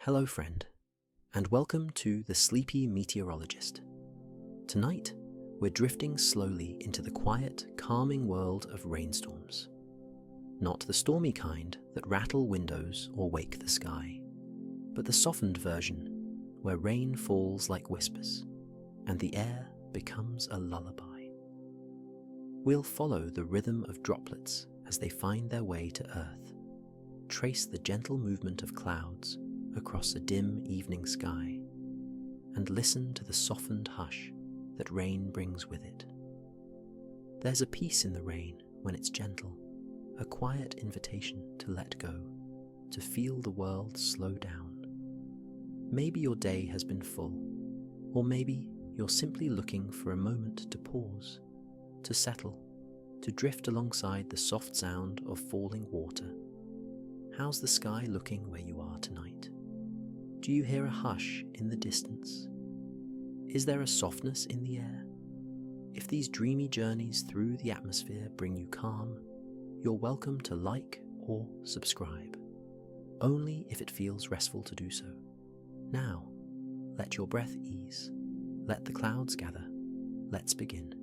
Hello friend, and welcome to The Sleepy Meteorologist. Tonight, we're drifting slowly into the quiet, calming world of rainstorms. Not the stormy kind that rattle windows or wake the sky, but the softened version where rain falls like whispers and the air becomes a lullaby. We'll follow the rhythm of droplets as they find their way to Earth, trace the gentle movement of clouds across a dim evening sky, and listen to the softened hush that rain brings with it. There's a peace in the rain when it's gentle, a quiet invitation to let go, to feel the world slow down. Maybe your day has been full, or maybe you're simply looking for a moment to pause, to settle, to drift alongside the soft sound of falling water. How's the sky looking where you are tonight? Do you hear a hush in the distance? Is there a softness in the air? If these dreamy journeys through the atmosphere bring you calm, you're welcome to like or subscribe, only if it feels restful to do so. Now, let your breath ease, let the clouds gather, let's begin.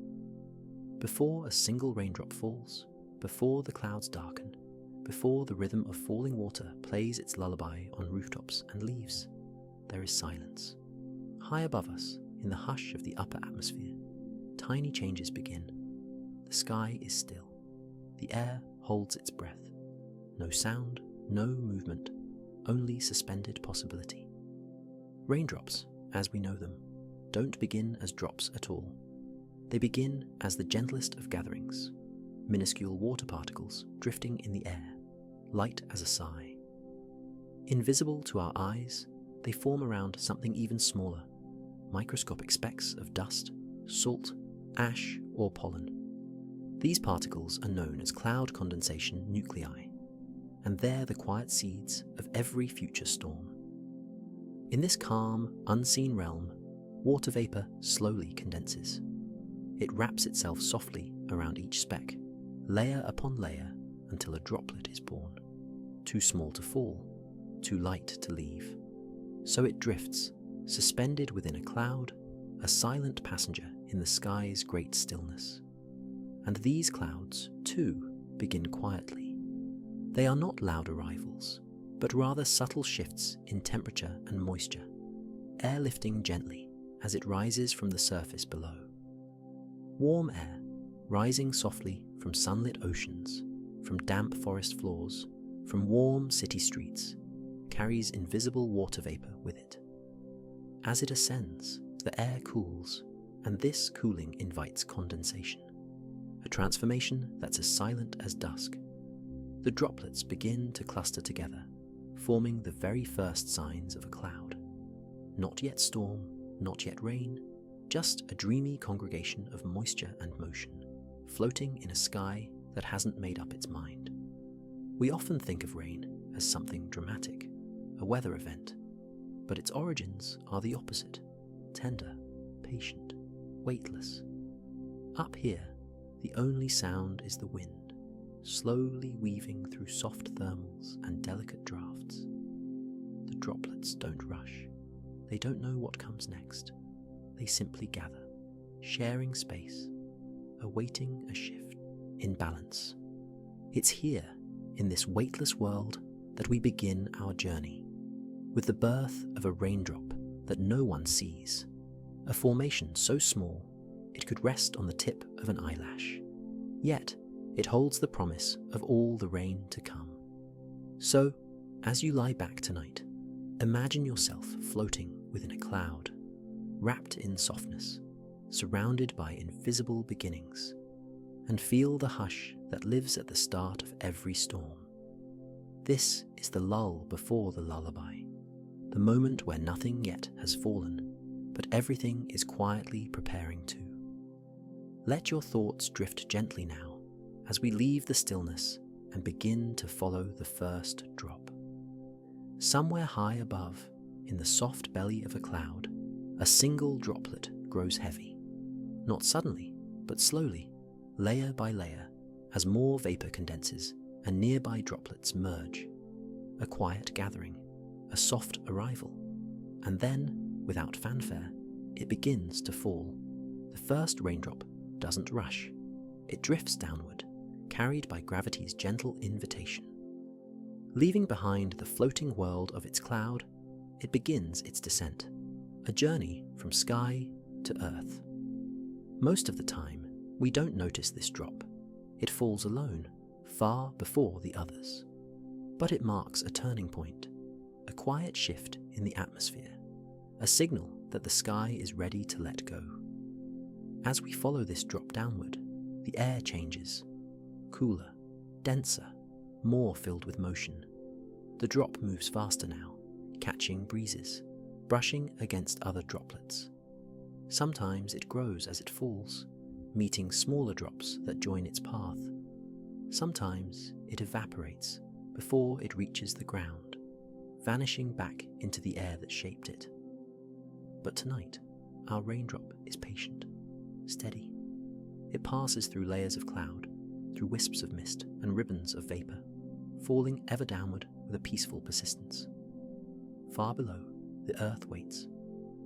Before a single raindrop falls, before the clouds darken, before the rhythm of falling water plays its lullaby on rooftops and leaves, there is silence. High above us, in the hush of the upper atmosphere, tiny changes begin. The sky is still. The air holds its breath. No sound, no movement, only suspended possibility. Raindrops, as we know them, don't begin as drops at all. They begin as the gentlest of gatherings, minuscule water particles drifting in the air, light as a sigh. Invisible to our eyes, they form around something even smaller, microscopic specks of dust, salt, ash, or pollen. These particles are known as cloud condensation nuclei, and they're the quiet seeds of every future storm. In this calm, unseen realm, water vapor slowly condenses. It wraps itself softly around each speck, layer upon layer, until a droplet is born. Too small to fall, too light to leave. So it drifts, suspended within a cloud, a silent passenger in the sky's great stillness. And these clouds, too, begin quietly. They are not loud arrivals, but rather subtle shifts in temperature and moisture, air lifting gently as it rises from the surface below. Warm air, rising softly from sunlit oceans, from damp forest floors, from warm city streets, carries invisible water vapor with it. As it ascends, the air cools, and this cooling invites condensation, a transformation that's as silent as dusk. The droplets begin to cluster together, forming the very first signs of a cloud. Not yet storm, not yet rain, just a dreamy congregation of moisture and motion, floating in a sky that hasn't made up its mind. We often think of rain as something dramatic, a weather event, but its origins are the opposite: tender, patient, weightless. Up here, the only sound is the wind, slowly weaving through soft thermals and delicate drafts. The droplets don't rush. They don't know what comes next. They simply gather, sharing space, awaiting a shift in balance. It's here, in this weightless world, that we begin our journey, with the birth of a raindrop that no one sees, a formation so small it could rest on the tip of an eyelash. Yet, it holds the promise of all the rain to come. So, as you lie back tonight, imagine yourself floating within a cloud, wrapped in softness, surrounded by invisible beginnings, and feel the hush that lives at the start of every storm. This is the lull before the lullaby, the moment where nothing yet has fallen, but everything is quietly preparing to. Let your thoughts drift gently now as we leave the stillness and begin to follow the first drop. Somewhere high above, in the soft belly of a cloud, a single droplet grows heavy. Not suddenly, but slowly, layer by layer, as more vapor condenses and nearby droplets merge. A quiet gathering, a soft arrival, and then, without fanfare, it begins to fall. The first raindrop doesn't rush. It drifts downward, carried by gravity's gentle invitation. Leaving behind the floating world of its cloud, it begins its descent, a journey from sky to earth. Most of the time, we don't notice this drop. It falls alone, far before the others. But it marks a turning point, a quiet shift in the atmosphere, a signal that the sky is ready to let go. As we follow this drop downward, the air changes, cooler, denser, more filled with motion. The drop moves faster now, catching breezes, brushing against other droplets. Sometimes it grows as it falls, meeting smaller drops that join its path. Sometimes it evaporates before it reaches the ground, vanishing back into the air that shaped it. But tonight, our raindrop is patient, steady. It passes through layers of cloud, through wisps of mist and ribbons of vapor, falling ever downward with a peaceful persistence. Far below, the earth waits.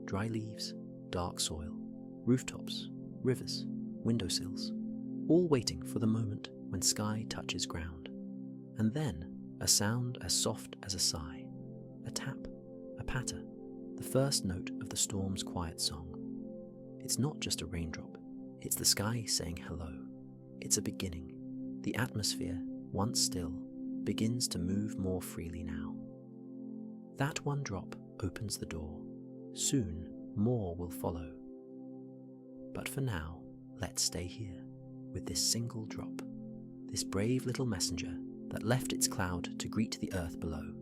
Dry leaves, dark soil, rooftops, rivers, windowsills, all waiting for the moment when sky touches ground. And then, a sound as soft as a sigh, a tap, a patter, the first note of the storm's quiet song. It's not just a raindrop, it's the sky saying hello. It's a beginning. The atmosphere, once still, begins to move more freely now. That one drop opens the door. Soon, more will follow. But for now, let's stay here, with this single drop, this brave little messenger that left its cloud to greet the earth below.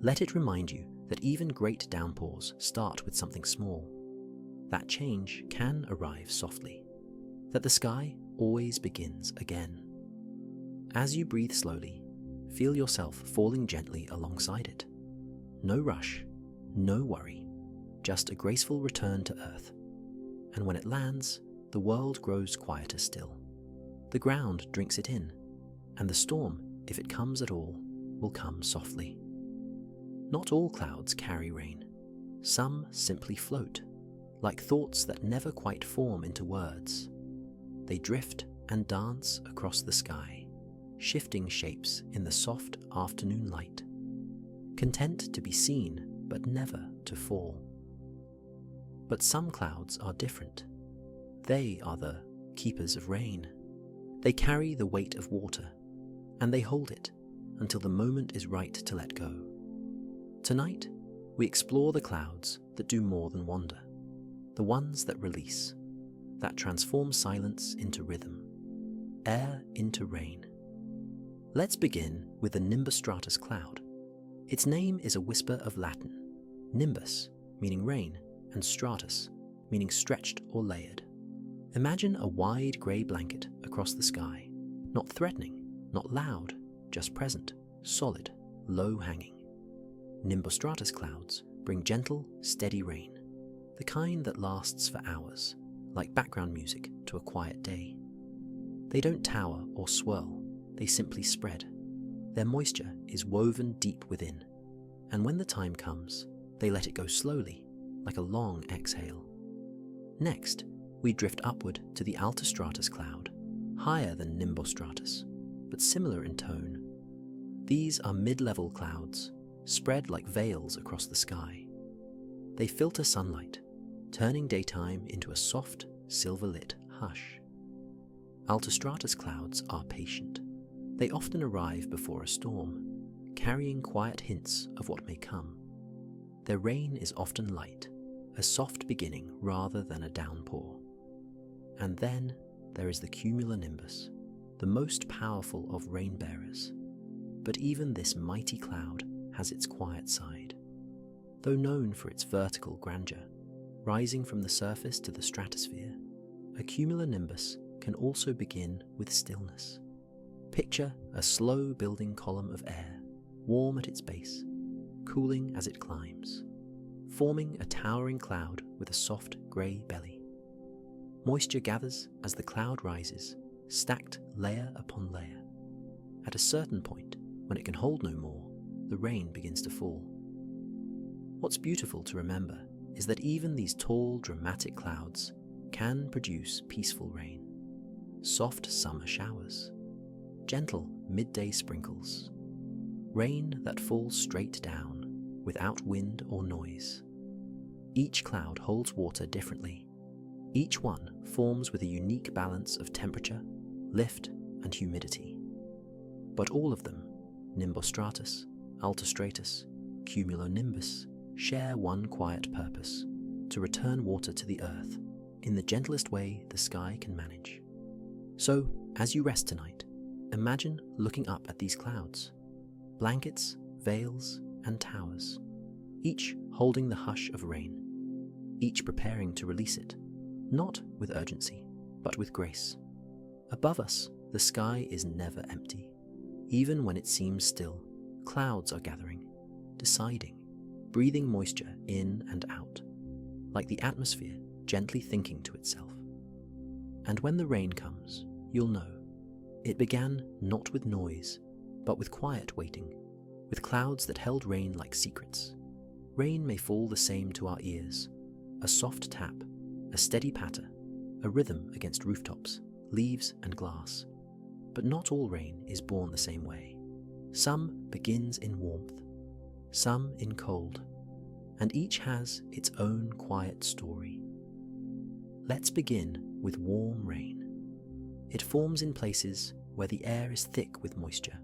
Let it remind you that even great downpours start with something small, that change can arrive softly, that the sky always begins again. As you breathe slowly, feel yourself falling gently alongside it. No rush, no worry, just a graceful return to earth. And when it lands, the world grows quieter still. The ground drinks it in, and the storm, if it comes at all, will come softly. Not all clouds carry rain. Some simply float, like thoughts that never quite form into words. They drift and dance across the sky, shifting shapes in the soft afternoon light, content to be seen but never to fall. But some clouds are different. They are the keepers of rain. They carry the weight of water, and they hold it until the moment is right to let go. Tonight, we explore the clouds that do more than wander, the ones that release, that transform silence into rhythm, air into rain. Let's begin with the nimbostratus cloud. Its name is a whisper of Latin, nimbus, meaning rain, and stratus, meaning stretched or layered. Imagine a wide grey blanket across the sky, not threatening, not loud, just present, solid, low-hanging. Nimbostratus clouds bring gentle, steady rain, the kind that lasts for hours, like background music to a quiet day. They don't tower or swirl, they simply spread. Their moisture is woven deep within, and when the time comes, they let it go slowly, like a long exhale. Next, we drift upward to the altostratus cloud, higher than nimbostratus, but similar in tone. These are mid-level clouds, spread like veils across the sky. They filter sunlight, turning daytime into a soft, silver-lit hush. Altostratus clouds are patient. They often arrive before a storm, carrying quiet hints of what may come. Their rain is often light, a soft beginning rather than a downpour. And then there is the cumulonimbus, the most powerful of rain-bearers. But even this mighty cloud has its quiet side. Though known for its vertical grandeur, rising from the surface to the stratosphere, a cumulonimbus can also begin with stillness. Picture a slow-building column of air, warm at its base, cooling as it climbs, forming a towering cloud with a soft grey belly. Moisture gathers as the cloud rises, stacked layer upon layer. At a certain point, when it can hold no more, the rain begins to fall. What's beautiful to remember is that even these tall, dramatic clouds can produce peaceful rain, soft summer showers, gentle midday sprinkles, rain that falls straight down without wind or noise. Each cloud holds water differently. Each one forms with a unique balance of temperature, lift, and humidity. But all of them, nimbostratus, altostratus, cumulonimbus, share one quiet purpose: to return water to the earth in the gentlest way the sky can manage. So, as you rest tonight, imagine looking up at these clouds, blankets, veils, and towers, each holding the hush of rain, each preparing to release it, not with urgency, but with grace. Above us, the sky is never empty. Even when it seems still, clouds are gathering, deciding, breathing moisture in and out, like the atmosphere gently thinking to itself. And when the rain comes, you'll know. It began not with noise, but with quiet waiting, with clouds that held rain like secrets. Rain may fall the same to our ears: a soft tap, a steady patter, a rhythm against rooftops, leaves and glass. But not all rain is born the same way. Some begins in warmth, some in cold, and each has its own quiet story. Let's begin with warm rain. It forms in places where the air is thick with moisture,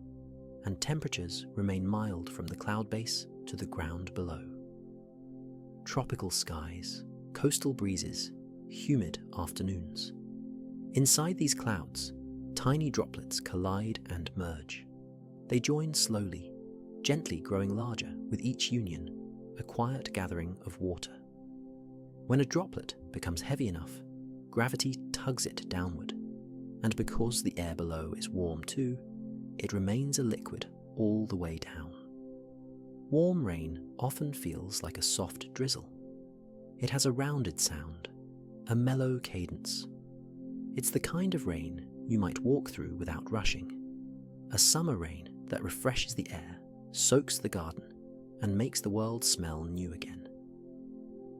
and temperatures remain mild from the cloud base to the ground below. Tropical skies, coastal breezes, humid afternoons. Inside these clouds, tiny droplets collide and merge. They join slowly, gently growing larger with each union, a quiet gathering of water. When a droplet becomes heavy enough, gravity tugs it downward, and because the air below is warm too, it remains a liquid all the way down. Warm rain often feels like a soft drizzle. It has a rounded sound, a mellow cadence. It's the kind of rain you might walk through without rushing. A summer rain that refreshes the air, soaks the garden, and makes the world smell new again.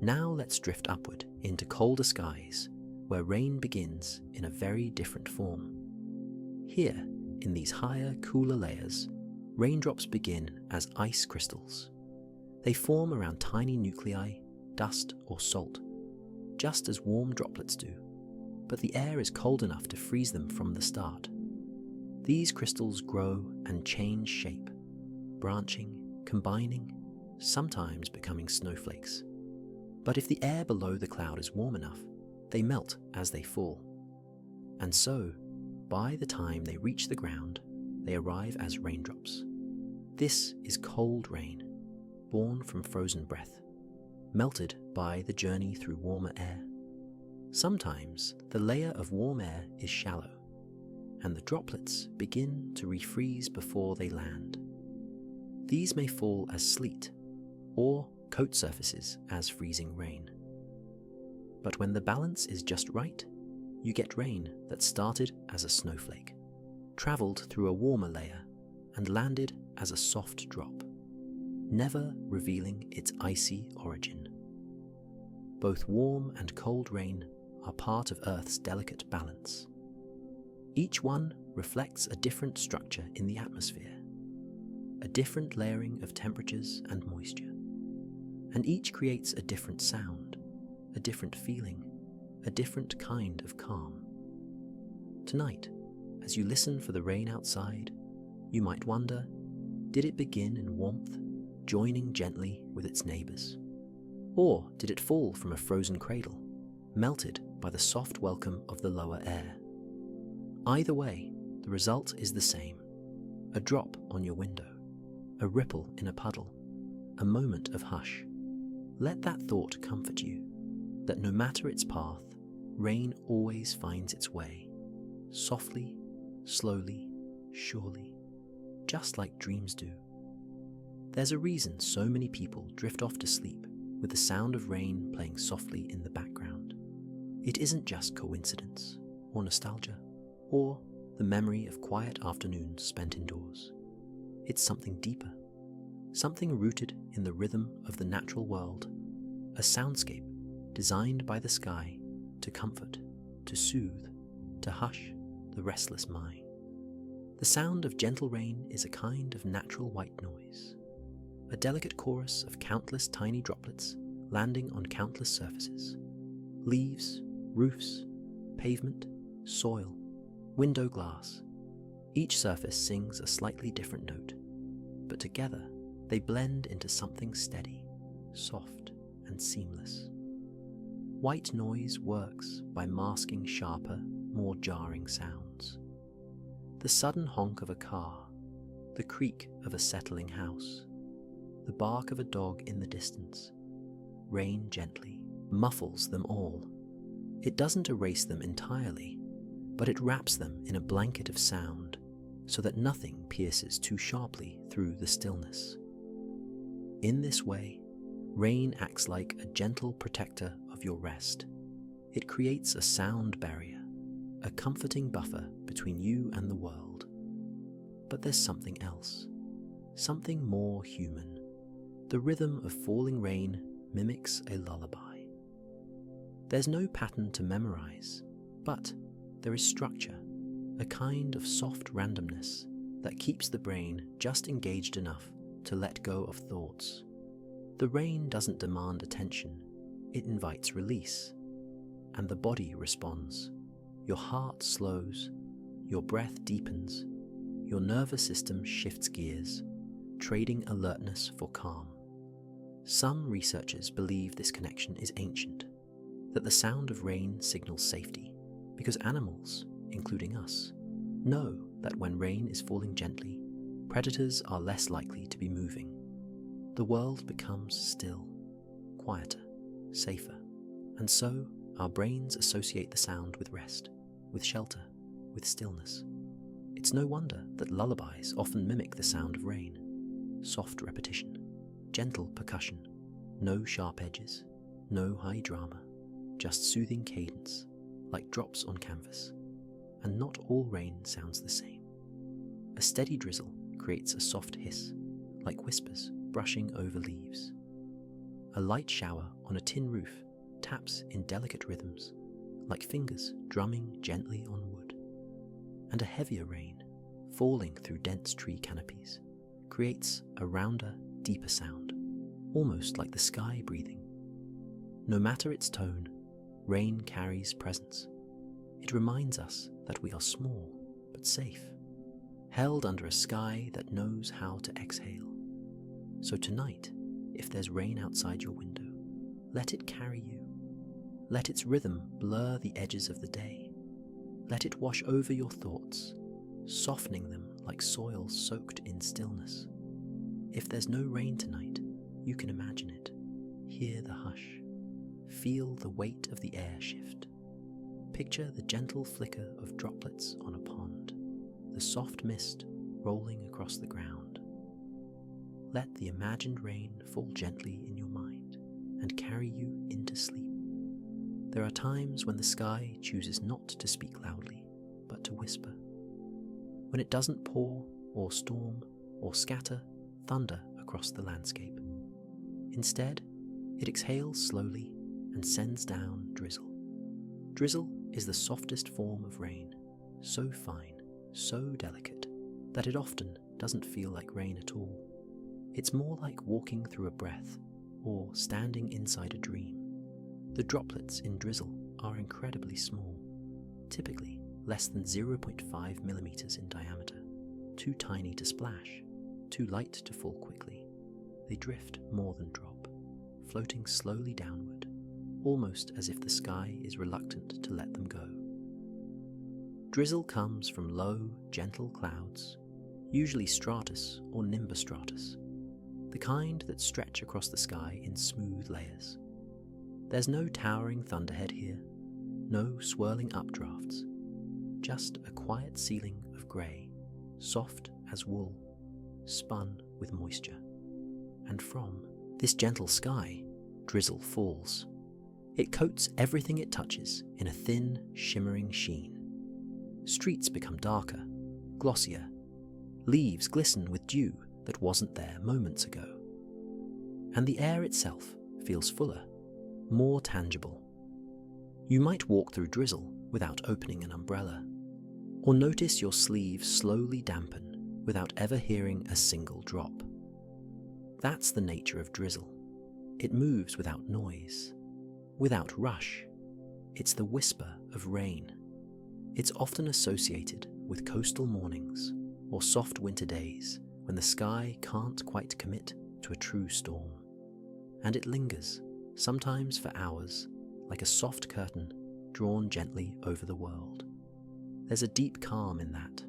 Now let's drift upward into colder skies, where rain begins in a very different form. Here, in these higher, cooler layers, raindrops begin as ice crystals. They form around tiny nuclei, dust or salt, just as warm droplets do, but the air is cold enough to freeze them from the start. These crystals grow and change shape, branching, combining, sometimes becoming snowflakes. But if the air below the cloud is warm enough, they melt as they fall. And so, by the time they reach the ground, they arrive as raindrops. This is cold rain, born from frozen breath, melted by the journey through warmer air. Sometimes the layer of warm air is shallow, and the droplets begin to refreeze before they land. These may fall as sleet, or coat surfaces as freezing rain. But when the balance is just right, you get rain that started as a snowflake, travelled through a warmer layer, and landed as a soft drop, never revealing its icy origin. Both warm and cold rain are part of Earth's delicate balance. Each one reflects a different structure in the atmosphere, a different layering of temperatures and moisture, and each creates a different sound, a different feeling, a different kind of calm. Tonight, as you listen for the rain outside, you might wonder, did it begin in warmth, joining gently with its neighbours? Or did it fall from a frozen cradle, melted by the soft welcome of the lower air? Either way, the result is the same: a drop on your window, a ripple in a puddle, a moment of hush. Let that thought comfort you, that no matter its path, rain always finds its way, softly, slowly, surely, just like dreams do. There's a reason so many people drift off to sleep with the sound of rain playing softly in the background. It isn't just coincidence, or nostalgia, or the memory of quiet afternoons spent indoors. It's something deeper, something rooted in the rhythm of the natural world, a soundscape designed by the sky to comfort, to soothe, to hush the restless mind. The sound of gentle rain is a kind of natural white noise, a delicate chorus of countless tiny droplets landing on countless surfaces. Leaves, roofs, pavement, soil, window glass. Each surface sings a slightly different note, but together they blend into something steady, soft, and seamless. White noise works by masking sharper, more jarring sounds. The sudden honk of a car, the creak of a settling house, the bark of a dog in the distance. Rain gently muffles them all. It doesn't erase them entirely, but it wraps them in a blanket of sound so that nothing pierces too sharply through the stillness. In this way, rain acts like a gentle protector of your rest. It creates a sound barrier, a comforting buffer between you and the world. But there's something else, something more human. The rhythm of falling rain mimics a lullaby. There's no pattern to memorize, but there is structure, a kind of soft randomness that keeps the brain just engaged enough to let go of thoughts. The rain doesn't demand attention, it invites release, and the body responds. Your heart slows, your breath deepens, your nervous system shifts gears, trading alertness for calm. Some researchers believe this connection is ancient, that the sound of rain signals safety, because animals, including us, know that when rain is falling gently, predators are less likely to be moving. The world becomes still, quieter, safer, and so our brains associate the sound with rest, with shelter, with stillness. It's no wonder that lullabies often mimic the sound of rain. Soft repetition, gentle percussion, no sharp edges, no high drama, just soothing cadence, like drops on canvas. And not all rain sounds the same. A steady drizzle creates a soft hiss, like whispers brushing over leaves. A light shower on a tin roof taps in delicate rhythms, like fingers drumming gently on wood. And a heavier rain, falling through dense tree canopies, creates a rounder, deeper sound, almost like the sky breathing. No matter its tone, rain carries presence. It reminds us that we are small but safe, held under a sky that knows how to exhale. So tonight, if there's rain outside your window, let it carry you. Let its rhythm blur the edges of the day. Let it wash over your thoughts, softening them like soil soaked in stillness. If there's no rain tonight, you can imagine it. Hear the hush. Feel the weight of the air shift. Picture the gentle flicker of droplets on a pond, the soft mist rolling across the ground. Let the imagined rain fall gently in your mind and carry you into sleep. There are times when the sky chooses not to speak loudly, but to whisper. When it doesn't pour or storm or scatter thunder across the landscape. Instead, it exhales slowly and sends down drizzle. Drizzle is the softest form of rain, so fine, so delicate, that it often doesn't feel like rain at all. It's more like walking through a breath or standing inside a dream. The droplets in drizzle are incredibly small, typically less than 0.5 millimeters in diameter, too tiny to splash, too light to fall quickly. They drift more than drop, floating slowly downward, almost as if the sky is reluctant to let them go. Drizzle comes from low, gentle clouds, usually stratus or nimbostratus, the kind that stretch across the sky in smooth layers. There's no towering thunderhead here, no swirling updrafts, just a quiet ceiling of grey, soft as wool, spun with moisture. And from this gentle sky, drizzle falls. It coats everything it touches in a thin, shimmering sheen. Streets become darker, glossier. Leaves glisten with dew that wasn't there moments ago. And the air itself feels fuller, more tangible. You might walk through drizzle without opening an umbrella, or notice your sleeves slowly dampen without ever hearing a single drop. That's the nature of drizzle. It moves without noise, without rush. It's the whisper of rain. It's often associated with coastal mornings or soft winter days when the sky can't quite commit to a true storm. And it lingers, sometimes for hours, like a soft curtain drawn gently over the world. There's a deep calm in that,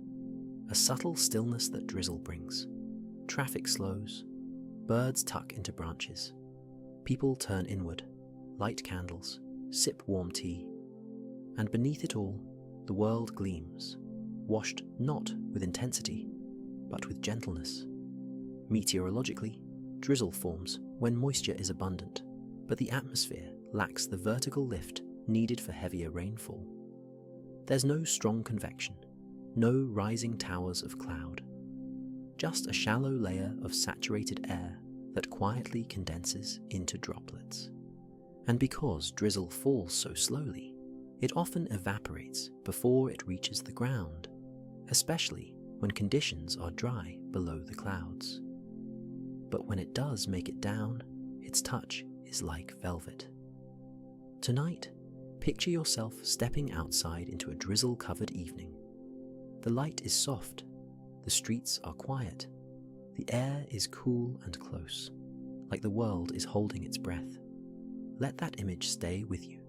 a subtle stillness that drizzle brings. Traffic slows, birds tuck into branches, people turn inward, light candles, sip warm tea, and beneath it all, the world gleams, washed not with intensity, but with gentleness. Meteorologically, drizzle forms when moisture is abundant, but the atmosphere lacks the vertical lift needed for heavier rainfall. There's no strong convection, no rising towers of cloud, just a shallow layer of saturated air that quietly condenses into droplets. And because drizzle falls so slowly, it often evaporates before it reaches the ground, especially when conditions are dry below the clouds. But when it does make it down, its touch is like velvet. Tonight, picture yourself stepping outside into a drizzle-covered evening. The light is soft, the streets are quiet, the air is cool and close, like the world is holding its breath. Let that image stay with you.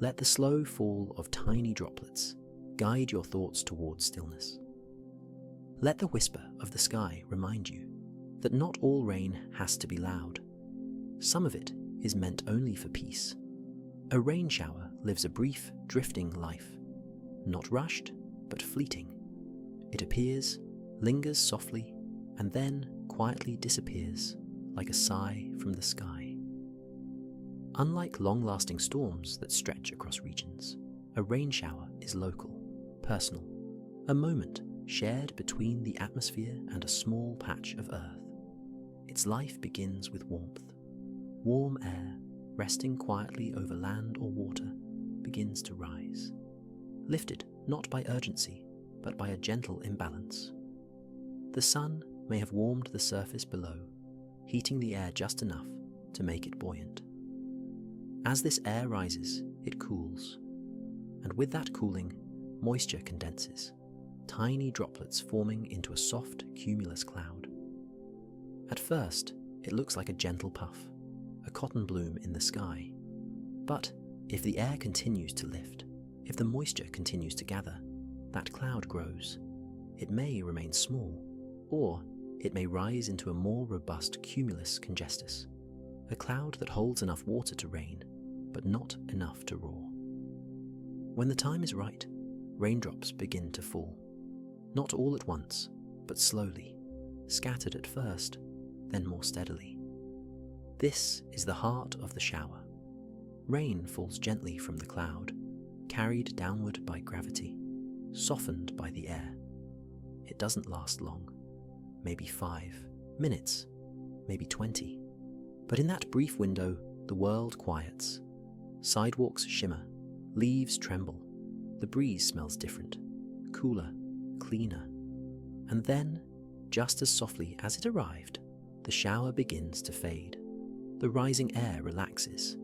Let the slow fall of tiny droplets guide your thoughts towards stillness. Let the whisper of the sky remind you that not all rain has to be loud. Some of it is meant only for peace. A rain shower lives a brief, drifting life, not rushed, but fleeting. It appears, lingers softly, and then quietly disappears like a sigh from the sky. Unlike long-lasting storms that stretch across regions, a rain shower is local, personal, a moment shared between the atmosphere and a small patch of earth. Its life begins with warmth. Warm air, resting quietly over land or water, begins to rise, lifted not by urgency, but by a gentle imbalance. The sun may have warmed the surface below, heating the air just enough to make it buoyant. As this air rises, it cools, and with that cooling, moisture condenses, tiny droplets forming into a soft cumulus cloud. At first, it looks like a gentle puff, a cotton bloom in the sky. But if the air continues to lift, if the moisture continues to gather, that cloud grows. It may remain small, or it may rise into a more robust cumulus congestus, a cloud that holds enough water to rain, but not enough to roar. When the time is right, raindrops begin to fall. Not all at once, but slowly, scattered at first, then more steadily. This is the heart of the shower. Rain falls gently from the cloud, carried downward by gravity, softened by the air. It doesn't last long, maybe 5 minutes, maybe 20. But in that brief window, the world quiets. Sidewalks shimmer, leaves tremble, the breeze smells different, cooler, cleaner. And then, just as softly as it arrived, the shower begins to fade. The rising air relaxes.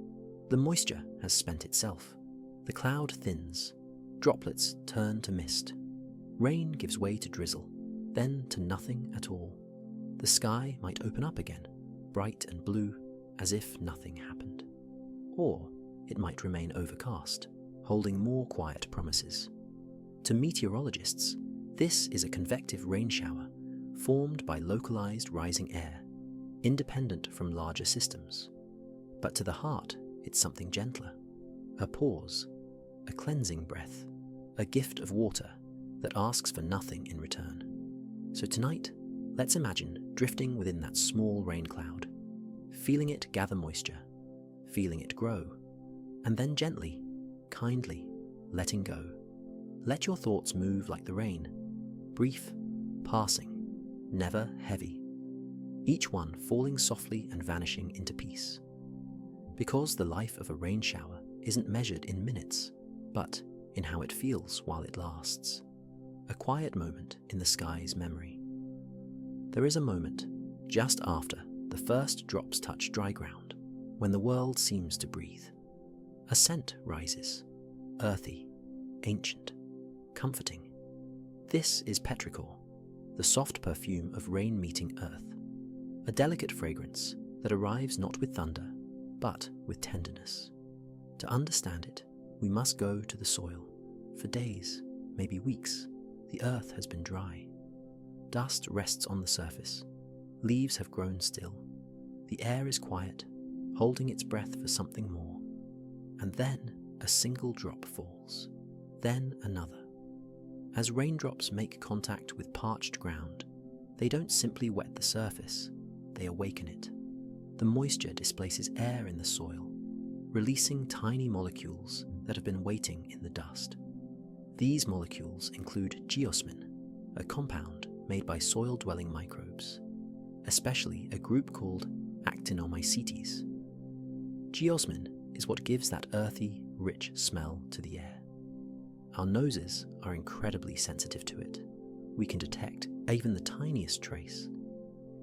The moisture has spent itself. The cloud thins. Droplets turn to mist. Rain gives way to drizzle, then to nothing at all. The sky might open up again, bright and blue, as if nothing happened. Or it might remain overcast, holding more quiet promises. To meteorologists, this is a convective rain shower formed by localized rising air, independent from larger systems. But to the heart, it's something gentler, a pause, a cleansing breath, a gift of water that asks for nothing in return. So tonight, let's imagine drifting within that small rain cloud, feeling it gather moisture, feeling it grow, and then gently, kindly, letting go. Let your thoughts move like the rain, brief, passing, never heavy, each one falling softly and vanishing into peace. Because the life of a rain shower isn't measured in minutes, but in how it feels while it lasts. A quiet moment in the sky's memory. There is a moment just after the first drops touch dry ground, when the world seems to breathe. A scent rises, earthy, ancient, comforting. This is petrichor, the soft perfume of rain meeting earth, a delicate fragrance that arrives not with thunder, but with tenderness. To understand it, we must go to the soil. For days, maybe weeks, the earth has been dry. Dust rests on the surface. Leaves have grown still. The air is quiet, holding its breath for something more. And then a single drop falls. Then another. As raindrops make contact with parched ground, they don't simply wet the surface, they awaken it. The moisture displaces air in the soil, releasing tiny molecules that have been waiting in the dust. These molecules include geosmin, a compound made by soil-dwelling microbes, especially a group called actinomycetes. Geosmin is what gives that earthy, rich smell to the air. Our noses are incredibly sensitive to it. We can detect even the tiniest trace.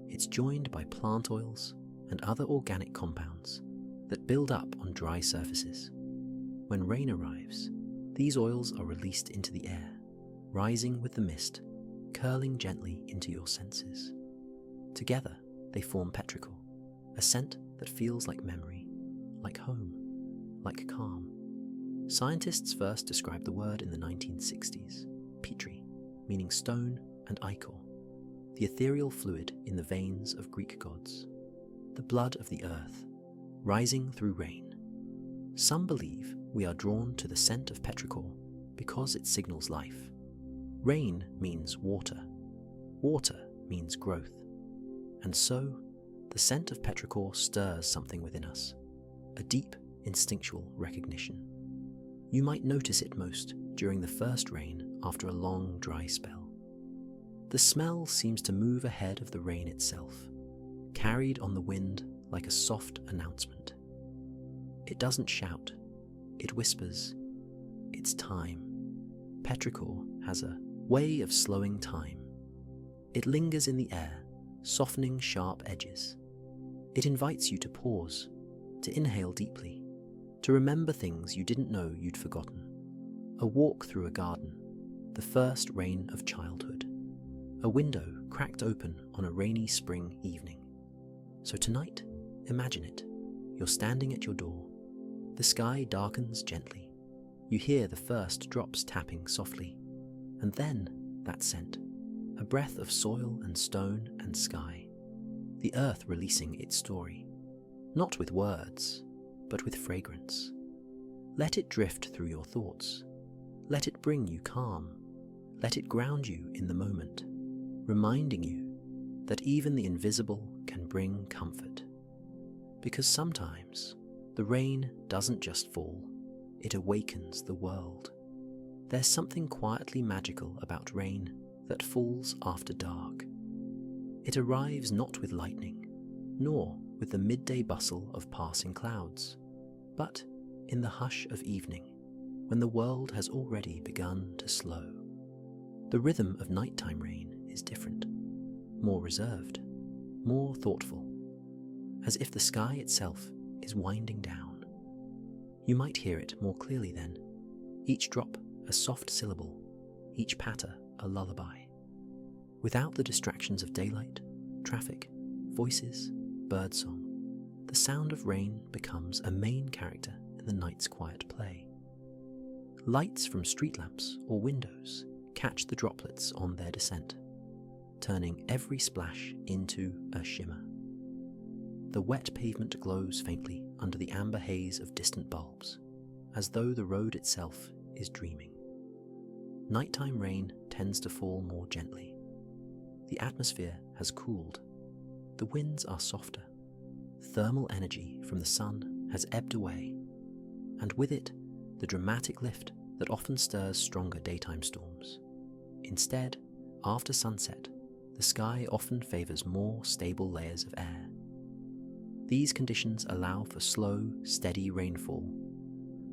It's joined by plant oils and other organic compounds that build up on dry surfaces. When rain arrives, these oils are released into the air, rising with the mist, curling gently into your senses. Together, they form petrichor, a scent that feels like memory, like home, like calm. Scientists first described the word in the 1960s, petri, meaning stone, and ichor, the ethereal fluid in the veins of Greek gods, the blood of the earth, rising through rain. Some believe we are drawn to the scent of petrichor because it signals life. Rain means water. Water means growth. And so, the scent of petrichor stirs something within us, a deep, instinctual recognition. You might notice it most during the first rain after a long, dry spell. The smell seems to move ahead of the rain itself, carried on the wind like a soft announcement. It doesn't shout, it whispers, it's time. Petrichor has a way of slowing time. It lingers in the air, softening sharp edges. It invites you to pause, to inhale deeply, to remember things you didn't know you'd forgotten. A walk through a garden, the first rain of childhood. A window cracked open on a rainy spring evening. So tonight, imagine it. You're standing at your door. The sky darkens gently. You hear the first drops tapping softly. And then, that scent. A breath of soil and stone and sky. The earth releasing its story. Not with words, but with fragrance. Let it drift through your thoughts. Let it bring you calm. Let it ground you in the moment, reminding you that even the invisible can bring comfort. Because sometimes, the rain doesn't just fall, it awakens the world. There's something quietly magical about rain that falls after dark. It arrives not with lightning, nor with the midday bustle of passing clouds, but in the hush of evening, when the world has already begun to slow. The rhythm of nighttime rain is different, more reserved, more thoughtful, as if the sky itself is winding down. You might hear it more clearly then, each drop a soft syllable, each patter a lullaby. Without the distractions of daylight, traffic, voices, birdsong, the sound of rain becomes a main character in the night's quiet play. Lights from street lamps or windows catch the droplets on their descent, turning every splash into a shimmer. The wet pavement glows faintly under the amber haze of distant bulbs, as though the road itself is dreaming. Nighttime rain tends to fall more gently. The atmosphere has cooled. The winds are softer. Thermal energy from the sun has ebbed away, and with it, the dramatic lift that often stirs stronger daytime storms. Instead, after sunset, the sky often favors more stable layers of air. These conditions allow for slow, steady rainfall,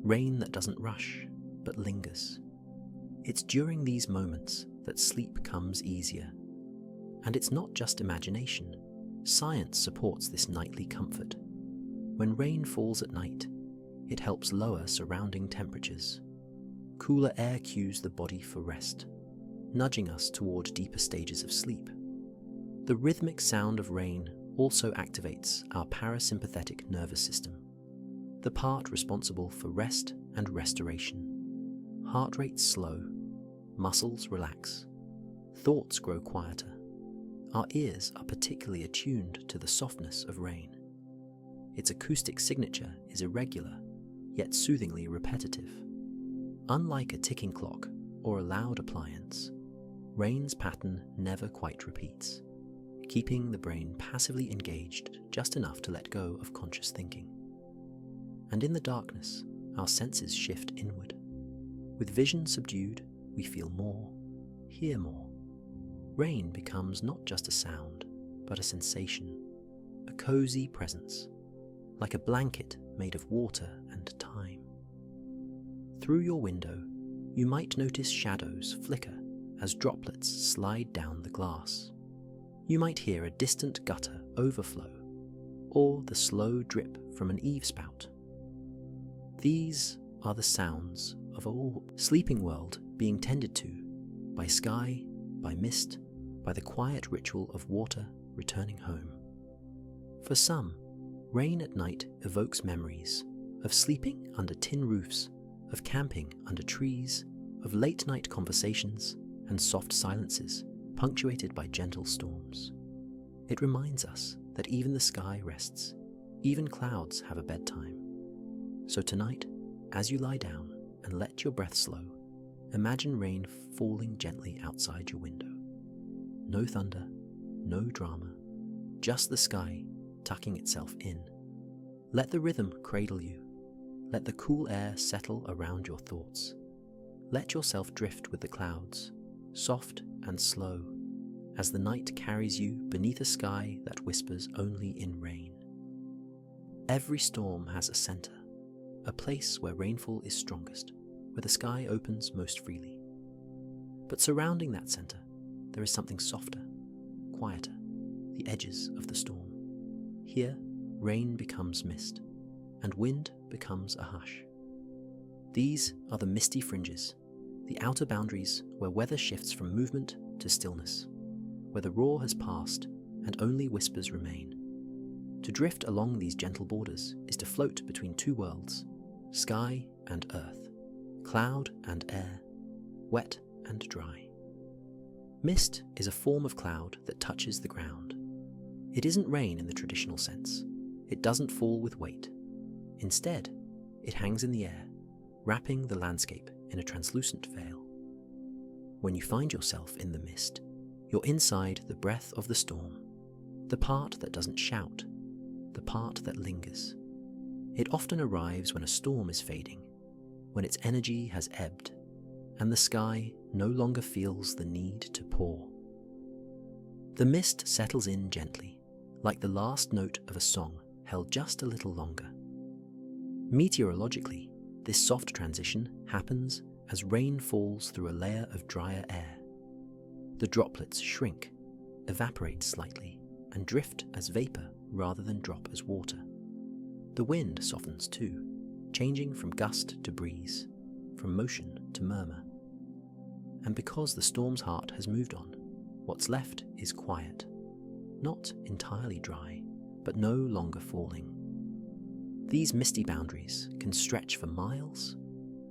rain that doesn't rush, but lingers. It's during these moments that sleep comes easier. And it's not just imagination. Science supports this nightly comfort. When rain falls at night, it helps lower surrounding temperatures. Cooler air cues the body for rest, nudging us toward deeper stages of sleep. The rhythmic sound of rain also activates our parasympathetic nervous system, the part responsible for rest and restoration. Heart rate slow, muscles relax, thoughts grow quieter. Our ears are particularly attuned to the softness of rain. Its acoustic signature is irregular, yet soothingly repetitive. Unlike a ticking clock or a loud appliance, rain's pattern never quite repeats, keeping the brain passively engaged just enough to let go of conscious thinking. And in the darkness, our senses shift inward. With vision subdued, we feel more, hear more. Rain becomes not just a sound, but a sensation, a cozy presence, like a blanket made of water and time. Through your window, you might notice shadows flicker as droplets slide down the glass. You might hear a distant gutter overflow, or the slow drip from an eave spout. These are the sounds of a sleeping world being tended to by sky, by mist, by the quiet ritual of water returning home. For some, rain at night evokes memories of sleeping under tin roofs, of camping under trees, of late-night conversations and soft silences punctuated by gentle storms. It reminds us that even the sky rests, even clouds have a bedtime. So tonight, as you lie down and let your breath slow, imagine rain falling gently outside your window. No thunder, no drama, just the sky tucking itself in. Let the rhythm cradle you. Let the cool air settle around your thoughts. Let yourself drift with the clouds, soft and slow, as the night carries you beneath a sky that whispers only in rain. Every storm has a center, a place where rainfall is strongest, where the sky opens most freely. But surrounding that center, there is something softer, quieter, the edges of the storm. Here, rain becomes mist, and wind becomes a hush. These are the misty fringes, the outer boundaries where weather shifts from movement to stillness, where the roar has passed and only whispers remain. To drift along these gentle borders is to float between two worlds, sky and earth, cloud and air, wet and dry. Mist is a form of cloud that touches the ground. It isn't rain in the traditional sense. It doesn't fall with weight. Instead, it hangs in the air, wrapping the landscape in a translucent veil. When you find yourself in the mist, you're inside the breath of the storm, the part that doesn't shout, the part that lingers. It often arrives when a storm is fading, when its energy has ebbed, and the sky no longer feels the need to pour. The mist settles in gently, like the last note of a song held just a little longer. Meteorologically, this soft transition happens as rain falls through a layer of drier air. The droplets shrink, evaporate slightly, and drift as vapor rather than drop as water. The wind softens too, changing from gust to breeze, from motion to murmur. And because the storm's heart has moved on, what's left is quiet, not entirely dry, but no longer falling. These misty boundaries can stretch for miles,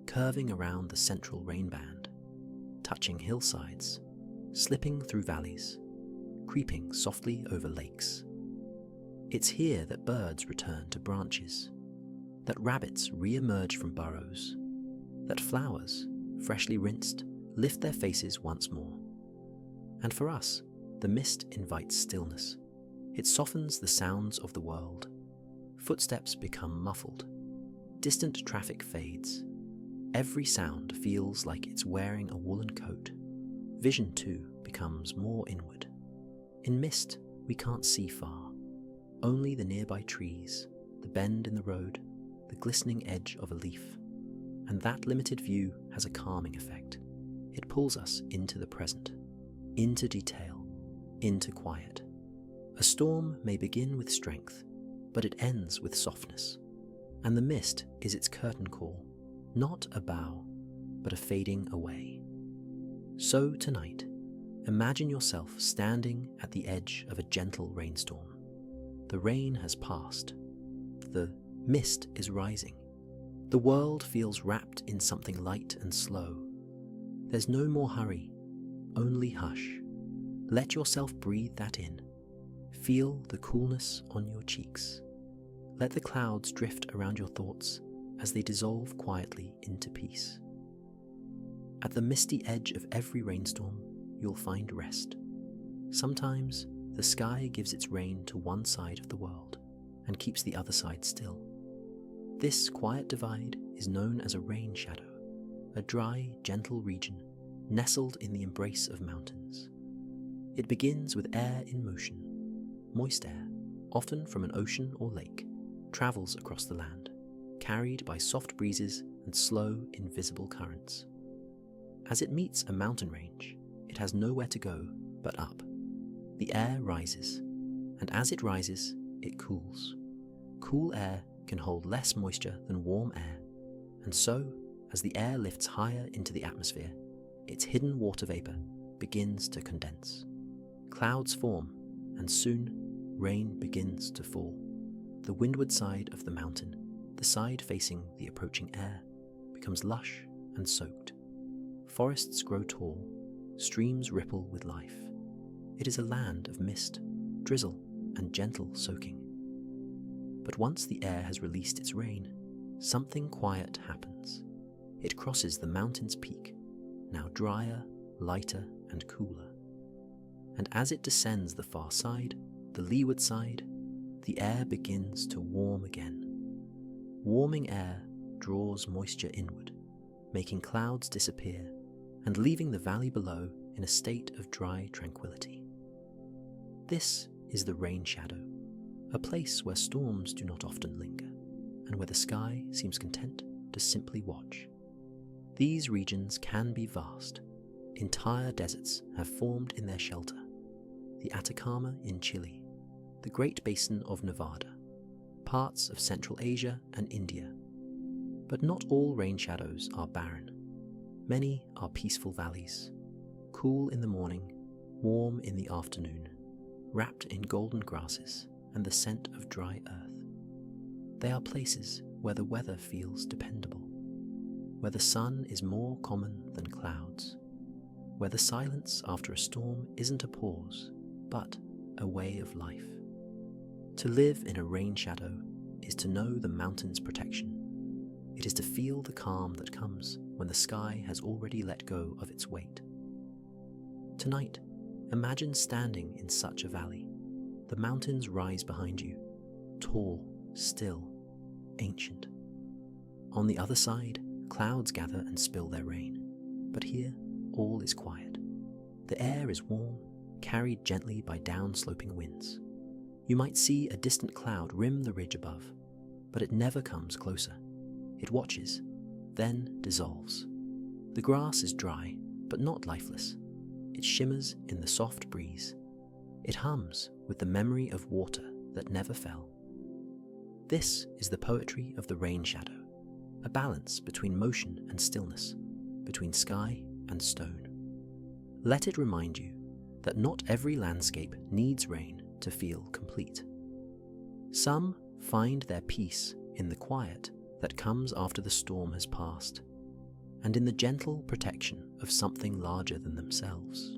curving around the central rain band, touching hillsides, slipping through valleys, creeping softly over lakes. It's here that birds return to branches, that rabbits re-emerge from burrows, that flowers, freshly rinsed, lift their faces once more. And for us, the mist invites stillness. It softens the sounds of the world. Footsteps become muffled. Distant traffic fades. Every sound feels like it's wearing a woolen coat. Vision, too, becomes more inward. In mist, we can't see far, only the nearby trees, the bend in the road, the glistening edge of a leaf. And that limited view has a calming effect. It pulls us into the present, into detail, into quiet. A storm may begin with strength, but it ends with softness. And the mist is its curtain call, not a bow, but a fading away. So tonight, imagine yourself standing at the edge of a gentle rainstorm. The rain has passed. The mist is rising. The world feels wrapped in something light and slow. There's no more hurry, only hush. Let yourself breathe that in. Feel the coolness on your cheeks. Let the clouds drift around your thoughts as they dissolve quietly into peace. At the misty edge of every rainstorm, you'll find rest. Sometimes the sky gives its rain to one side of the world and keeps the other side still. This quiet divide is known as a rain shadow, a dry, gentle region nestled in the embrace of mountains. It begins with air in motion. Moist air, often from an ocean or lake, travels across the land, carried by soft breezes and slow, invisible currents. As it meets a mountain range, it has nowhere to go but up. The air rises, and as it rises, it cools. Cool air can hold less moisture than warm air, and so, as the air lifts higher into the atmosphere, its hidden water vapor begins to condense. Clouds form, and soon, rain begins to fall. The windward side of the mountain, the side facing the approaching air, becomes lush and soaked. Forests grow tall, streams ripple with life. It is a land of mist, drizzle, and gentle soaking. But once the air has released its rain, something quiet happens. It crosses the mountain's peak, now drier, lighter, and cooler. And as it descends the far side, the leeward side, the air begins to warm again. Warming air draws moisture inward, making clouds disappear and leaving the valley below in a state of dry tranquility. This is the rain shadow, a place where storms do not often linger, and where the sky seems content to simply watch. These regions can be vast. Entire deserts have formed in their shelter. The Atacama in Chile, the Great Basin of Nevada, parts of Central Asia and India. But not all rain shadows are barren. Many are peaceful valleys, cool in the morning, warm in the afternoon, wrapped in golden grasses and the scent of dry earth. They are places where the weather feels dependable, where the sun is more common than clouds, where the silence after a storm isn't a pause, but a way of life. To live in a rain shadow is to know the mountain's protection. It is to feel the calm that comes when the sky has already let go of its weight. Tonight, imagine standing in such a valley. The mountains rise behind you, tall, still, ancient. On the other side, clouds gather and spill their rain. But here, all is quiet. The air is warm, carried gently by down-sloping winds. You might see a distant cloud rim the ridge above, but it never comes closer. It watches, then dissolves. The grass is dry, but not lifeless. It shimmers in the soft breeze. It hums with the memory of water that never fell. This is the poetry of the rain shadow, a balance between motion and stillness, between sky and stone. Let it remind you that not every landscape needs rain to feel complete. Some find their peace in the quiet that comes after the storm has passed, and in the gentle protection of something larger than themselves.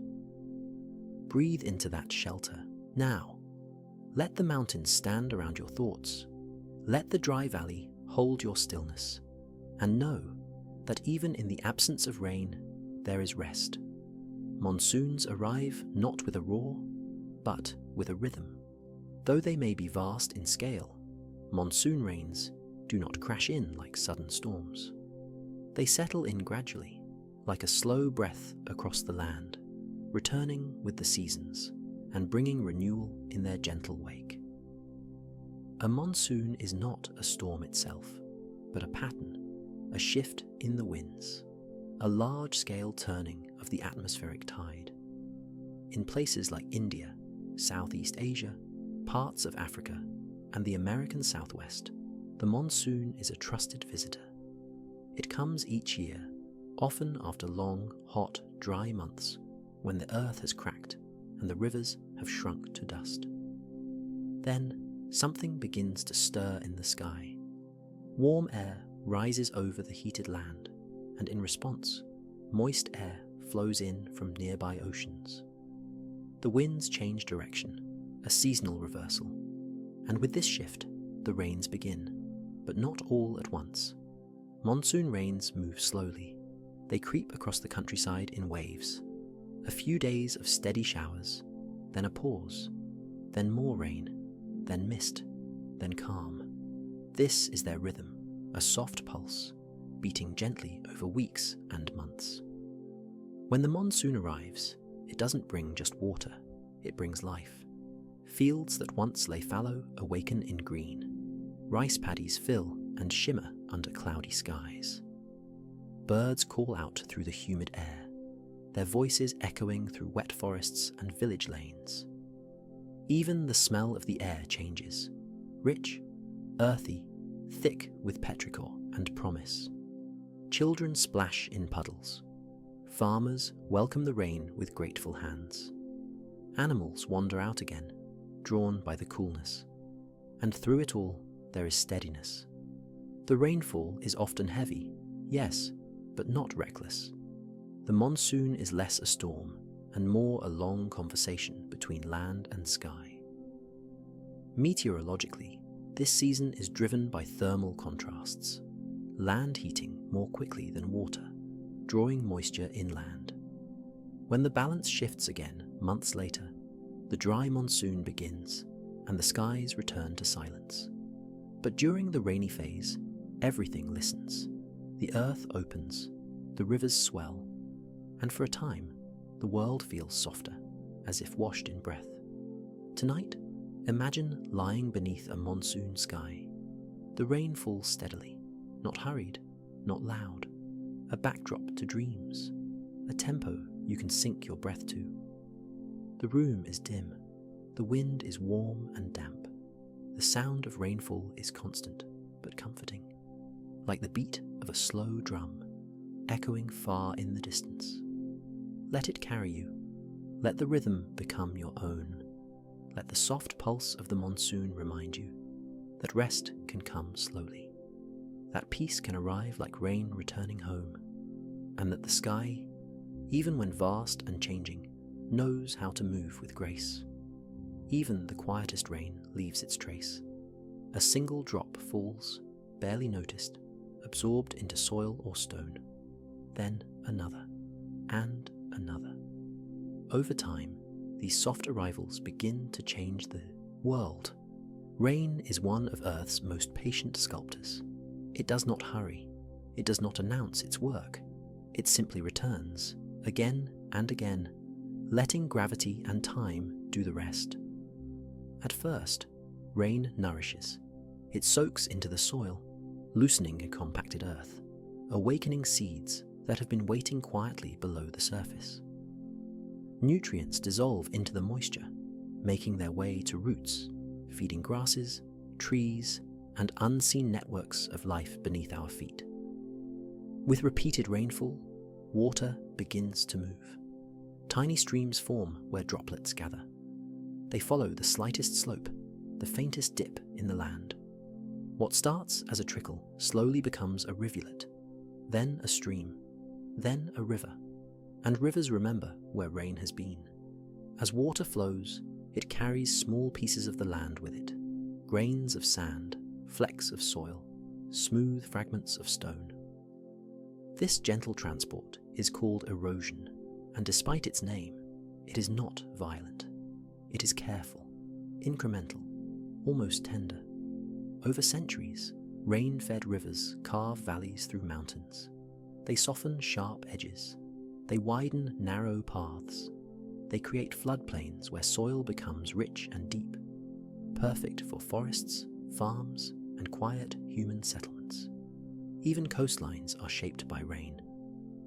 Breathe into that shelter now. Let the mountains stand around your thoughts. Let the dry valley hold your stillness, and know that even in the absence of rain, there is rest. Monsoons arrive not with a roar, but with a rhythm. Though they may be vast in scale, monsoon rains do not crash in like sudden storms. They settle in gradually, like a slow breath across the land, returning with the seasons, and bringing renewal in their gentle wake. A monsoon is not a storm itself, but a pattern, a shift in the winds, a large-scale turning of the atmospheric tide. In places like India, Southeast Asia, parts of Africa, and the American Southwest, the monsoon is a trusted visitor. It comes each year, often after long, hot, dry months when the earth has cracked and the rivers have shrunk to dust. Then something begins to stir in the sky. Warm air rises over the heated land, and in response, moist air flows in from nearby oceans. The winds change direction, a seasonal reversal, and with this shift, the rains begin, but not all at once. Monsoon rains move slowly. They creep across the countryside in waves. A few days of steady showers, then a pause, then more rain, then mist, then calm. This is their rhythm, a soft pulse, beating gently over weeks and months. When the monsoon arrives, it doesn't bring just water, it brings life. Fields that once lay fallow awaken in green. Rice paddies fill and shimmer under cloudy skies. Birds call out through the humid air, their voices echoing through wet forests and village lanes. Even the smell of the air changes, rich, earthy, thick with petrichor and promise. Children splash in puddles. Farmers welcome the rain with grateful hands. Animals wander out again, drawn by the coolness. And through it all, there is steadiness. The rainfall is often heavy, yes, but not reckless. The monsoon is less a storm and more a long conversation between land and sky. Meteorologically, this season is driven by thermal contrasts. Land heating more quickly than water, drawing moisture inland. When the balance shifts again months later, the dry monsoon begins and the skies return to silence. But during the rainy phase, everything listens. The earth opens, the rivers swell, and for a time, the world feels softer, as if washed in breath. Tonight, imagine lying beneath a monsoon sky. The rain falls steadily, not hurried, not loud, a backdrop to dreams, a tempo you can sink your breath to. The room is dim, the wind is warm and damp. The sound of rainfall is constant, but comforting, like the beat of a slow drum, echoing far in the distance. Let it carry you. Let the rhythm become your own. Let the soft pulse of the monsoon remind you that rest can come slowly, that peace can arrive like rain returning home, and that the sky, even when vast and changing, knows how to move with grace. Even the quietest rain leaves its trace. A single drop falls, barely noticed, absorbed into soil or stone. Then another, and another. Over time, these soft arrivals begin to change the world. Rain is one of Earth's most patient sculptors. It does not hurry. It does not announce its work. It simply returns, again and again, letting gravity and time do the rest. At first, rain nourishes. It soaks into the soil, loosening a compacted earth, awakening seeds that have been waiting quietly below the surface. Nutrients dissolve into the moisture, making their way to roots, feeding grasses, trees, and unseen networks of life beneath our feet. With repeated rainfall, water begins to move. Tiny streams form where droplets gather. They follow the slightest slope, the faintest dip in the land. What starts as a trickle slowly becomes a rivulet, then a stream, then a river. And rivers remember where rain has been. As water flows, it carries small pieces of the land with it, grains of sand, flecks of soil, smooth fragments of stone. This gentle transport is called erosion, and despite its name, it is not violent. It is careful, incremental, almost tender. Over centuries, rain-fed rivers carve valleys through mountains. They soften sharp edges. They widen narrow paths. They create floodplains where soil becomes rich and deep, perfect for forests, farms, and quiet human settlements. Even coastlines are shaped by rain.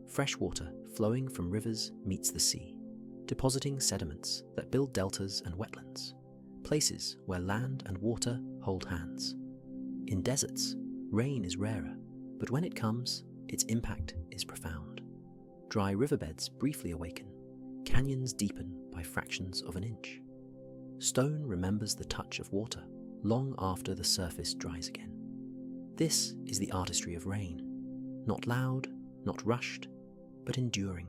Fresh water flowing from rivers meets the sea, depositing sediments that build deltas and wetlands, places where land and water hold hands. In deserts, rain is rarer, but when it comes, its impact is profound. Dry riverbeds briefly awaken, canyons deepen by fractions of an inch. Stone remembers the touch of water long after the surface dries again. This is the artistry of rain, not loud, not rushed, but enduring.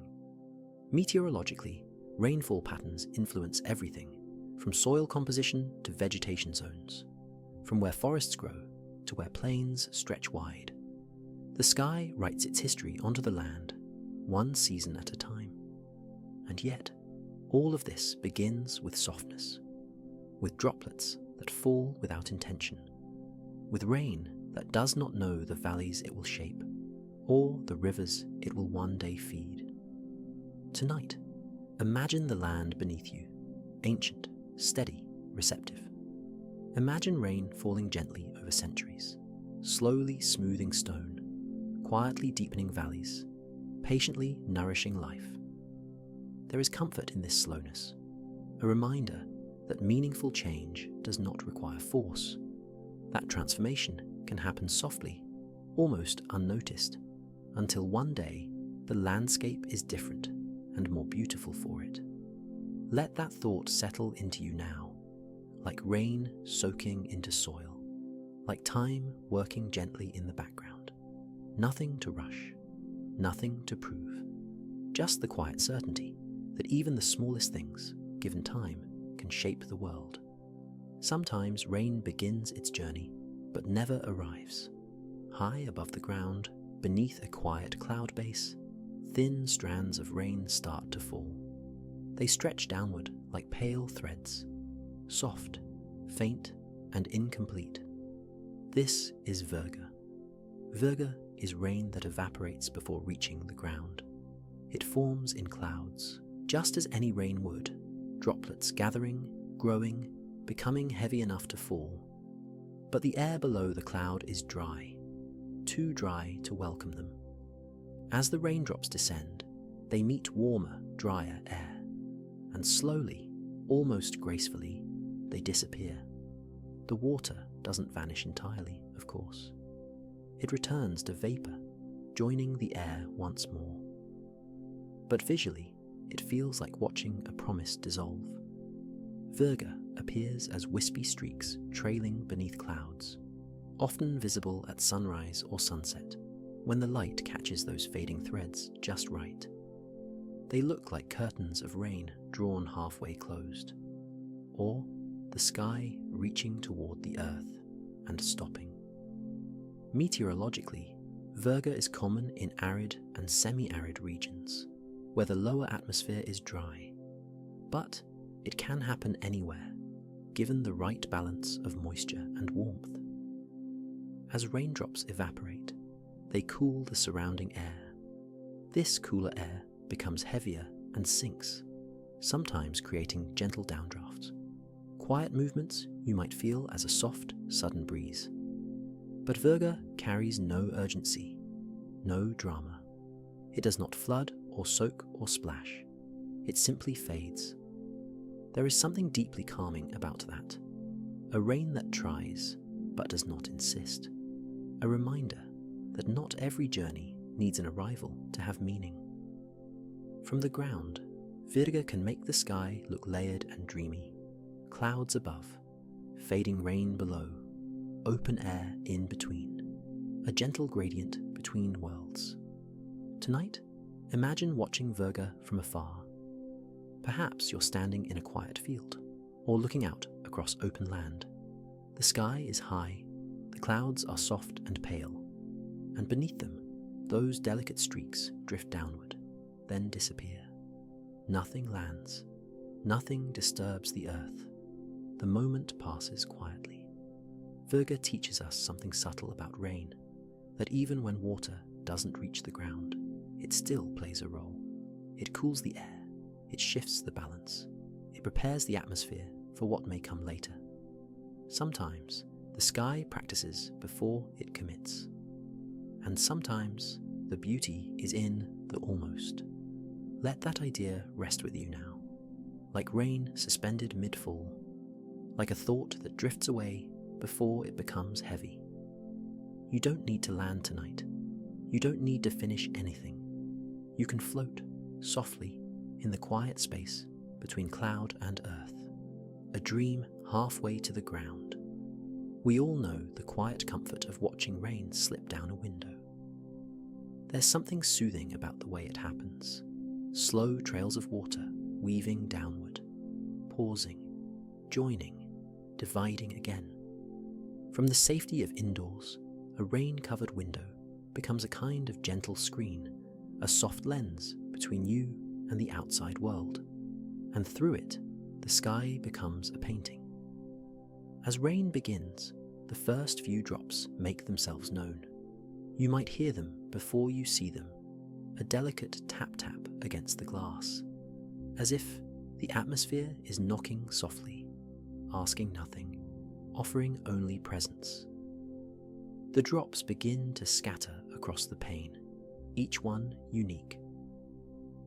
Meteorologically, rainfall patterns influence everything, from soil composition to vegetation zones, from where forests grow to where plains stretch wide. The sky writes its history onto the land, one season at a time. And yet, all of this begins with softness, with droplets that fall without intention, with rain that does not know the valleys it will shape, or the rivers it will one day feed. Tonight, imagine the land beneath you, ancient, steady, receptive. Imagine rain falling gently over centuries, slowly smoothing stone, quietly deepening valleys, patiently nourishing life. There is comfort in this slowness, a reminder that meaningful change does not require force. That transformation can happen softly, almost unnoticed, until one day the landscape is different and more beautiful for it. Let that thought settle into you now, like rain soaking into soil, like time working gently in the background. Nothing to rush, nothing to prove, just the quiet certainty that even the smallest things, given time, can shape the world. Sometimes rain begins its journey, but never arrives. High above the ground, beneath a quiet cloud base, thin strands of rain start to fall. They stretch downward like pale threads, soft, faint, and incomplete. This is virga. Virga is rain that evaporates before reaching the ground. It forms in clouds, just as any rain would, droplets gathering, growing, becoming heavy enough to fall. But the air below the cloud is dry, too dry to welcome them. As the raindrops descend, they meet warmer, drier air, and slowly, almost gracefully, they disappear. The water doesn't vanish entirely, of course. It returns to vapor, joining the air once more. But visually, it feels like watching a promise dissolve. Virga appears as wispy streaks trailing beneath clouds, often visible at sunrise or sunset, when the light catches those fading threads just right. They look like curtains of rain drawn halfway closed, or the sky reaching toward the earth and stopping. Meteorologically, virga is common in arid and semi-arid regions, where the lower atmosphere is dry, but it can happen anywhere, given the right balance of moisture and warmth. As raindrops evaporate, they cool the surrounding air. This cooler air becomes heavier and sinks, sometimes creating gentle downdrafts. Quiet movements you might feel as a soft, sudden breeze. But virga carries no urgency, no drama. It does not flood or soak or splash. It simply fades. There is something deeply calming about that. A rain that tries, but does not insist. A reminder that not every journey needs an arrival to have meaning. From the ground, virga can make the sky look layered and dreamy. Clouds above, fading rain below, open air in between, a gentle gradient between worlds. Tonight, imagine watching virga from afar. Perhaps you're standing in a quiet field, or looking out across open land. The sky is high, the clouds are soft and pale, and beneath them, those delicate streaks drift downward, then disappear. Nothing lands, nothing disturbs the earth. The moment passes quietly. Virga teaches us something subtle about rain, that even when water doesn't reach the ground, it still plays a role. It cools the air, it shifts the balance. It prepares the atmosphere for what may come later. Sometimes the sky practices before it commits. And sometimes the beauty is in the almost. Let that idea rest with you now, like rain suspended mid-fall, like a thought that drifts away before it becomes heavy. You don't need to land tonight. You don't need to finish anything. You can float softly in the quiet space between cloud and earth, a dream halfway to the ground. We all know the quiet comfort of watching rain slip down a window. There's something soothing about the way it happens. Slow trails of water weaving downward, pausing, joining, dividing again. From the safety of indoors, a rain-covered window becomes a kind of gentle screen, a soft lens between you and the outside world. And through it, the sky becomes a painting. As rain begins, the first few drops make themselves known. You might hear them before you see them, a delicate tap-tap against the glass, as if the atmosphere is knocking softly, asking nothing, offering only presence. The drops begin to scatter across the pane, each one unique.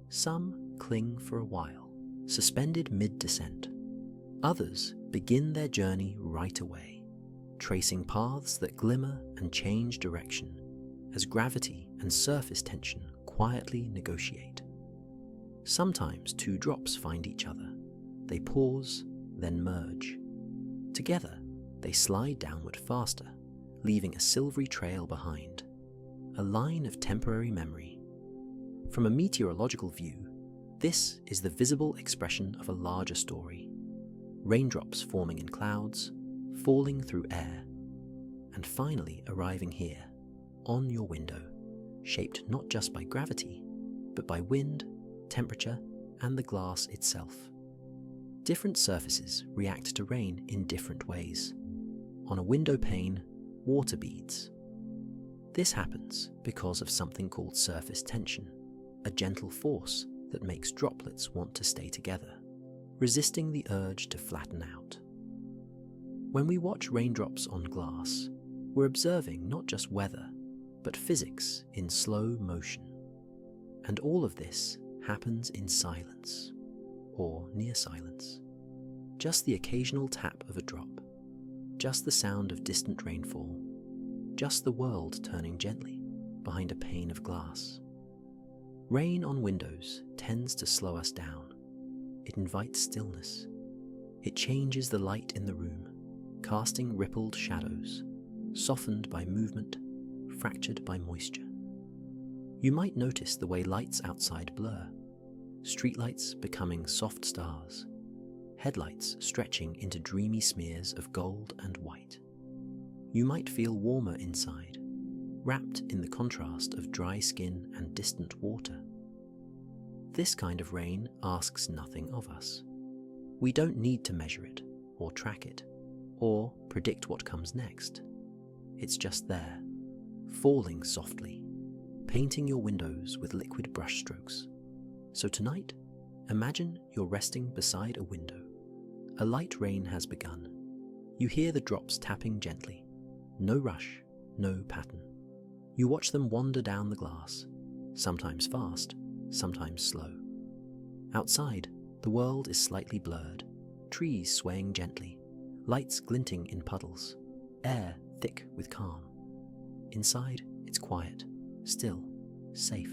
Some cling for a while, suspended mid-descent. Others begin their journey right away, tracing paths that glimmer and change direction as gravity and surface tension quietly negotiate. Sometimes two drops find each other. They pause, then merge. Together, they slide downward faster, leaving a silvery trail behind, a line of temporary memory. From a meteorological view, this is the visible expression of a larger story. Raindrops forming in clouds, falling through air, and finally arriving here, on your window, shaped not just by gravity, but by wind, temperature, and the glass itself. Different surfaces react to rain in different ways. On a window pane, water beads. This happens because of something called surface tension, a gentle force that makes droplets want to stay together, resisting the urge to flatten out. When we watch raindrops on glass, we're observing not just weather, but physics in slow motion. And all of this happens in silence, or near silence. Just the occasional tap of a drop, just the sound of distant rainfall, just the world turning gently behind a pane of glass. Rain on windows tends to slow us down. It invites stillness. It changes the light in the room, casting rippled shadows, softened by movement, fractured by moisture. You might notice the way lights outside blur, streetlights becoming soft stars, headlights stretching into dreamy smears of gold and white. You might feel warmer inside, wrapped in the contrast of dry skin and distant water. This kind of rain asks nothing of us. We don't need to measure it, or track it, or predict what comes next. It's just there, falling softly, painting your windows with liquid brushstrokes. So tonight, imagine you're resting beside a window. A light rain has begun. You hear the drops tapping gently. No rush, no pattern. You watch them wander down the glass, sometimes fast, sometimes slow. Outside, the world is slightly blurred, trees swaying gently, lights glinting in puddles, air thick with calm. Inside, it's quiet, still, safe.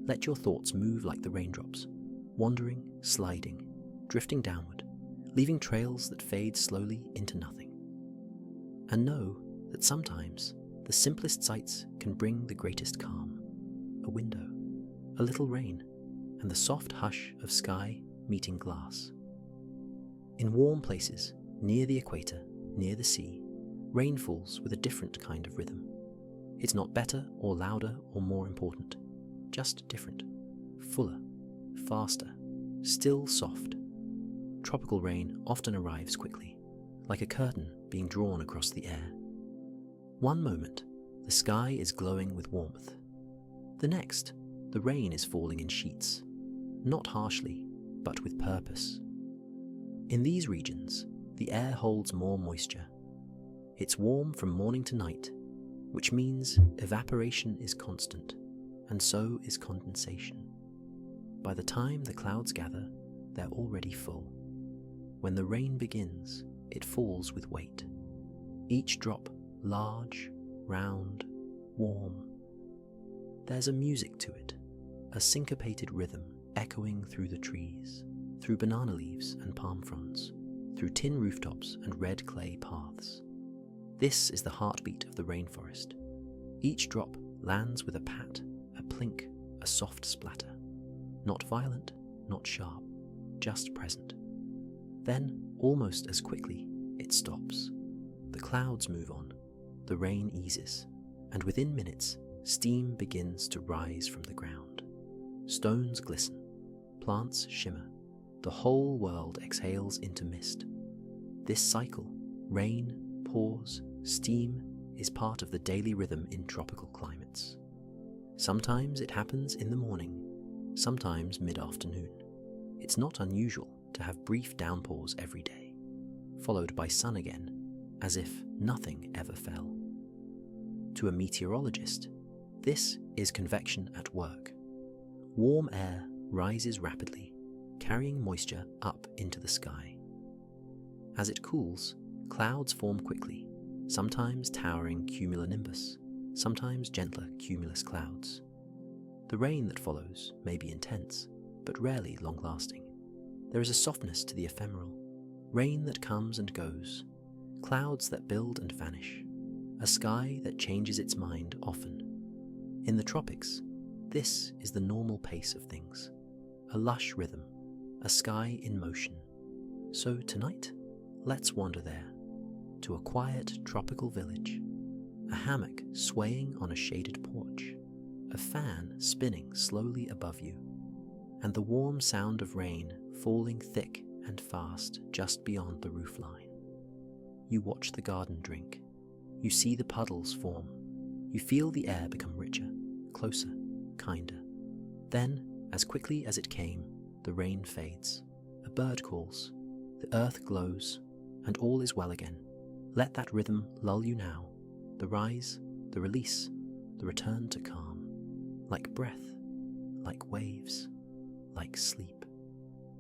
Let your thoughts move like the raindrops, wandering, sliding, drifting downward, leaving trails that fade slowly into nothing. And know that sometimes the simplest sights can bring the greatest calm. A window, a little rain, and the soft hush of sky meeting glass. In warm places, near the equator, near the sea, rain falls with a different kind of rhythm. It's not better or louder or more important, just different, fuller, faster, still soft. Tropical rain often arrives quickly, like a curtain being drawn across the air. One moment, the sky is glowing with warmth. The next, the rain is falling in sheets, not harshly, but with purpose. In these regions, the air holds more moisture. It's warm from morning to night, which means evaporation is constant, and so is condensation. By the time the clouds gather, they're already full. When the rain begins, it falls with weight. Each drop large, round, warm. There's a music to it, a syncopated rhythm echoing through the trees, through banana leaves and palm fronds, through tin rooftops and red clay paths. This is the heartbeat of the rainforest. Each drop lands with a pat, a plink, a soft splatter. Not violent, not sharp, just present. Then, almost as quickly, it stops. The clouds move on, the rain eases, and within minutes, steam begins to rise from the ground. Stones glisten, plants shimmer, the whole world exhales into mist. This cycle, rain, pause, steam, is part of the daily rhythm in tropical climates. Sometimes it happens in the morning, sometimes mid-afternoon. It's not unusual to have brief downpours every day, followed by sun again, as if nothing ever fell. To a meteorologist, this is convection at work. Warm air rises rapidly, carrying moisture up into the sky. As it cools, clouds form quickly, sometimes towering cumulonimbus, sometimes gentler cumulus clouds. The rain that follows may be intense, but rarely long-lasting. There is a softness to the ephemeral, rain that comes and goes, clouds that build and vanish, a sky that changes its mind often. In the tropics, this is the normal pace of things, a lush rhythm, a sky in motion. So tonight, let's wander there, to a quiet tropical village, a hammock swaying on a shaded porch, a fan spinning slowly above you, and the warm sound of rain falling thick and fast just beyond the roofline. You watch the garden drink. You see the puddles form. You feel the air become richer, closer, kinder. Then, as quickly as it came, the rain fades. A bird calls. The earth glows, and all is well again. Let that rhythm lull you now. The rise, the release, the return to calm. Like breath, like waves, like sleep.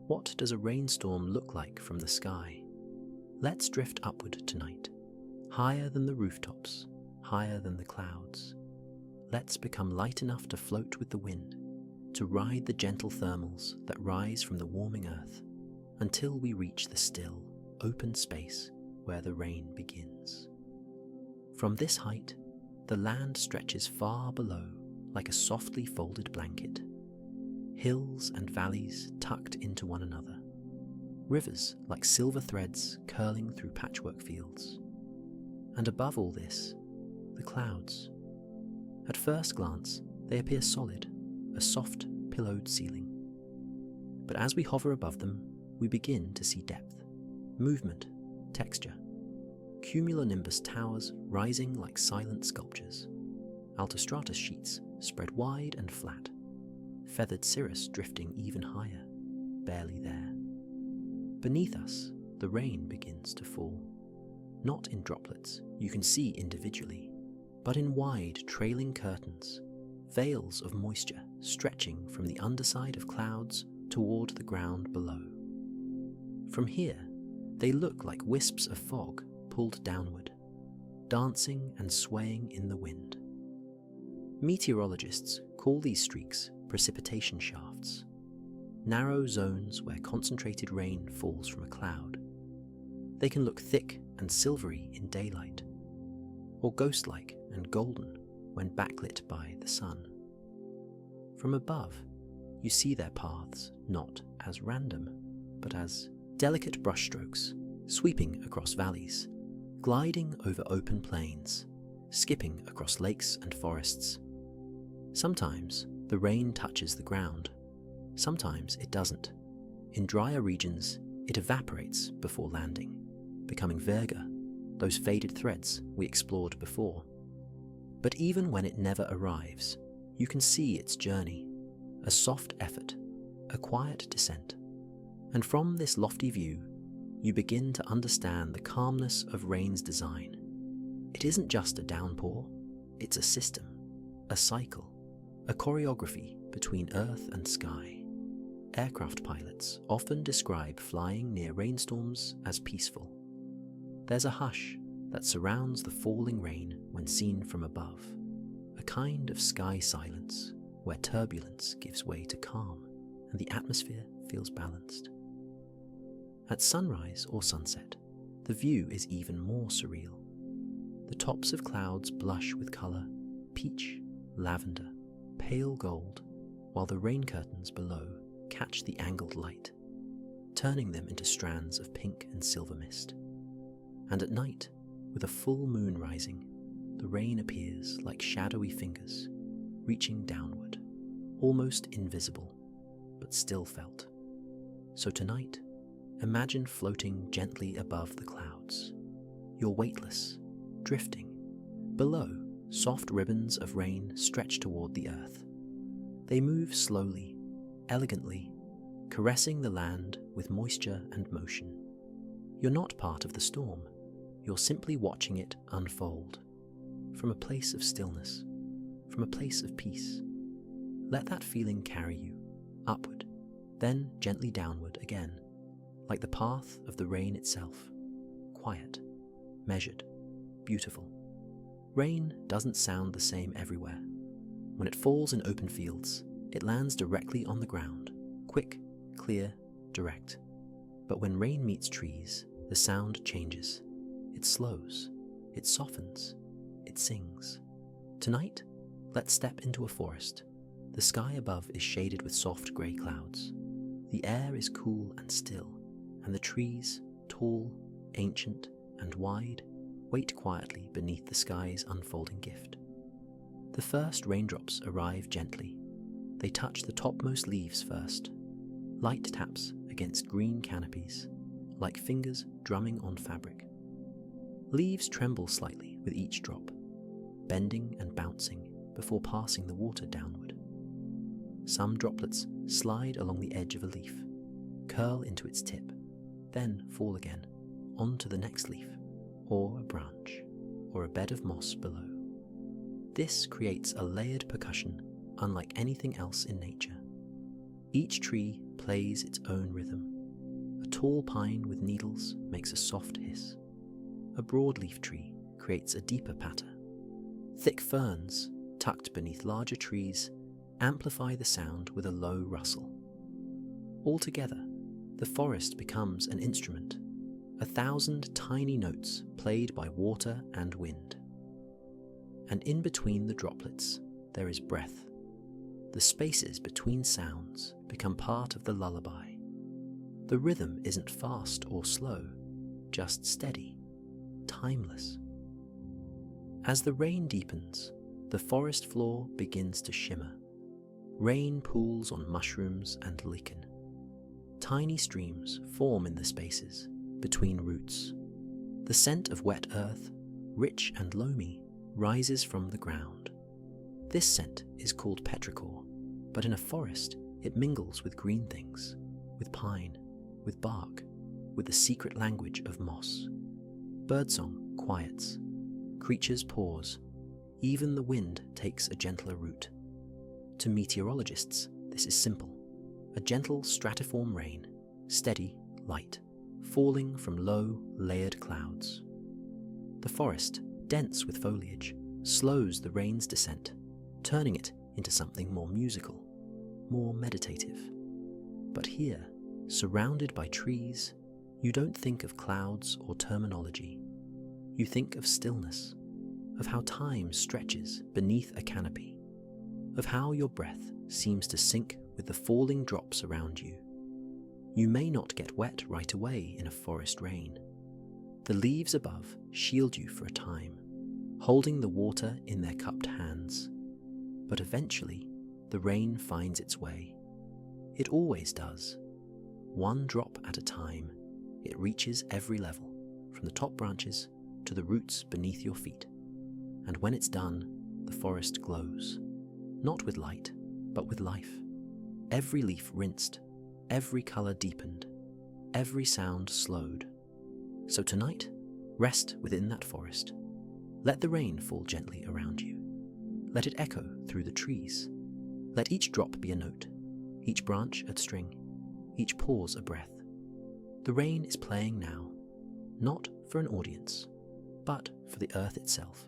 What does a rainstorm look like from the sky? Let's drift upward tonight, higher than the rooftops, higher than the clouds. Let's become light enough to float with the wind, to ride the gentle thermals that rise from the warming earth, until we reach the still, open space where the rain begins. From this height, the land stretches far below like a softly folded blanket. Hills and valleys tucked into one another. Rivers like silver threads curling through patchwork fields. And above all this, the clouds. At first glance, they appear solid, a soft, pillowed ceiling. But as we hover above them, we begin to see depth, movement, texture. Cumulonimbus towers rising like silent sculptures. Altostratus sheets spread wide and flat. Feathered cirrus drifting even higher, barely there. Beneath us, the rain begins to fall. Not in droplets you can see individually, but in wide trailing curtains, veils of moisture stretching from the underside of clouds toward the ground below. From here, they look like wisps of fog pulled downward, dancing and swaying in the wind. Meteorologists call these streaks precipitation shafts, narrow zones where concentrated rain falls from a cloud. They can look thick and silvery in daylight, or ghost-like and golden when backlit by the sun. From above, you see their paths not as random, but as delicate brushstrokes sweeping across valleys, gliding over open plains, skipping across lakes and forests. Sometimes the rain touches the ground, sometimes it doesn't. In drier regions, it evaporates before landing, becoming verga, those faded threads we explored before. But even when it never arrives, you can see its journey, a soft effort, a quiet descent, And from this lofty view, you begin to understand the calmness of rain's design. It isn't just a downpour, it's a system, a cycle, a choreography between earth and sky. Aircraft pilots often describe flying near rainstorms as peaceful. There's a hush that surrounds the falling rain when seen from above, a kind of sky silence where turbulence gives way to calm and the atmosphere feels balanced. At sunrise or sunset, the view is even more surreal. The tops of clouds blush with colour, peach, lavender, pale gold, while the rain curtains below catch the angled light, turning them into strands of pink and silver mist. And at night, with a full moon rising, the rain appears like shadowy fingers, reaching downward, almost invisible, but still felt. So tonight, imagine floating gently above the clouds. You're weightless, drifting. Below, soft ribbons of rain stretch toward the earth. They move slowly, elegantly, caressing the land with moisture and motion. You're not part of the storm. You're simply watching it unfold. From a place of stillness, from a place of peace. Let that feeling carry you, upward, then gently downward again, like the path of the rain itself, quiet, measured, beautiful. Rain doesn't sound the same everywhere. When it falls in open fields, it lands directly on the ground, quick, clear, direct. But when rain meets trees, the sound changes. It slows, it softens, it sings. Tonight, let's step into a forest. The sky above is shaded with soft grey clouds. The air is cool and still, and the trees, tall, ancient, and wide, wait quietly beneath the sky's unfolding gift. The first raindrops arrive gently. They touch the topmost leaves first. Light taps against green canopies, like fingers drumming on fabric. Leaves tremble slightly with each drop, bending and bouncing before passing the water downward. Some droplets slide along the edge of a leaf, curl into its tip, then fall again, onto the next leaf, or a branch, or a bed of moss below. This creates a layered percussion unlike anything else in nature. Each tree plays its own rhythm. A tall pine with needles makes a soft hiss. A broadleaf tree creates a deeper patter. Thick ferns, tucked beneath larger trees, amplify the sound with a low rustle. Altogether, the forest becomes an instrument, 1,000 tiny notes played by water and wind. And in between the droplets, there is breath. The spaces between sounds become part of the lullaby. The rhythm isn't fast or slow, just steady, timeless. As the rain deepens, the forest floor begins to shimmer. Rain pools on mushrooms and lichen. Tiny streams form in the spaces between roots. The scent of wet earth, rich and loamy, rises from the ground. This scent is called petrichor, but in a forest it mingles with green things, with pine, with bark, with the secret language of moss. Birdsong quiets. Creatures pause. Even the wind takes a gentler route. To meteorologists, this is simple. A gentle stratiform rain, steady, light, falling from low, layered clouds. The forest, dense with foliage, slows the rain's descent, turning it into something more musical, more meditative. But here, surrounded by trees, you don't think of clouds or terminology. You think of stillness, of how time stretches beneath a canopy, of how your breath seems to sync with the falling drops around you. You may not get wet right away in a forest rain. The leaves above shield you for a time, holding the water in their cupped hands. But eventually, the rain finds its way. It always does. One drop at a time, it reaches every level, from the top branches to the roots beneath your feet. And when it's done, the forest glows. Not with light, but with life. Every leaf rinsed, every colour deepened, every sound slowed. So tonight, rest within that forest. Let the rain fall gently around you. Let it echo through the trees. Let each drop be a note, each branch a string, each pause a breath. The rain is playing now, not for an audience, but for the earth itself.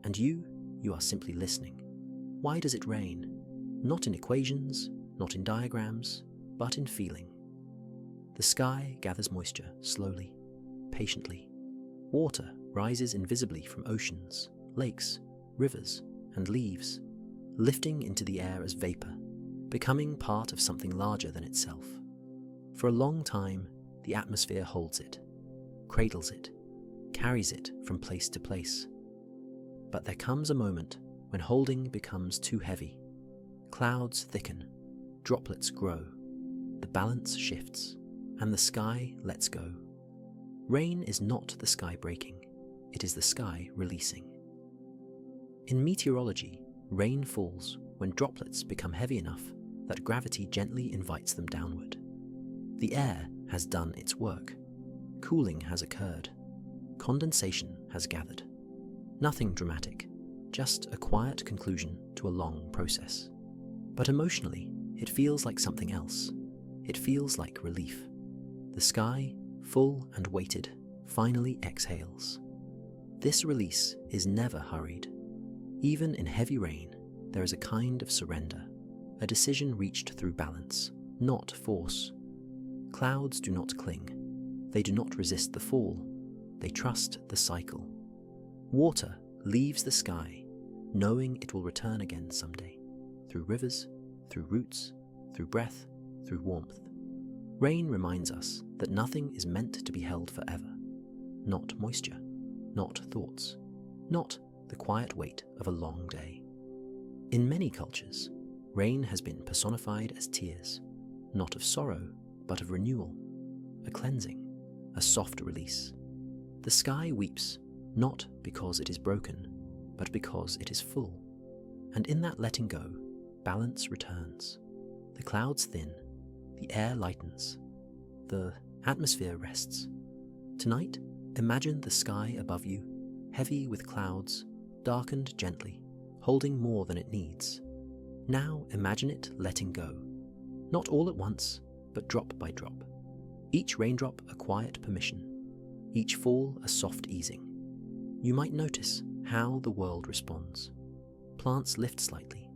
And you are simply listening. Why does it rain? Not in equations, not in diagrams, but in feeling. The sky gathers moisture slowly, patiently. Water rises invisibly from oceans, lakes, rivers, and leaves, lifting into the air as vapor, becoming part of something larger than itself. For a long time, the atmosphere holds it, cradles it, carries it from place to place. But there comes a moment when holding becomes too heavy. Clouds thicken, droplets grow, the balance shifts, and the sky lets go. Rain is not the sky breaking, it is the sky releasing. In meteorology, rain falls when droplets become heavy enough that gravity gently invites them downward. The air has done its work. Cooling has occurred. Condensation has gathered. Nothing dramatic, just a quiet conclusion to a long process. But emotionally, it feels like something else. It feels like relief. The sky, full and weighted, finally exhales. This release is never hurried. Even in heavy rain, there is a kind of surrender, a decision reached through balance, not force. Clouds do not cling. They do not resist the fall. They trust the cycle. Water leaves the sky, knowing it will return again someday, through rivers, through roots, through breath, through warmth. Rain reminds us that nothing is meant to be held forever. Not moisture, not thoughts, not the quiet weight of a long day. In many cultures, rain has been personified as tears, not of sorrow, but of renewal, a cleansing, a soft release. The sky weeps, not because it is broken, but because it is full. And in that letting go, balance returns. The clouds thin, the air lightens, the atmosphere rests. Tonight, imagine the sky above you, heavy with clouds, darkened gently, holding more than it needs. Now imagine it letting go, not all at once, but drop by drop. Each raindrop a quiet permission, each fall a soft easing. You might notice how the world responds. Plants lift slightly,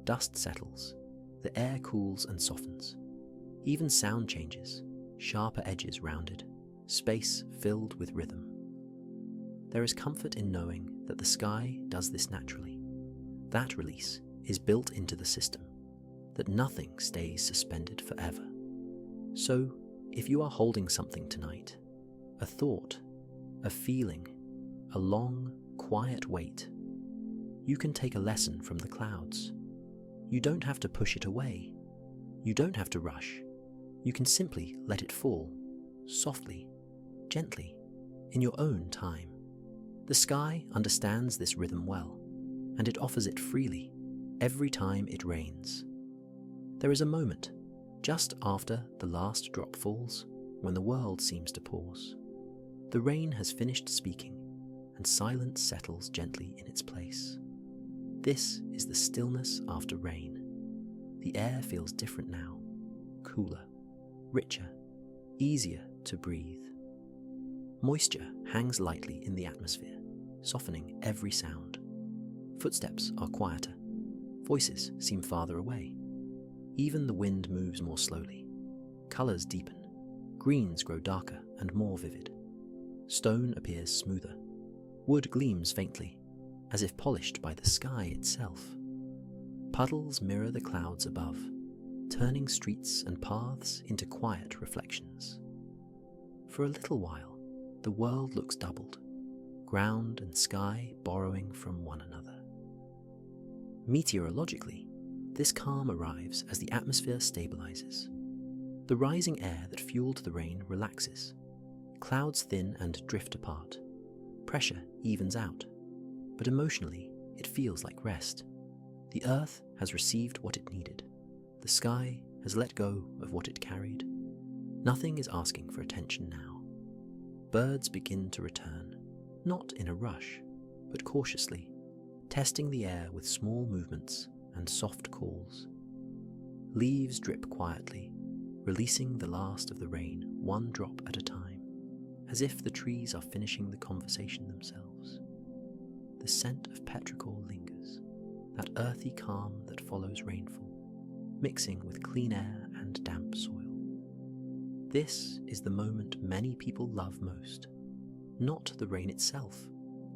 dust settles, the air cools and softens. Even sound changes, sharper edges rounded, space filled with rhythm. There is comfort in knowing that the sky does this naturally. That release is built into the system, that nothing stays suspended forever. So, if you are holding something tonight, a thought, a feeling, a long, quiet wait, you can take a lesson from the clouds. You don't have to push it away. You don't have to rush. You can simply let it fall, softly, gently, in your own time. The sky understands this rhythm well, and it offers it freely every time it rains. There is a moment, just after the last drop falls, when the world seems to pause. The rain has finished speaking, and silence settles gently in its place. This is the stillness after rain. The air feels different now, cooler, richer, easier to breathe. Moisture hangs lightly in the atmosphere, softening every sound. Footsteps are quieter. Voices seem farther away. Even the wind moves more slowly. Colours deepen. Greens grow darker and more vivid. Stone appears smoother. Wood gleams faintly, as if polished by the sky itself. Puddles mirror the clouds above, turning streets and paths into quiet reflections. For a little while, the world looks doubled, ground and sky borrowing from one another. Meteorologically, this calm arrives as the atmosphere stabilizes. The rising air that fueled the rain relaxes. Clouds thin and drift apart. Pressure evens out. But emotionally, it feels like rest. The earth has received what it needed. The sky has let go of what it carried. Nothing is asking for attention now. Birds begin to return, not in a rush, but cautiously, testing the air with small movements and soft calls. Leaves drip quietly, releasing the last of the rain one drop at a time, as if the trees are finishing the conversation themselves. The scent of petrichor lingers, that earthy calm that follows rainfall, mixing with clean air and damp soil. This is the moment many people love most. Not the rain itself,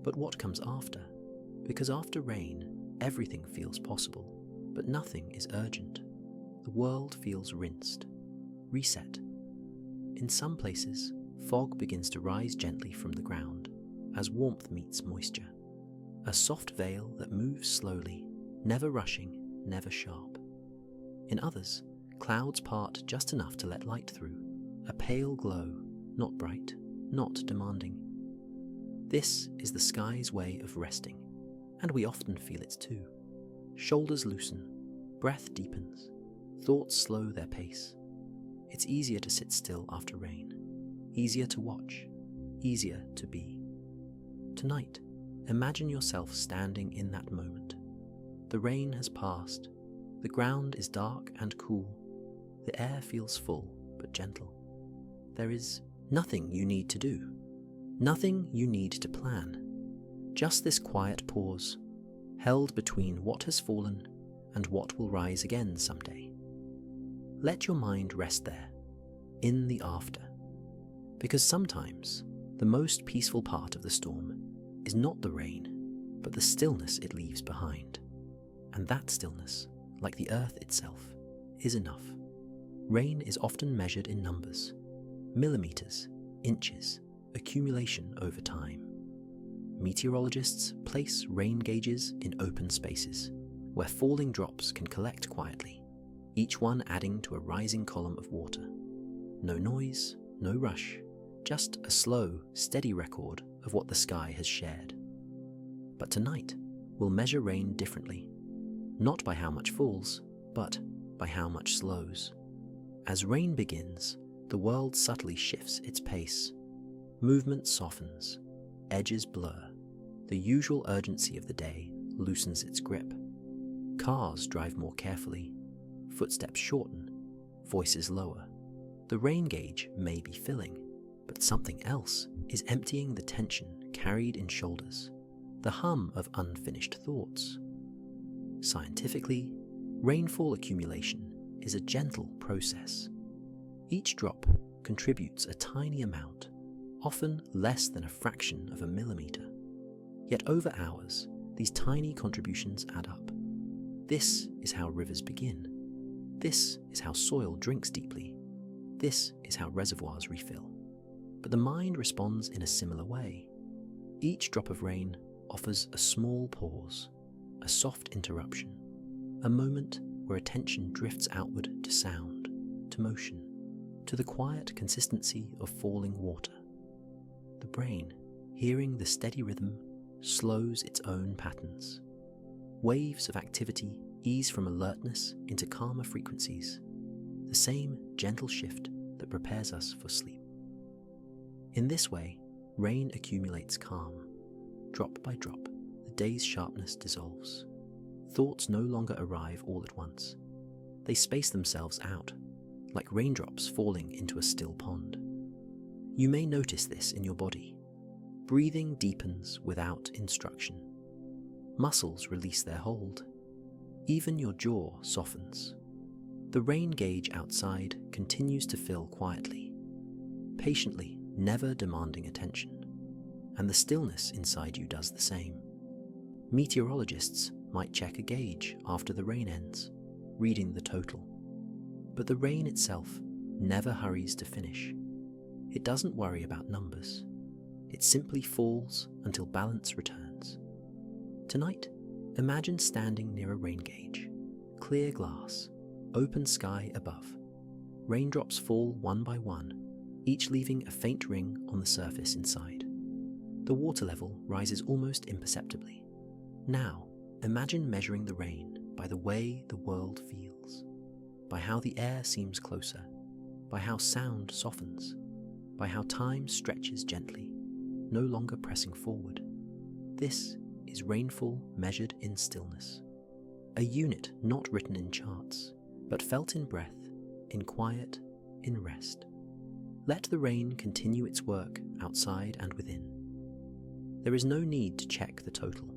but what comes after. Because after rain, everything feels possible, but nothing is urgent. The world feels rinsed, reset. In some places, fog begins to rise gently from the ground as warmth meets moisture. A soft veil that moves slowly, never rushing, never sharp. In others, clouds part just enough to let light through, a pale glow, not bright, not demanding. This is the sky's way of resting, and we often feel it too. Shoulders loosen, breath deepens, thoughts slow their pace. It's easier to sit still after rain, easier to watch, easier to be. Tonight, imagine yourself standing in that moment. The rain has passed, the ground is dark and cool, the air feels full but gentle. There is nothing you need to do, nothing you need to plan, just this quiet pause, held between what has fallen and what will rise again someday. Let your mind rest there, in the after, because sometimes the most peaceful part of the storm is not the rain, but the stillness it leaves behind. And that stillness, like the earth itself, is enough. Rain is often measured in numbers, millimeters, inches, accumulation over time. Meteorologists place rain gauges in open spaces, where falling drops can collect quietly, each one adding to a rising column of water. No noise, no rush, just a slow, steady record of what the sky has shared. But tonight, we'll measure rain differently, not by how much falls, but by how much slows. As rain begins, the world subtly shifts its pace. Movement softens, edges blur, the usual urgency of the day loosens its grip. Cars drive more carefully, footsteps shorten, voices lower. The rain gauge may be filling, but something else is emptying the tension carried in shoulders, the hum of unfinished thoughts. Scientifically, rainfall accumulation is a gentle process. Each drop contributes a tiny amount, often less than a fraction of a millimeter. Yet over hours, these tiny contributions add up. This is how rivers begin. This is how soil drinks deeply. This is how reservoirs refill. But the mind responds in a similar way. Each drop of rain offers a small pause, a soft interruption, a moment where attention drifts outward to sound, to motion, to the quiet consistency of falling water. The brain, hearing the steady rhythm, slows its own patterns. Waves of activity ease from alertness into calmer frequencies, the same gentle shift that prepares us for sleep. In this way, rain accumulates calm. Drop by drop, the day's sharpness dissolves. Thoughts no longer arrive all at once. They space themselves out, like raindrops falling into a still pond. You may notice this in your body. Breathing deepens without instruction. Muscles release their hold. Even your jaw softens. The rain gauge outside continues to fill quietly, patiently, never demanding attention. And the stillness inside you does the same. Meteorologists might check a gauge after the rain ends, reading the total. But the rain itself never hurries to finish. It doesn't worry about numbers. It simply falls until balance returns. Tonight, imagine standing near a rain gauge. Clear glass, open sky above. Raindrops fall one by one, each leaving a faint ring on the surface inside. The water level rises almost imperceptibly. Now, imagine measuring the rain by the way the world feels, by how the air seems closer, by how sound softens, by how time stretches gently, no longer pressing forward. This is rainfall measured in stillness, a unit not written in charts, but felt in breath, in quiet, in rest. Let the rain continue its work outside and within. There is no need to check the total.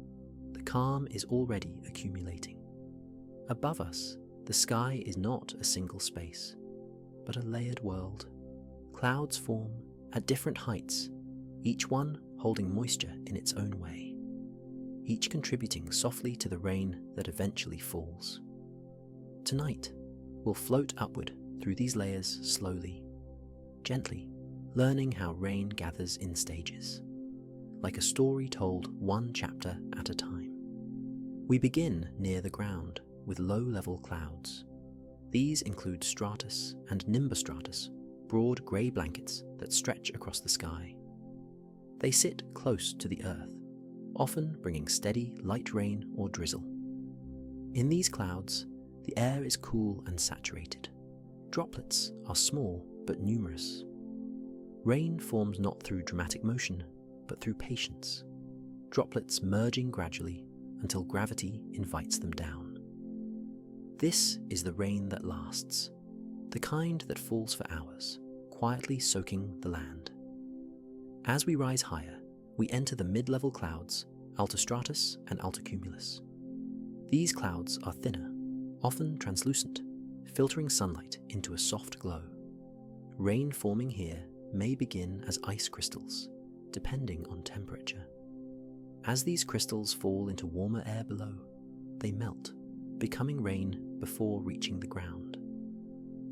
The calm is already accumulating. Above us, the sky is not a single space, but a layered world. Clouds form at different heights, each one holding moisture in its own way, each contributing softly to the rain that eventually falls. Tonight, we'll float upward through these layers slowly, gently, learning how rain gathers in stages, like a story told one chapter at a time. We begin near the ground with low-level clouds. These include stratus and nimbostratus, broad grey blankets that stretch across the sky. They sit close to the earth, often bringing steady light rain or drizzle. In these clouds, the air is cool and saturated. Droplets are small but numerous. Rain forms not through dramatic motion, but through patience, droplets merging gradually until gravity invites them down. This is the rain that lasts, the kind that falls for hours, quietly soaking the land. As we rise higher, we enter the mid-level clouds, altostratus and altocumulus. These clouds are thinner, often translucent, filtering sunlight into a soft glow. Rain forming here may begin as ice crystals, depending on temperature. As these crystals fall into warmer air below, they melt, becoming rain before reaching the ground.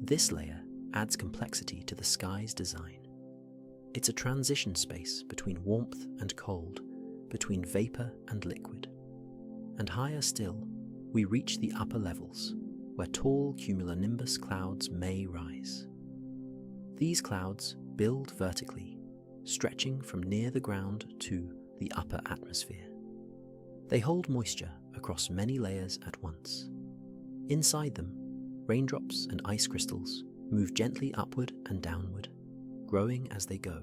This layer adds complexity to the sky's design. It's a transition space between warmth and cold, between vapor and liquid. And higher still, we reach the upper levels, where tall cumulonimbus clouds may rise. These clouds build vertically, stretching from near the ground to the upper atmosphere. They hold moisture across many layers at once. Inside them, raindrops and ice crystals move gently upward and downward, growing as they go,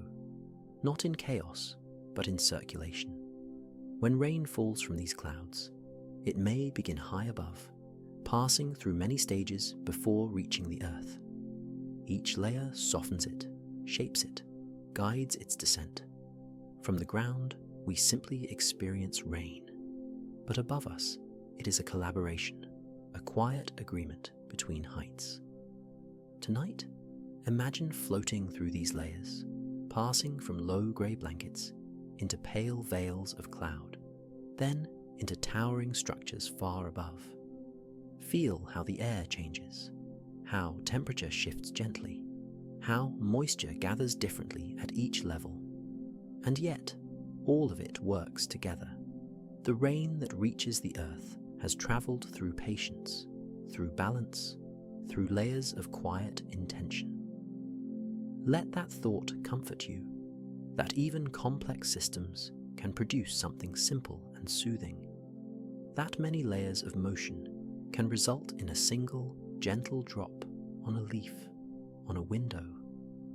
not in chaos, but in circulation. When rain falls from these clouds, it may begin high above, passing through many stages before reaching the earth. Each layer softens it, shapes it, guides its descent. From the ground, we simply experience rain. But above us, it is a collaboration, a quiet agreement between heights. Tonight, imagine floating through these layers, passing from low grey blankets into pale veils of cloud, then into towering structures far above. Feel how the air changes, how temperature shifts gently, how moisture gathers differently at each level. And yet, all of it works together. The rain that reaches the earth has travelled through patience, through balance, through layers of quiet intention. Let that thought comfort you, that even complex systems can produce something simple and soothing. That many layers of motion can result in a single, gentle drop on a leaf, on a window,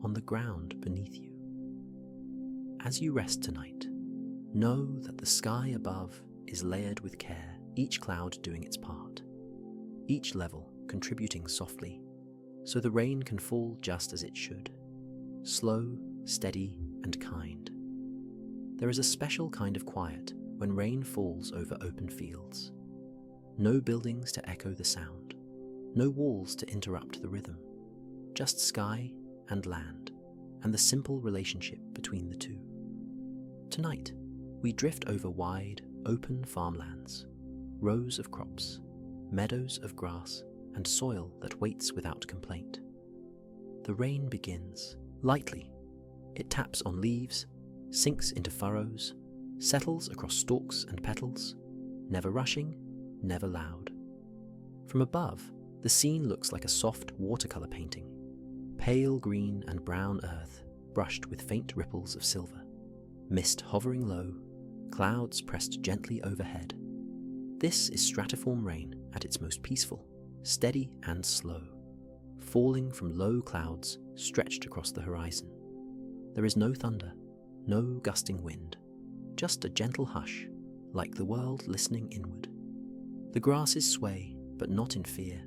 on the ground beneath you. As you rest tonight, know that the sky above is layered with care, each cloud doing its part, each level contributing softly, so the rain can fall just as it should, slow, steady, and kind. There is a special kind of quiet when rain falls over open fields. No buildings to echo the sound, no walls to interrupt the rhythm, just sky and land, and the simple relationship between the two. Tonight, we drift over wide, open farmlands, rows of crops, meadows of grass, and soil that waits without complaint. The rain begins, lightly. It taps on leaves, sinks into furrows, settles across stalks and petals, never rushing, never loud. From above, the scene looks like a soft watercolor painting, pale green and brown earth brushed with faint ripples of silver, mist hovering low, clouds pressed gently overhead. This is stratiform rain at its most peaceful, steady and slow. falling from low clouds stretched across the horizon. There is no thunder, no gusting wind, just a gentle hush, like the world listening inward. The grasses sway, but not in fear.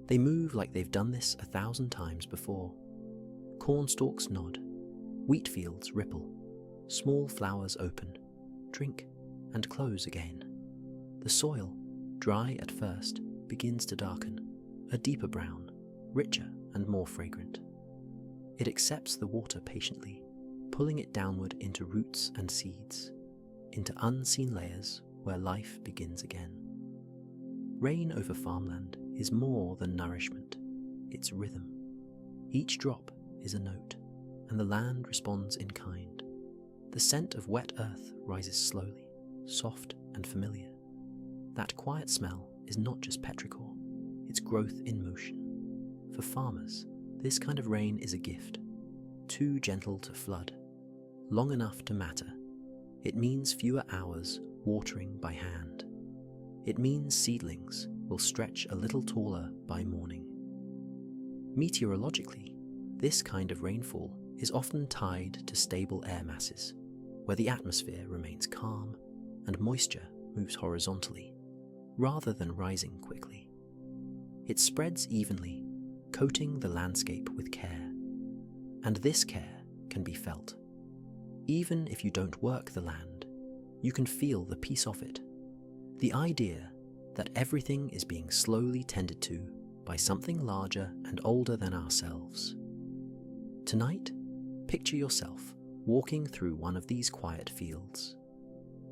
They move like they've done this 1,000 times before. Cornstalks nod, wheat fields ripple, small flowers open, drink, and close again. The soil, dry at first, begins to darken, a deeper brown, richer and more fragrant. It accepts the water patiently, pulling it downward into roots and seeds, into unseen layers where life begins again. Rain over farmland is more than nourishment, it's rhythm. Each drop is a note, and the land responds in kind. The scent of wet earth rises slowly, soft and familiar. That quiet smell is not just petrichor, it's growth in motion. For farmers, this kind of rain is a gift, too gentle to flood, long enough to matter. It means fewer hours watering by hand. It means seedlings will stretch a little taller by morning. Meteorologically, this kind of rainfall is often tied to stable air masses, where the atmosphere remains calm and moisture moves horizontally, rather than rising quickly. It spreads evenly, coating the landscape with care. And this care can be felt. Even if you don't work the land, you can feel the peace of it. The idea that everything is being slowly tended to by something larger and older than ourselves. Tonight, picture yourself walking through one of these quiet fields,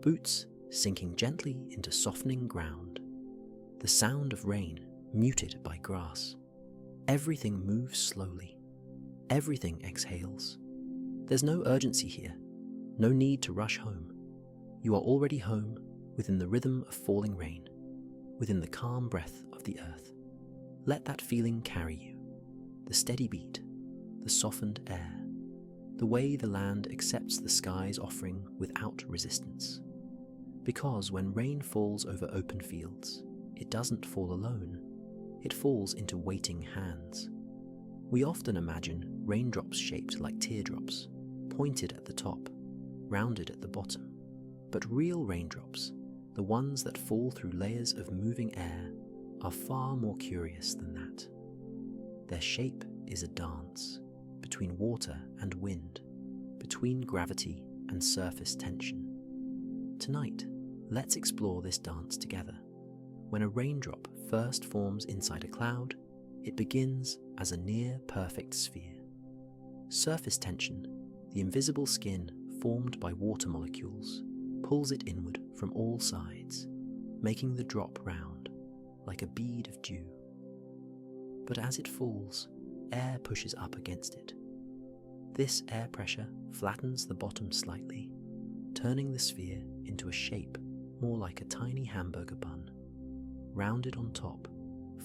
boots sinking gently into softening ground, the sound of rain muted by grass. Everything moves slowly. Everything exhales. There's no urgency here, no need to rush home. You are already home within the rhythm of falling rain, within the calm breath of the earth. Let that feeling carry you, the steady beat, the softened air, the way the land accepts the sky's offering without resistance. Because when rain falls over open fields, it doesn't fall alone, it falls into waiting hands. We often imagine raindrops shaped like teardrops, pointed at the top, rounded at the bottom. But real raindrops, the ones that fall through layers of moving air, are far more curious than that. Their shape is a dance between water and wind, between gravity and surface tension. Tonight, let's explore this dance together. When a raindrop first forms inside a cloud, it begins as a near-perfect sphere. Surface tension, the invisible skin formed by water molecules, pulls it inward from all sides, making the drop round, like a bead of dew. But as it falls, air pushes up against it. This air pressure flattens the bottom slightly, turning the sphere into a shape more like a tiny hamburger bun, rounded on top,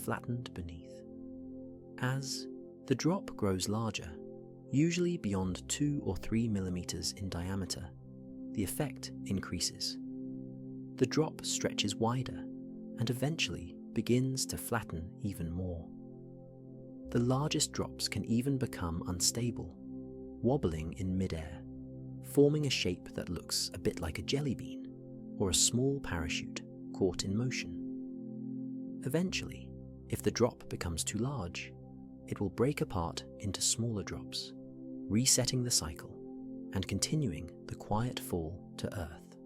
flattened beneath. As the drop grows larger, usually beyond 2 or 3 millimeters in diameter, the effect increases. The drop stretches wider and eventually begins to flatten even more. The largest drops can even become unstable, wobbling in midair, forming a shape that looks a bit like a jelly bean or a small parachute caught in motion. Eventually, if the drop becomes too large, it will break apart into smaller drops, resetting the cycle and continuing the quiet fall to earth.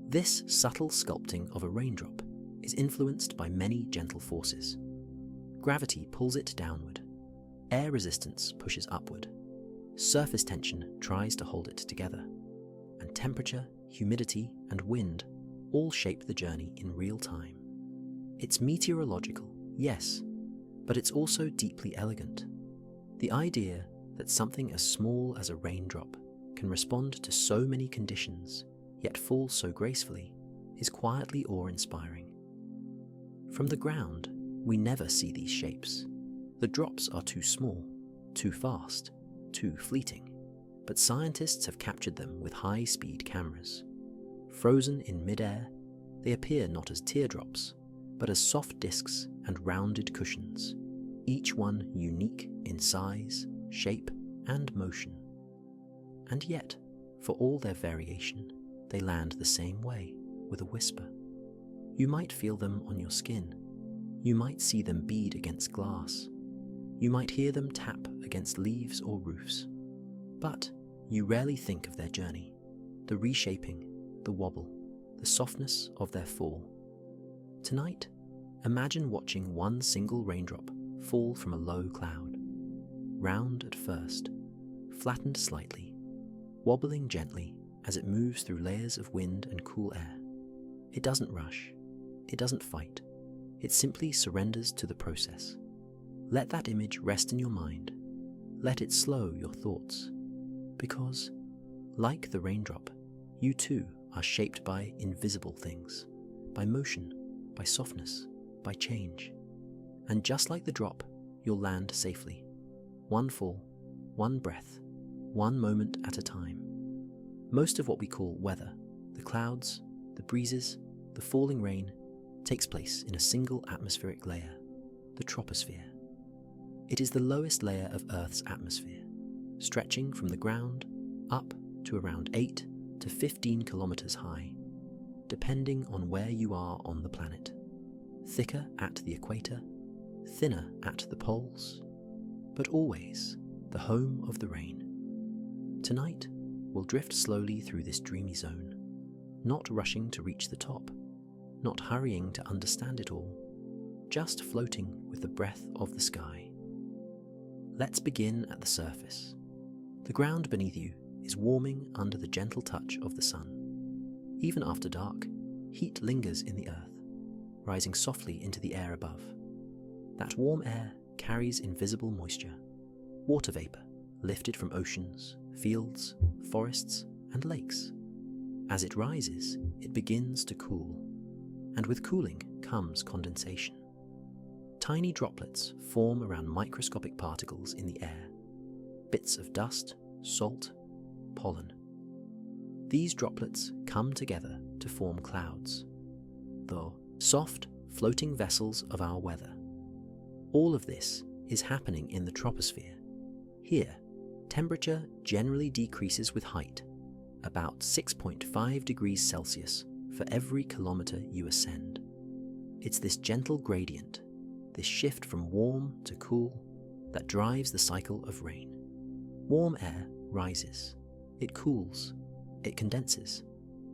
This subtle sculpting of a raindrop is influenced by many gentle forces. Gravity pulls it downward, air resistance pushes upward, surface tension tries to hold it together, and temperature, humidity, and wind all shape the journey in real time. It's meteorological, yes, but it's also deeply elegant. The idea that something as small as a raindrop can respond to so many conditions, yet fall so gracefully, is quietly awe-inspiring. From the ground, we never see these shapes. The drops are too small, too fast, too fleeting, but scientists have captured them with high-speed cameras. Frozen in mid-air, they appear not as teardrops, but as soft discs and rounded cushions, each one unique in size, shape, and motion. And yet, for all their variation, they land the same way, with a whisper. You might feel them on your skin. You might see them bead against glass. You might hear them tap against leaves or roofs. But you rarely think of their journey, the reshaping, the wobble, the softness of their fall. Tonight, imagine watching one single raindrop fall from a low cloud, round at first, flattened slightly, wobbling gently as it moves through layers of wind and cool air. It doesn't rush, it doesn't fight, it simply surrenders to the process. Let that image rest in your mind. Let it slow your thoughts. Because, like the raindrop, you too are shaped by invisible things, by motion, by softness, by change. And just like the drop, you'll land safely. One fall, one breath, one moment at a time. Most of what we call weather, the clouds, the breezes, the falling rain, takes place in a single atmospheric layer, the troposphere. It is the lowest layer of Earth's atmosphere, stretching from the ground up to around 8 to 15 kilometers high, depending on where you are on the planet. Thicker at the equator, thinner at the poles, but always the home of the rain. Tonight, we'll drift slowly through this dreamy zone, not rushing to reach the top, not hurrying to understand it all, just floating with the breath of the sky. Let's begin at the surface. The ground beneath you is warming under the gentle touch of the sun. Even after dark, heat lingers in the earth, rising softly into the air above. That warm air carries invisible moisture, water vapor lifted from oceans, fields, forests, and lakes. As it rises, it begins to cool, and with cooling comes condensation. Tiny droplets form around microscopic particles in the air, bits of dust, salt, pollen. These droplets come together to form clouds, the soft, floating vessels of our weather. All of this is happening in the troposphere. Here, temperature generally decreases with height, about 6.5 degrees Celsius for every kilometer you ascend. It's this gentle gradient, this shift from warm to cool, that drives the cycle of rain. Warm air rises, it cools, it condenses,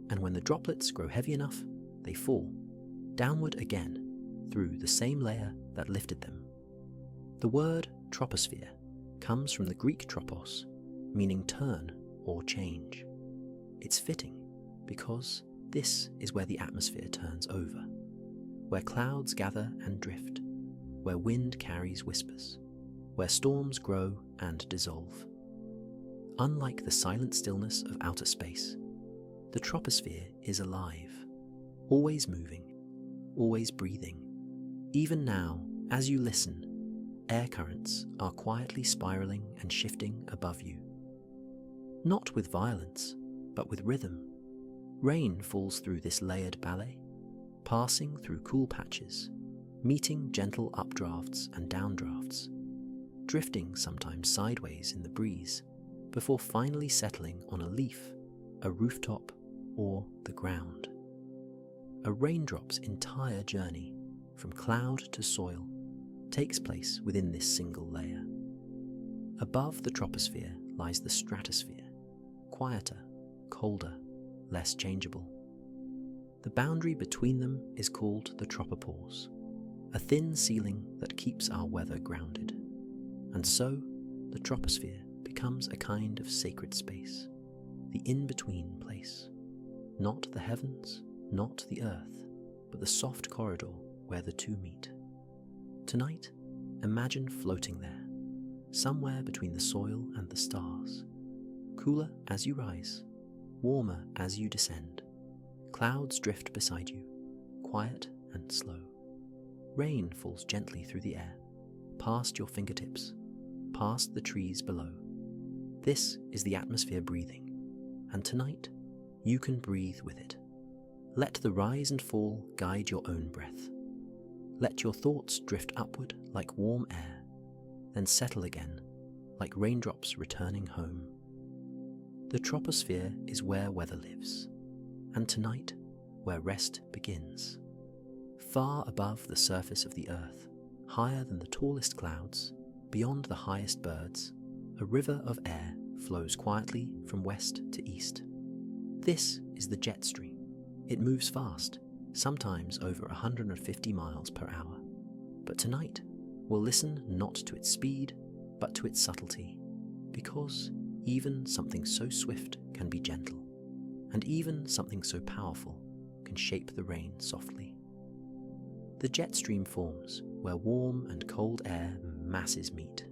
and when the droplets grow heavy enough, they fall, downward again, through the same layer that lifted them. The word troposphere comes from the Greek tropos, meaning turn or change. It's fitting because this is where the atmosphere turns over, where clouds gather and drift, where wind carries whispers, where storms grow and dissolve. Unlike the silent stillness of outer space, the troposphere is alive, always moving, always breathing. Even now, as you listen, air currents are quietly spiraling and shifting above you. Not with violence, but with rhythm. Rain falls through this layered ballet, passing through cool patches, meeting gentle updrafts and downdrafts, drifting sometimes sideways in the breeze, before finally settling on a leaf, a rooftop, or the ground. A raindrop's entire journey, from cloud to soil, takes place within this single layer. Above the troposphere lies the stratosphere, quieter, colder, less changeable. The boundary between them is called the tropopause, a thin ceiling that keeps our weather grounded. And so, the troposphere becomes a kind of sacred space, the in-between place. Not the heavens, not the earth, but the soft corridor where the two meet. Tonight, imagine floating there, somewhere between the soil and the stars, cooler as you rise, warmer as you descend. Clouds drift beside you, quiet and slow. Rain falls gently through the air, past your fingertips, past the trees below. This is the atmosphere breathing, and tonight you can breathe with it. Let the rise and fall guide your own breath. Let your thoughts drift upward like warm air, then settle again, like raindrops returning home. The troposphere is where weather lives, and tonight, where rest begins. Far above the surface of the earth, higher than the tallest clouds, beyond the highest birds, a river of air flows quietly from west to east. This is the jet stream. It moves fast, sometimes over 150 miles per hour. But tonight, we'll listen not to its speed, but to its subtlety, because even something so swift can be gentle, and even something so powerful can shape the rain softly. The jet stream forms where warm and cold air masses meet,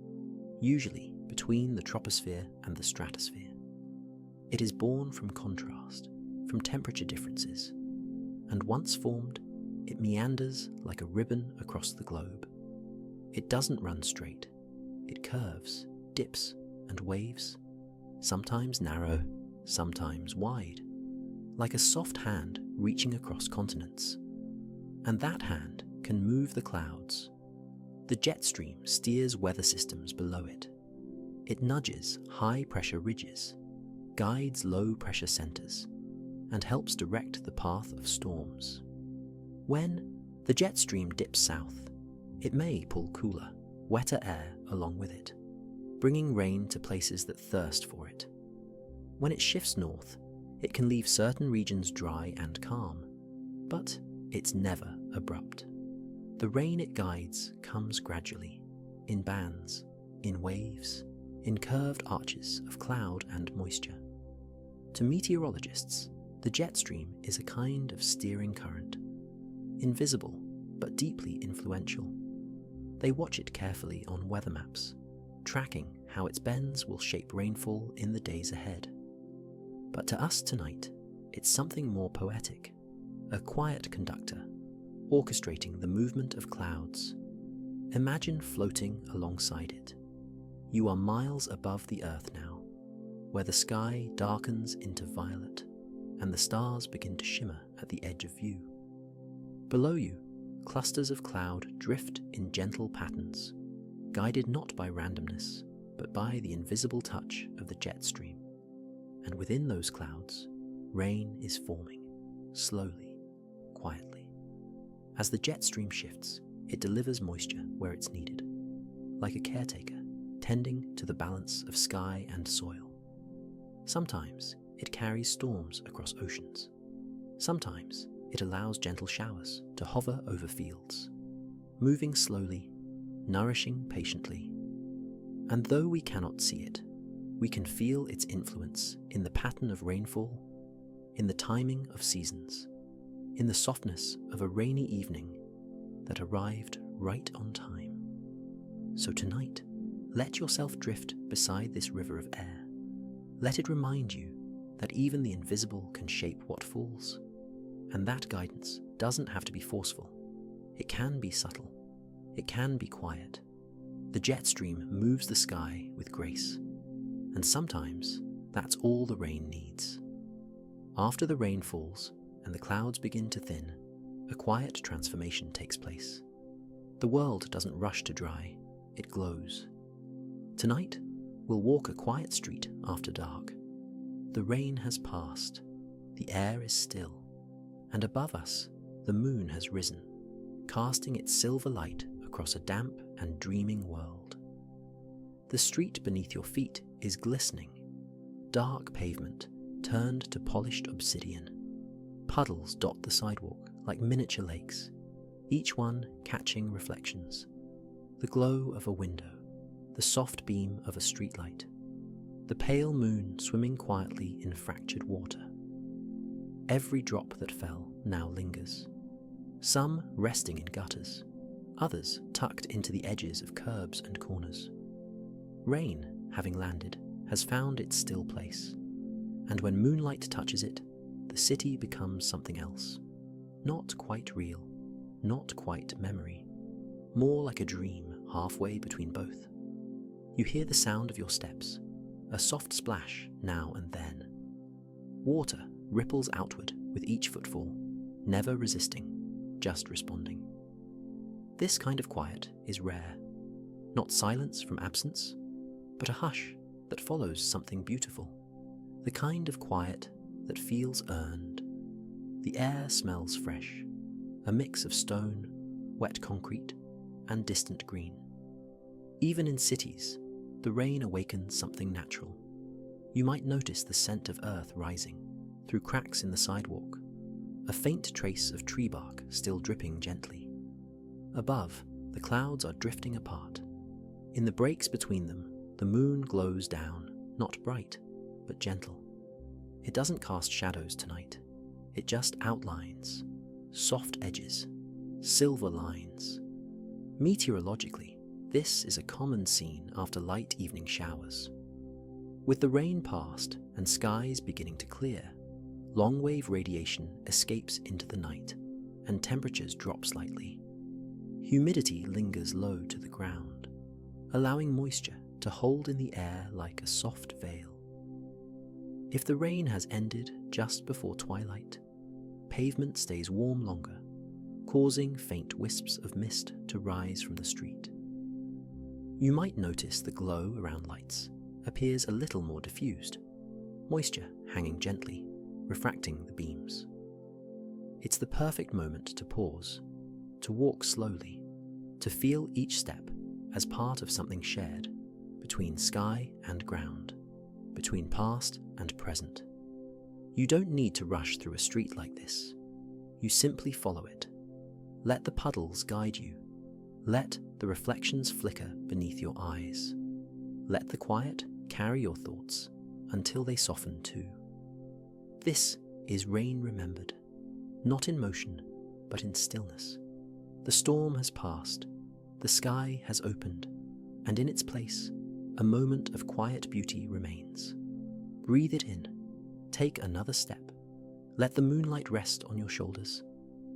usually between the troposphere and the stratosphere. It is born from contrast, from temperature differences, and once formed, it meanders like a ribbon across the globe. It doesn't run straight. It curves, dips, and waves, sometimes narrow, sometimes wide, like a soft hand reaching across continents. And that hand can move the clouds. The jet stream steers weather systems below it. It nudges high-pressure ridges, guides low-pressure centers, and helps direct the path of storms. When the jet stream dips south, it may pull cooler, wetter air along with it, bringing rain to places that thirst for it. When it shifts north, it can leave certain regions dry and calm, but it's never abrupt. The rain it guides comes gradually, in bands, in waves, in curved arches of cloud and moisture. To meteorologists, the jet stream is a kind of steering current, invisible but deeply influential. They watch it carefully on weather maps, tracking how its bends will shape rainfall in the days ahead. But to us tonight, it's something more poetic, a quiet conductor, orchestrating the movement of clouds. Imagine floating alongside it. You are miles above the earth now, where the sky darkens into violet and the stars begin to shimmer at the edge of view. Below you, clusters of cloud drift in gentle patterns, guided not by randomness, but by the invisible touch of the jet stream. And within those clouds, rain is forming, slowly, quietly. As the jet stream shifts, it delivers moisture where it's needed, like a caretaker tending to the balance of sky and soil. Sometimes it carries storms across oceans. Sometimes it allows gentle showers to hover over fields, moving slowly, nourishing patiently. And though we cannot see it, we can feel its influence in the pattern of rainfall, in the timing of seasons, in the softness of a rainy evening that arrived right on time. So tonight, let yourself drift beside this river of air. Let it remind you that even the invisible can shape what falls, and that guidance doesn't have to be forceful. It can be subtle. It can be quiet. The jet stream moves the sky with grace, and sometimes that's all the rain needs. After the rain falls and the clouds begin to thin, a quiet transformation takes place. The world doesn't rush to dry, it glows. Tonight, we'll walk a quiet street after dark. The rain has passed, the air is still, and above us, the moon has risen, casting its silver light across a damp and dreaming world. The street beneath your feet is glistening, dark pavement turned to polished obsidian. Puddles dot the sidewalk like miniature lakes, each one catching reflections. The glow of a window, the soft beam of a streetlight, the pale moon swimming quietly in fractured water. Every drop that fell now lingers, some resting in gutters, others tucked into the edges of curbs and corners. Rain, having landed, has found its still place, and when moonlight touches it, the city becomes something else. Not quite real, not quite memory, more like a dream halfway between both. You hear the sound of your steps, a soft splash now and then. Water ripples outward with each footfall, never resisting, just responding. This kind of quiet is rare. Not silence from absence, but a hush that follows something beautiful. The kind of quiet that feels earned. The air smells fresh, a mix of stone, wet concrete, and distant green. Even in cities, the rain awakens something natural. You might notice the scent of earth rising through cracks in the sidewalk, a faint trace of tree bark still dripping gently. Above, the clouds are drifting apart. In the breaks between them, the moon glows down, not bright, but gentle. It doesn't cast shadows tonight. It just outlines, soft edges, silver lines. Meteorologically, this is a common scene after light evening showers. With the rain past and skies beginning to clear, long-wave radiation escapes into the night, and temperatures drop slightly. Humidity lingers low to the ground, allowing moisture to hold in the air like a soft veil. If the rain has ended just before twilight, pavement stays warm longer, causing faint wisps of mist to rise from the street. You might notice the glow around lights appears a little more diffused, moisture hanging gently, refracting the beams. It's the perfect moment to pause, to walk slowly, to feel each step as part of something shared between sky and ground, between past and present. You don't need to rush through a street like this. You simply follow it. Let the puddles guide you. Let the reflections flicker beneath your eyes. Let the quiet carry your thoughts until they soften too. This is rain remembered, not in motion, but in stillness. The storm has passed, the sky has opened, and in its place, a moment of quiet beauty remains. Breathe it in, take another step, let the moonlight rest on your shoulders,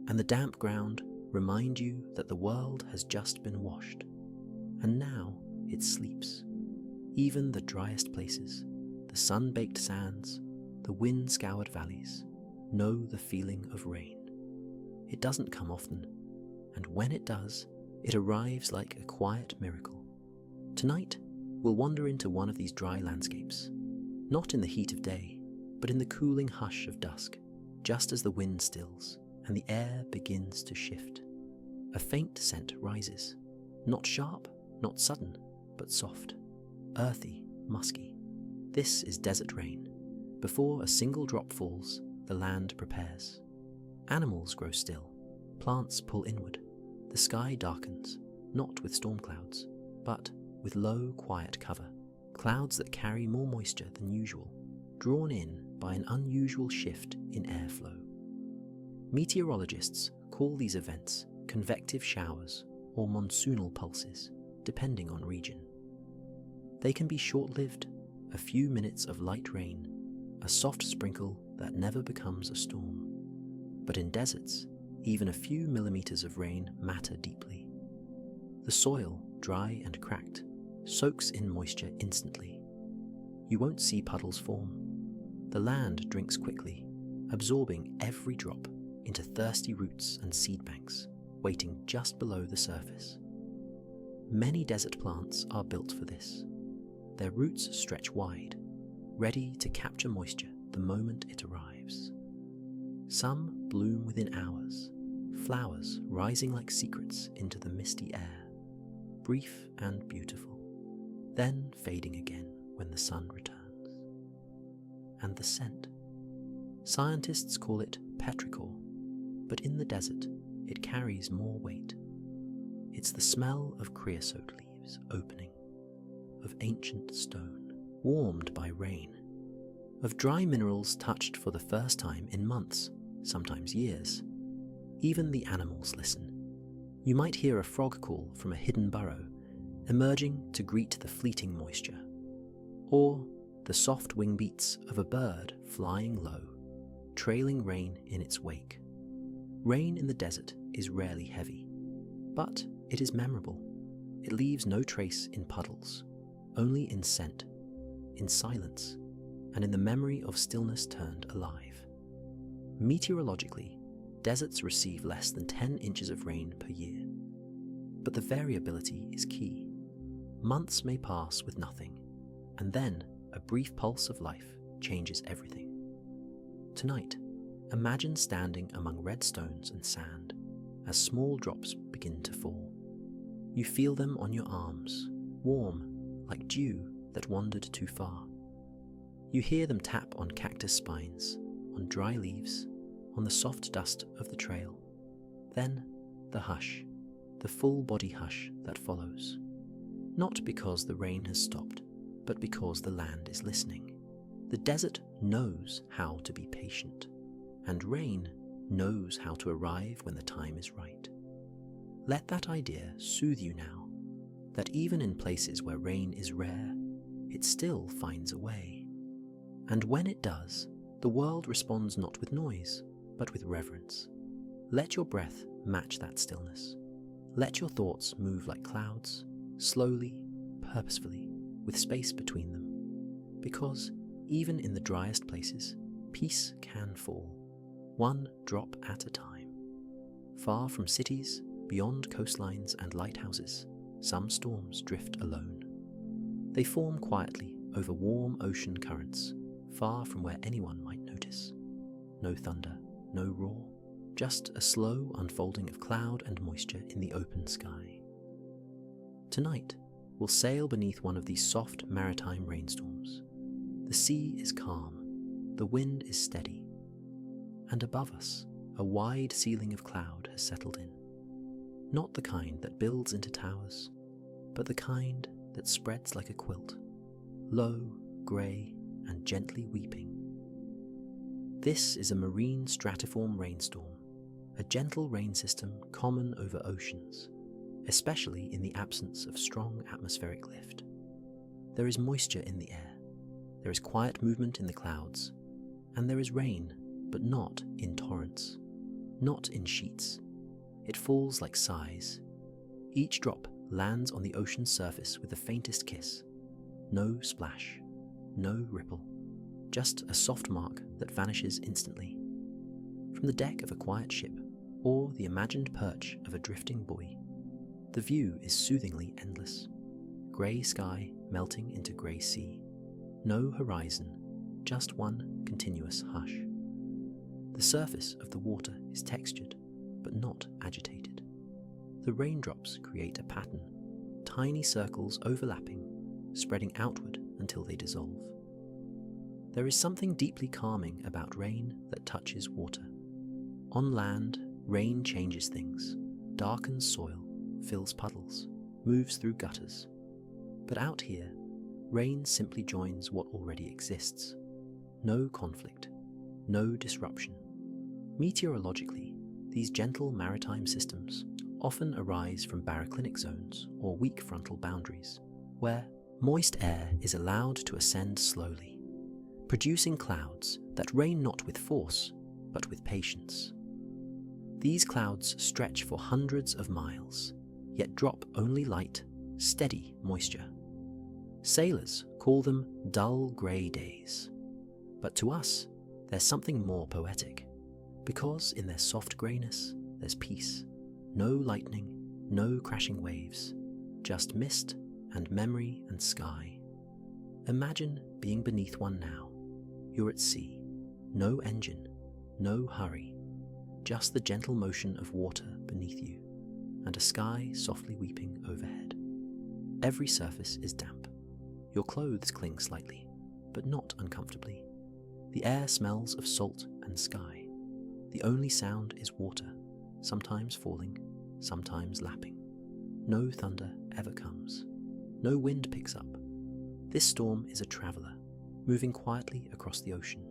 and the damp ground remind you that the world has just been washed, and now it sleeps. Even the driest places, the sun-baked sands, the wind-scoured valleys, know the feeling of rain. It doesn't come often, and when it does, it arrives like a quiet miracle. Tonight, we'll wander into one of these dry landscapes, not in the heat of day, but in the cooling hush of dusk, just as the wind stills and the air begins to shift. A faint scent rises, not sharp, not sudden, but soft, earthy, musky. This is desert rain. Before a single drop falls, the land prepares. Animals grow still, plants pull inward. The sky darkens, not with storm clouds, but with low, quiet cover, clouds that carry more moisture than usual, drawn in by an unusual shift in airflow. Meteorologists call these events convective showers or monsoonal pulses, depending on region. They can be short-lived, a few minutes of light rain, a soft sprinkle that never becomes a storm. But in deserts, even a few millimeters of rain matter deeply. The soil, dry and cracked, soaks in moisture instantly. You won't see puddles form. The land drinks quickly, absorbing every drop into thirsty roots and seed banks, waiting just below the surface. Many desert plants are built for this. Their roots stretch wide, ready to capture moisture the moment it arrives. Some bloom within hours, flowers rising like secrets into the misty air, brief and beautiful, then fading again when the sun returns. And the scent. Scientists call it petrichor, but in the desert it carries more weight. It's the smell of creosote leaves opening, of ancient stone warmed by rain, of dry minerals touched for the first time in months, sometimes years. Even the animals listen. You might hear a frog call from a hidden burrow, emerging to greet the fleeting moisture, or the soft wing beats of a bird flying low, trailing rain in its wake. Rain in the desert is rarely heavy, but it is memorable. It leaves no trace in puddles, only in scent, in silence, and in the memory of stillness turned alive. Meteorologically, deserts receive less than 10 inches of rain per year, but the variability is key. Months may pass with nothing, and then a brief pulse of life changes everything. Tonight, imagine standing among red stones and sand as small drops begin to fall. You feel them on your arms, warm like dew that wandered too far. You hear them tap on cactus spines, on dry leaves, on the soft dust of the trail. Then the hush, the full body hush that follows. Not because the rain has stopped, but because the land is listening. The desert knows how to be patient, and rain knows how to arrive when the time is right. Let that idea soothe you now, that even in places where rain is rare, it still finds a way. And when it does, the world responds not with noise, but with reverence. Let your breath match that stillness. Let your thoughts move like clouds, slowly, purposefully, with space between them. Because even in the driest places, peace can fall, one drop at a time. Far from cities, beyond coastlines and lighthouses, some storms drift alone. They form quietly over warm ocean currents, far from where anyone might notice. No thunder, no roar, just a slow unfolding of cloud and moisture in the open sky. Tonight, we'll sail beneath one of these soft maritime rainstorms. The sea is calm, the wind is steady, and above us, a wide ceiling of cloud has settled in. Not the kind that builds into towers, but the kind that spreads like a quilt, low, grey, and gently weeping. This is a marine stratiform rainstorm, a gentle rain system common over oceans, especially in the absence of strong atmospheric lift. There is moisture in the air, there is quiet movement in the clouds, and there is rain, but not in torrents, not in sheets. It falls like sighs. Each drop lands on the ocean's surface with the faintest kiss. No splash, no ripple, just a soft mark that vanishes instantly. From the deck of a quiet ship, or the imagined perch of a drifting buoy, the view is soothingly endless. Grey sky melting into grey sea. No horizon, just one continuous hush. The surface of the water is textured, but not agitated. The raindrops create a pattern, tiny circles overlapping, spreading outward until they dissolve. There is something deeply calming about rain that touches water. On land, rain changes things, darkens soil, fills puddles, moves through gutters. But out here, rain simply joins what already exists. No conflict, no disruption. Meteorologically, these gentle maritime systems often arise from baroclinic zones or weak frontal boundaries, where moist air is allowed to ascend slowly, producing clouds that rain not with force, but with patience. These clouds stretch for hundreds of miles, yet drop only light, steady moisture. Sailors call them dull grey days, but to us, there's something more poetic, because in their soft greyness, there's peace. No lightning, no crashing waves, just mist and memory and sky. Imagine being beneath one now. You're at sea, no engine, no hurry, just the gentle motion of water beneath you, and a sky softly weeping overhead. Every surface is damp. Your clothes cling slightly, but not uncomfortably. The air smells of salt and sky. The only sound is water, sometimes falling, sometimes lapping. No thunder ever comes. No wind picks up. This storm is a traveller, moving quietly across the ocean,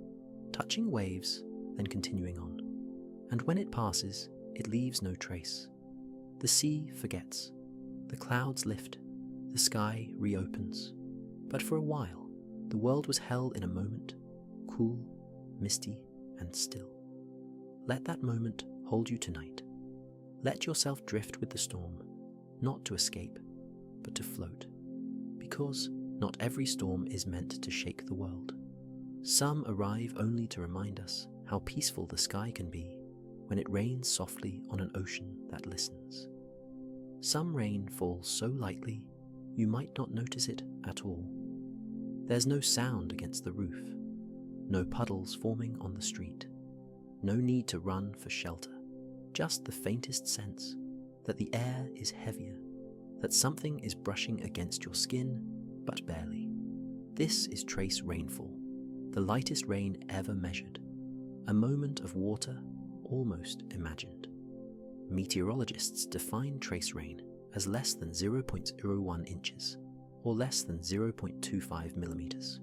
touching waves, then continuing on. And when it passes, it leaves no trace. The sea forgets. The clouds lift. The sky reopens. But for a while, the world was held in a moment, cool, misty, and still. Let that moment hold you tonight. Let yourself drift with the storm, not to escape, but to float. Because not every storm is meant to shake the world. Some arrive only to remind us how peaceful the sky can be when it rains softly on an ocean that listens. Some rain falls so lightly, you might not notice it at all. There's no sound against the roof, no puddles forming on the street, no need to run for shelter, just the faintest sense that the air is heavier, that something is brushing against your skin, but barely. This is trace rainfall, the lightest rain ever measured, a moment of water almost imagined. Meteorologists define trace rain as less than 0.01 inches, or less than 0.25 millimeters.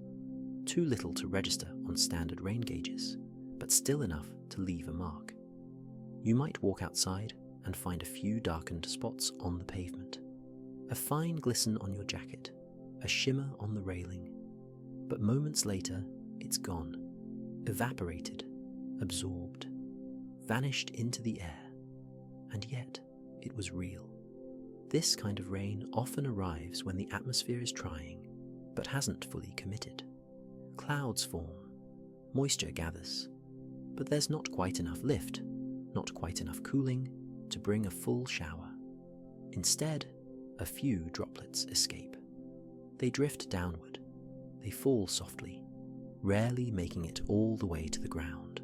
Too little to register on standard rain gauges, but still enough to leave a mark. You might walk outside and find a few darkened spots on the pavement, a fine glisten on your jacket, a shimmer on the railing, but moments later it's gone, evaporated, absorbed, vanished into the air, and yet it was real. This kind of rain often arrives when the atmosphere is trying, but hasn't fully committed. Clouds form, moisture gathers, but there's not quite enough lift, not quite enough cooling to bring a full shower. Instead, a few droplets escape. They drift downward, they fall softly, rarely making it all the way to the ground.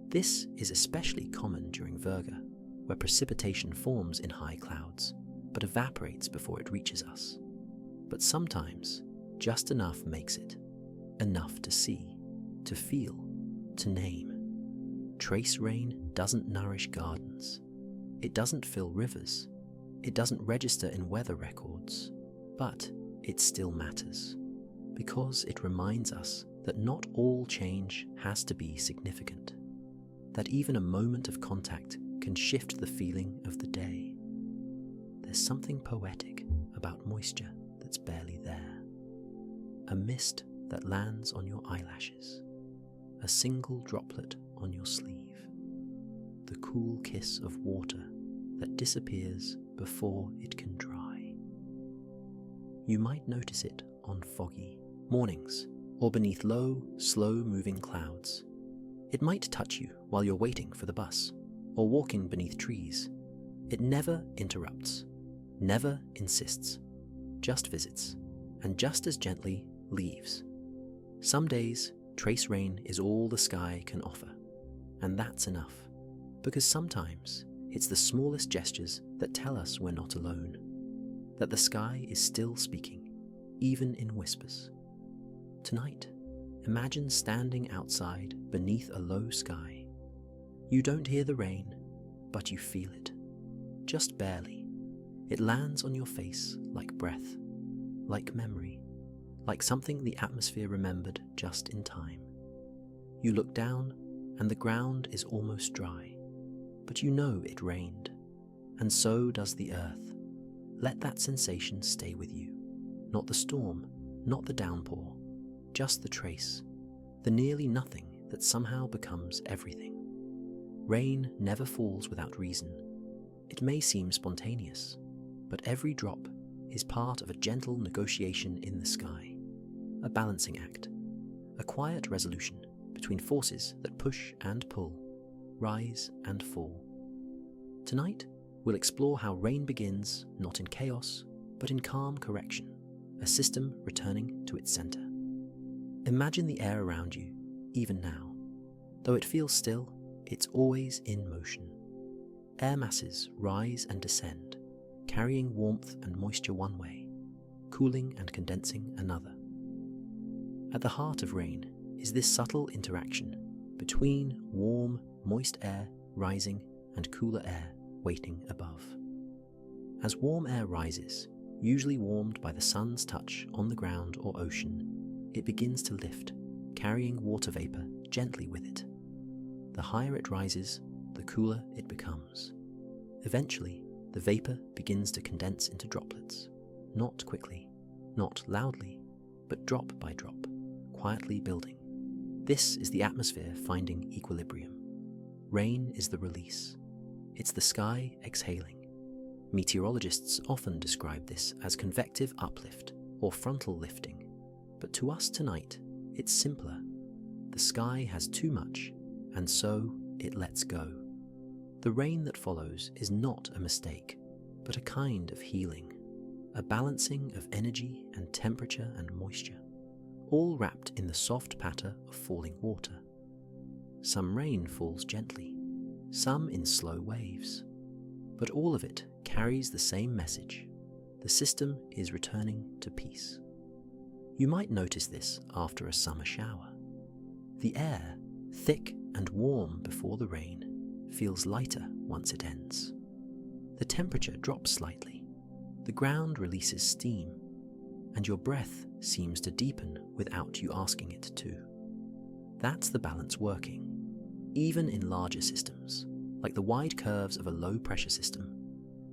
This is especially common during Virga, where precipitation forms in high clouds, but evaporates before it reaches us. But sometimes, just enough makes it, enough to see, to feel, to name. Trace rain doesn't nourish gardens. It doesn't fill rivers. It doesn't register in weather records. But it still matters, because it reminds us that not all change has to be significant, that even a moment of contact can shift the feeling of the day. There's something poetic about moisture that's barely there. A mist that lands on your eyelashes, a single droplet on your sleeve, the cool kiss of water that disappears before it can dry. You might notice it on foggy mornings or beneath low, slow-moving clouds. It might touch you while you're waiting for the bus or walking beneath trees. It never interrupts, never insists, just visits, and just as gently leaves. Some days, trace rain is all the sky can offer, and that's enough, because sometimes it's the smallest gestures that tell us we're not alone, that the sky is still speaking, even in whispers. Tonight, imagine standing outside beneath a low sky. You don't hear the rain, but you feel it, just barely. It lands on your face like breath, like memory, like something the atmosphere remembered just in time. You look down, and the ground is almost dry, but you know it rained, and so does the earth. Let that sensation stay with you. Not the storm, not the downpour, just the trace, the nearly nothing that somehow becomes everything. Rain never falls without reason. It may seem spontaneous, but every drop is part of a gentle negotiation in the sky, a balancing act, a quiet resolution between forces that push and pull, rise and fall. Tonight, we'll explore how rain begins not in chaos, but in calm correction, a system returning to its center. Imagine the air around you, even now. Though it feels still, it's always in motion. Air masses rise and descend, carrying warmth and moisture one way, cooling and condensing another. At the heart of rain is this subtle interaction between warm, moist air rising and cooler air waiting above. As warm air rises, usually warmed by the sun's touch on the ground or ocean, it begins to lift, carrying water vapor gently with it. The higher it rises, the cooler it becomes. Eventually, the vapor begins to condense into droplets, not quickly, not loudly, but drop by drop, quietly building. This is the atmosphere finding equilibrium. Rain is the release. It's the sky exhaling. Meteorologists often describe this as convective uplift or frontal lifting, but to us tonight, it's simpler. The sky has too much, and so it lets go. The rain that follows is not a mistake, but a kind of healing. a balancing of energy and temperature and moisture, all wrapped in the soft patter of falling water. Some rain falls gently, some in slow waves, but all of it carries the same message. The system is returning to peace. You might notice this after a summer shower. The air, thick and warm before the rain, feels lighter once it ends. The temperature drops slightly, the ground releases steam, and your breath seems to deepen without you asking it to. That's the balance working. Even in larger systems, like the wide curves of a low-pressure system,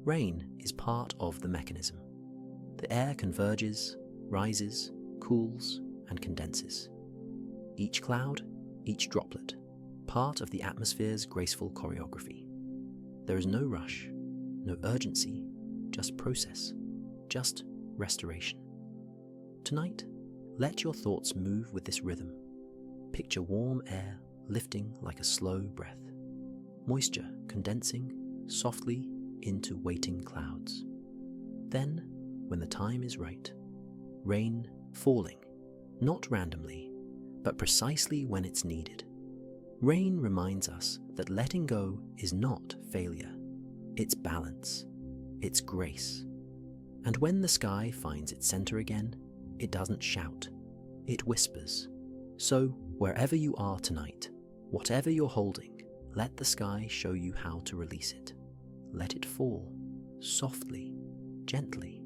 rain is part of the mechanism. The air converges, rises, cools, and condenses. Each cloud, each droplet, part of the atmosphere's graceful choreography. There is no rush, no urgency, just process, just restoration. Tonight, let your thoughts move with this rhythm. Picture warm air lifting like a slow breath, moisture condensing softly into waiting clouds. Then, when the time is right, rain falling, not randomly, but precisely when it's needed. Rain reminds us that letting go is not failure, it's balance, it's grace. And when the sky finds its center again, it doesn't shout, it whispers. So, wherever you are tonight, whatever you're holding, let the sky show you how to release it. Let it fall, softly, gently,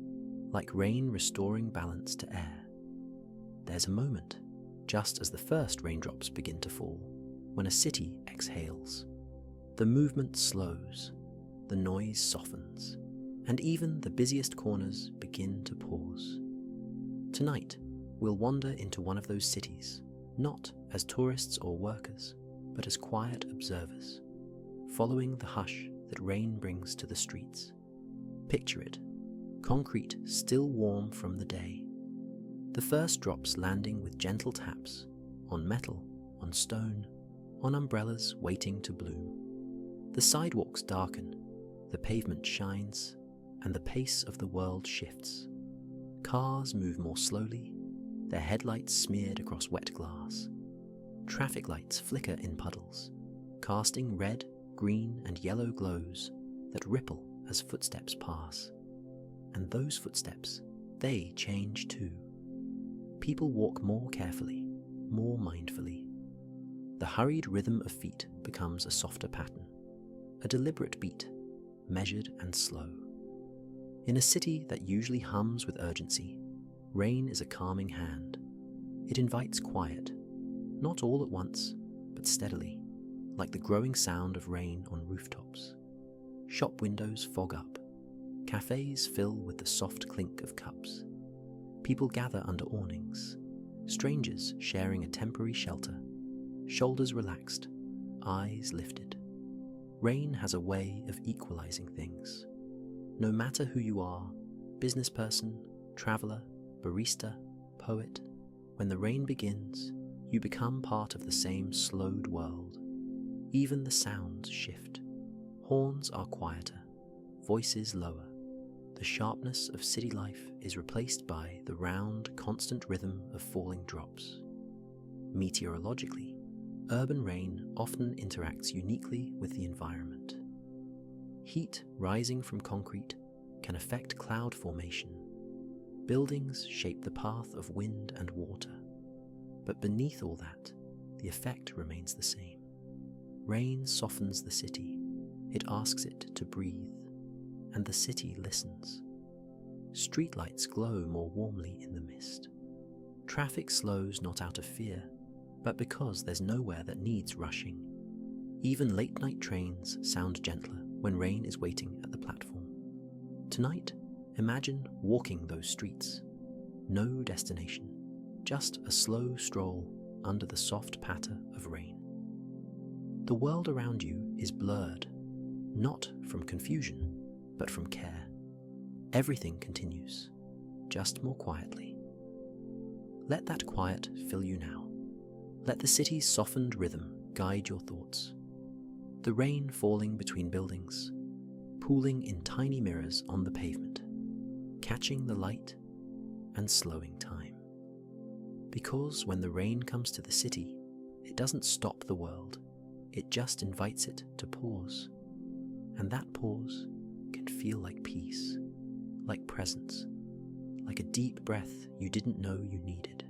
like rain restoring balance to air. There's a moment, just as the first raindrops begin to fall, when a city exhales. The movement slows, the noise softens, and even the busiest corners begin to pause. Tonight, we'll wander into one of those cities, not as tourists or workers, but as quiet observers, following the hush that rain brings to the streets. Picture it, concrete still warm from the day. The first drops landing with gentle taps, on metal, on stone, on umbrellas waiting to bloom. The sidewalks darken, the pavement shines, and the pace of the world shifts. Cars move more slowly, their headlights smeared across wet glass. Traffic lights flicker in puddles, casting red, green, and yellow glows that ripple as footsteps pass. And those footsteps, they change too. People walk more carefully, more mindfully. The hurried rhythm of feet becomes a softer pattern, a deliberate beat, measured and slow. In a city that usually hums with urgency, rain is a calming hand. It invites quiet, not all at once, but steadily, like the growing sound of rain on rooftops. Shop windows fog up, cafes fill with the soft clink of cups. People gather under awnings, strangers sharing a temporary shelter, shoulders relaxed, eyes lifted. Rain has a way of equalizing things. No matter who you are, business person, traveler, barista, poet, when the rain begins, you become part of the same slowed world. Even the sounds shift. Horns are quieter, voices lower. The sharpness of city life is replaced by the round, constant rhythm of falling drops. Meteorologically, urban rain often interacts uniquely with the environment. Heat rising from concrete can affect cloud formation. Buildings shape the path of wind and water. But beneath all that, the effect remains the same. Rain softens the city. It asks it to breathe, and the city listens. Streetlights glow more warmly in the mist. Traffic slows not out of fear, but because there's nowhere that needs rushing. Even late-night trains sound gentler when rain is waiting at the platform. Tonight, imagine walking those streets. No destination, just a slow stroll under the soft patter of rain. The world around you is blurred, not from confusion, but from care. Everything continues, just more quietly. Let that quiet fill you now. Let the city's softened rhythm guide your thoughts. The rain falling between buildings, pooling in tiny mirrors on the pavement, catching the light and slowing time. Because when the rain comes to the city, it doesn't stop the world, it just invites it to pause. And that pause can feel like peace, like presence, like a deep breath you didn't know you needed.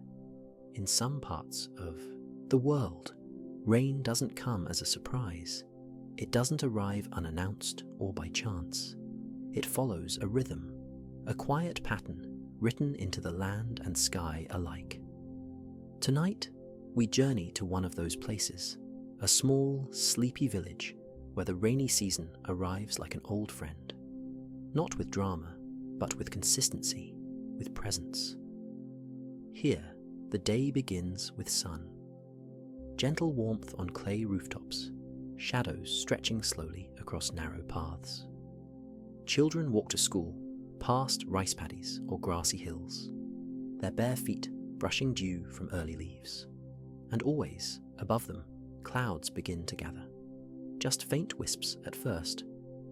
In some parts of the world, rain doesn't come as a surprise. It doesn't arrive unannounced or by chance. It follows a rhythm, a quiet pattern written into the land and sky alike. Tonight, we journey to one of those places, a small, sleepy village where the rainy season arrives like an old friend, not with drama, but with consistency, with presence. Here, the day begins with sun. Gentle warmth on clay rooftops, shadows stretching slowly across narrow paths. Children walk to school, past rice paddies or grassy hills, their bare feet brushing dew from early leaves. And always, above them, clouds begin to gather. Just faint wisps at first,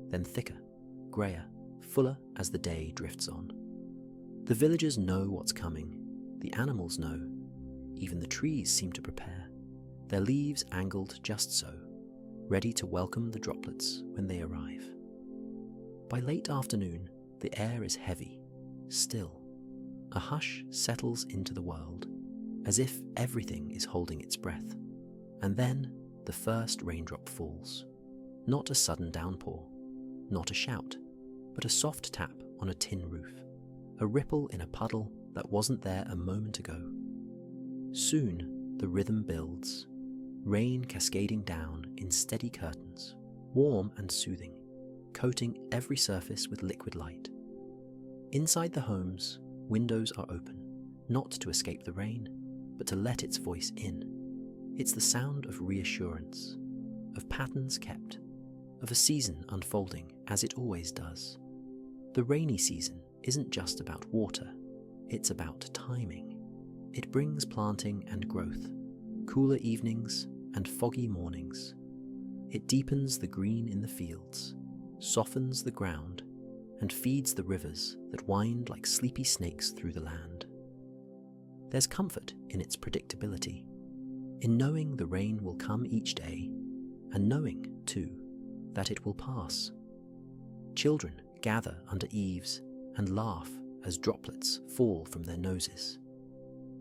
then thicker, greyer, fuller as the day drifts on. The villagers know what's coming, the animals know, even the trees seem to prepare, their leaves angled just so, ready to welcome the droplets when they arrive. By late afternoon, the air is heavy, still. A hush settles into the world, as if everything is holding its breath. And then the first raindrop falls. Not a sudden downpour, not a shout, but a soft tap on a tin roof, a ripple in a puddle that wasn't there a moment ago. Soon the rhythm builds, rain cascading down in steady curtains, warm and soothing, coating every surface with liquid light. Inside the homes, windows are open, not to escape the rain, but to let its voice in. It's the sound of reassurance, of patterns kept, of a season unfolding as it always does. The rainy season isn't just about water, it's about timing. It brings planting and growth, cooler evenings and foggy mornings. It deepens the green in the fields, softens the ground, and feeds the rivers that wind like sleepy snakes through the land. There's comfort in its predictability, in knowing the rain will come each day, and knowing, too, that it will pass. Children gather under eaves and laugh as droplets fall from their noses.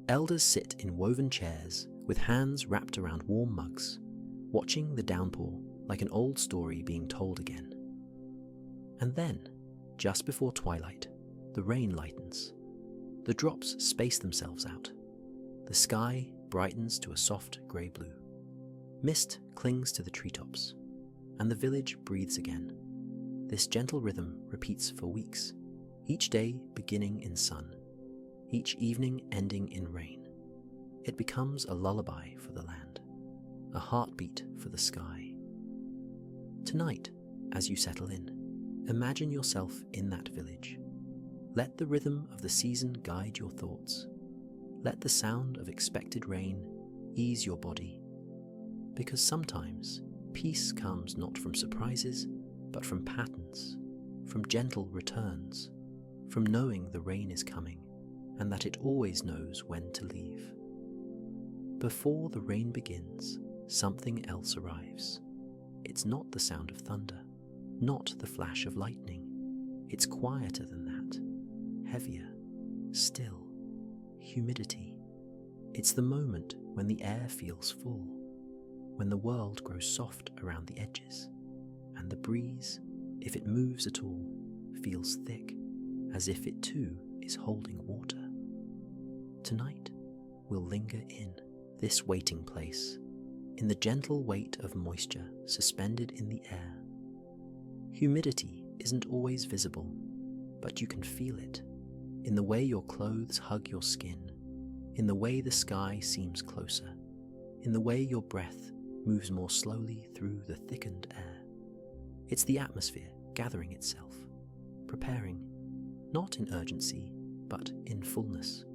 Elders sit in woven chairs with hands wrapped around warm mugs, watching the downpour like an old story being told again. And then, just before twilight, the rain lightens. The drops space themselves out. The sky brightens to a soft grey blue. Mist clings to the treetops, and the village breathes again. This gentle rhythm repeats for weeks, each day beginning in sun, each evening ending in rain. It becomes a lullaby for the land, a heartbeat for the sky. Tonight, as you settle in, imagine yourself in that village. Let the rhythm of the season guide your thoughts. Let the sound of expected rain ease your body. Because sometimes peace comes not from surprises, but from patterns, from gentle returns, from knowing the rain is coming and that it always knows when to leave. Before the rain begins, something else arrives. It's not the sound of thunder, not the flash of lightning. It's quieter than that, heavier, still, humidity. It's the moment when the air feels full, when the world grows soft around the edges, and the breeze, if it moves at all, feels thick, as if it too is holding water. Tonight, we'll linger in this waiting place, in the gentle weight of moisture suspended in the air. Humidity isn't always visible, but you can feel it, in the way your clothes hug your skin, in the way the sky seems closer, in the way your breath moves more slowly through the thickened air. It's the atmosphere gathering itself, preparing, not in urgency, but in fullness.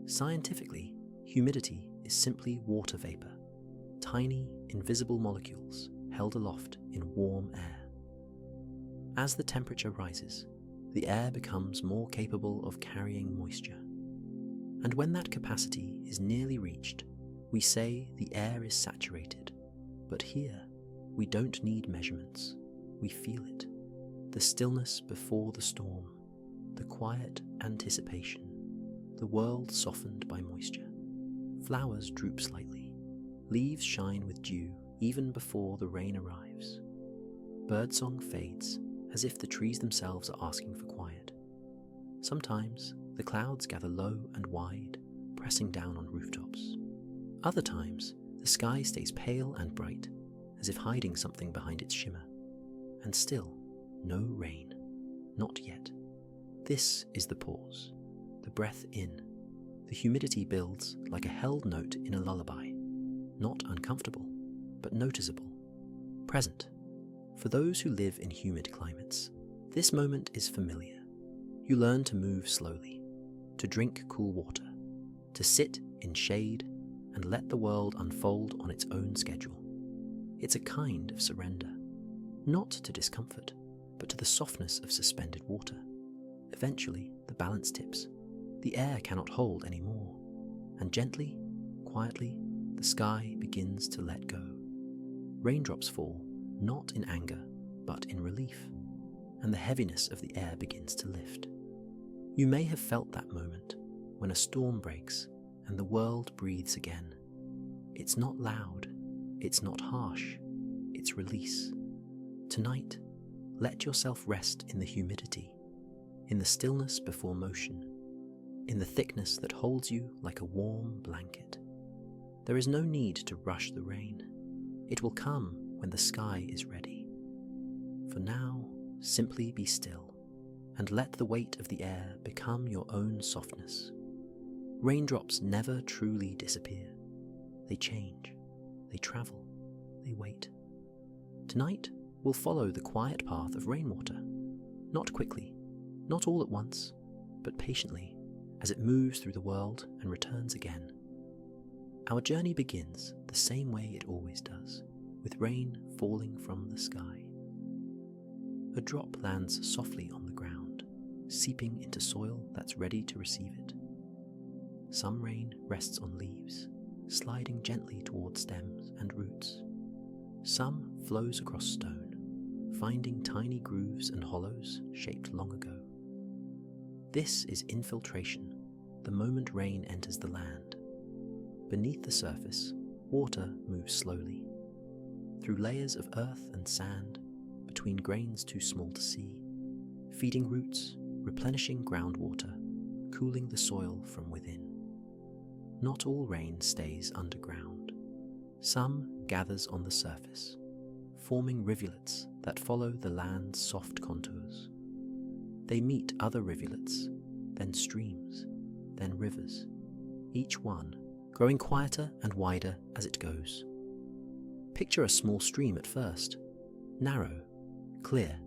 Scientifically, humidity is simply water vapor, tiny, invisible molecules held aloft in warm air. As the temperature rises, the air becomes more capable of carrying moisture. And when that capacity is nearly reached, we say the air is saturated. But here, we don't need measurements. We feel it. The stillness before the storm, the quiet anticipation, the world softened by moisture. Flowers droop slightly. Leaves shine with dew even before the rain arrives. Birdsong fades as if the trees themselves are asking for quiet. Sometimes the clouds gather low and wide, pressing down on rooftops. Other times, the sky stays pale and bright, as if hiding something behind its shimmer. And still, no rain. Not yet. This is the pause, the breath in. The humidity builds like a held note in a lullaby. Not uncomfortable, but noticeable. Present. For those who live in humid climates, this moment is familiar. You learn to move slowly, to drink cool water, to sit in shade and let the world unfold on its own schedule. It's a kind of surrender, not to discomfort, but to the softness of suspended water. Eventually, the balance tips. The air cannot hold anymore, and gently, quietly, the sky begins to let go. Raindrops fall, not in anger, but in relief, and the heaviness of the air begins to lift. You may have felt that moment when a storm breaks and the world breathes again. It's not loud, it's not harsh, it's release. Tonight, let yourself rest in the humidity, in the stillness before motion, in the thickness that holds you like a warm blanket. There is no need to rush the rain. It will come when the sky is ready. For now, simply be still and let the weight of the air become your own softness. Raindrops never truly disappear. They change, they travel, they wait. Tonight, we'll follow the quiet path of rainwater. Not quickly, not all at once, but patiently, as it moves through the world and returns again. Our journey begins the same way it always does, with rain falling from the sky. A drop lands softly on the ground, seeping into soil that's ready to receive it. Some rain rests on leaves, sliding gently toward stems and roots. Some flows across stone, finding tiny grooves and hollows shaped long ago. This is infiltration, the moment rain enters the land. Beneath the surface, water moves slowly, through layers of earth and sand, between grains too small to see, feeding roots, replenishing groundwater, cooling the soil from within. Not all rain stays underground. Some gathers on the surface, forming rivulets that follow the land's soft contours. They meet other rivulets, then streams, then rivers, each one growing quieter and wider as it goes. Picture a small stream at first, narrow, clear,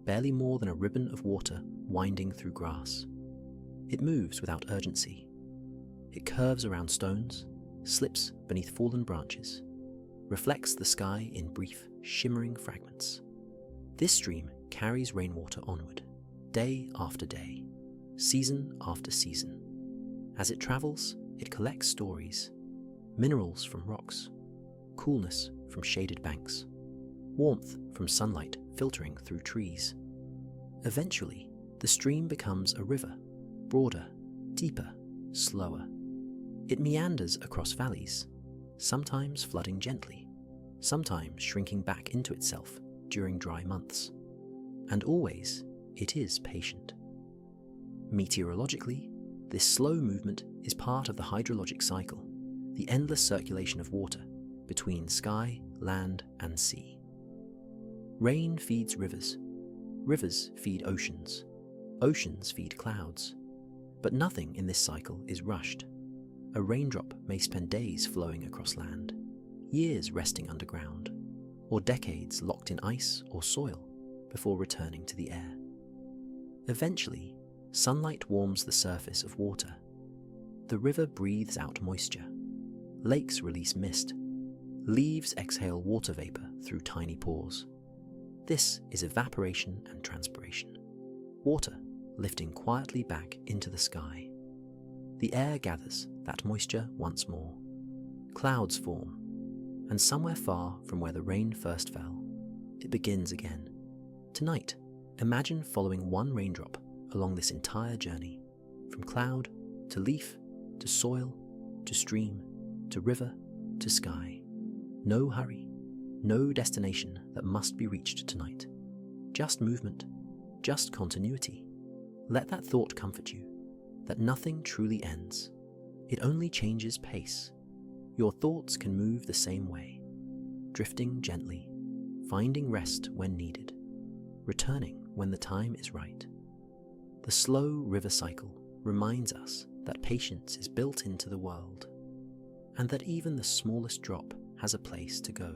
barely more than a ribbon of water winding through grass. It moves without urgency. It curves around stones, slips beneath fallen branches, reflects the sky in brief, shimmering fragments. This stream carries rainwater onward, day after day, season after season. As it travels, it collects stories, minerals from rocks, coolness from shaded banks, warmth from sunlight filtering through trees. Eventually, the stream becomes a river, broader, deeper, slower. It meanders across valleys, sometimes flooding gently, sometimes shrinking back into itself during dry months. And always, it is patient. Meteorologically, this slow movement is part of the hydrologic cycle, the endless circulation of water between sky, land, and sea. Rain feeds rivers. Rivers feed oceans. Oceans feed clouds. But nothing in this cycle is rushed. A raindrop may spend days flowing across land, years resting underground, or decades locked in ice or soil before returning to the air. Eventually, sunlight warms the surface of water. The river breathes out moisture. Lakes release mist. Leaves exhale water vapor through tiny pores. This is evaporation and transpiration. water lifting quietly back into the sky. The air gathers that moisture once more. Clouds form, and somewhere far from where the rain first fell, it begins again. Tonight, imagine following one raindrop along this entire journey, from cloud to leaf to soil to stream to river to sky. No hurry, no destination that must be reached tonight. Just movement, just continuity. Let that thought comfort you, that nothing truly ends. It only changes pace. Your thoughts can move the same way, drifting gently, finding rest when needed, returning when the time is right. The slow river cycle reminds us that patience is built into the world, and that even the smallest drop has a place to go.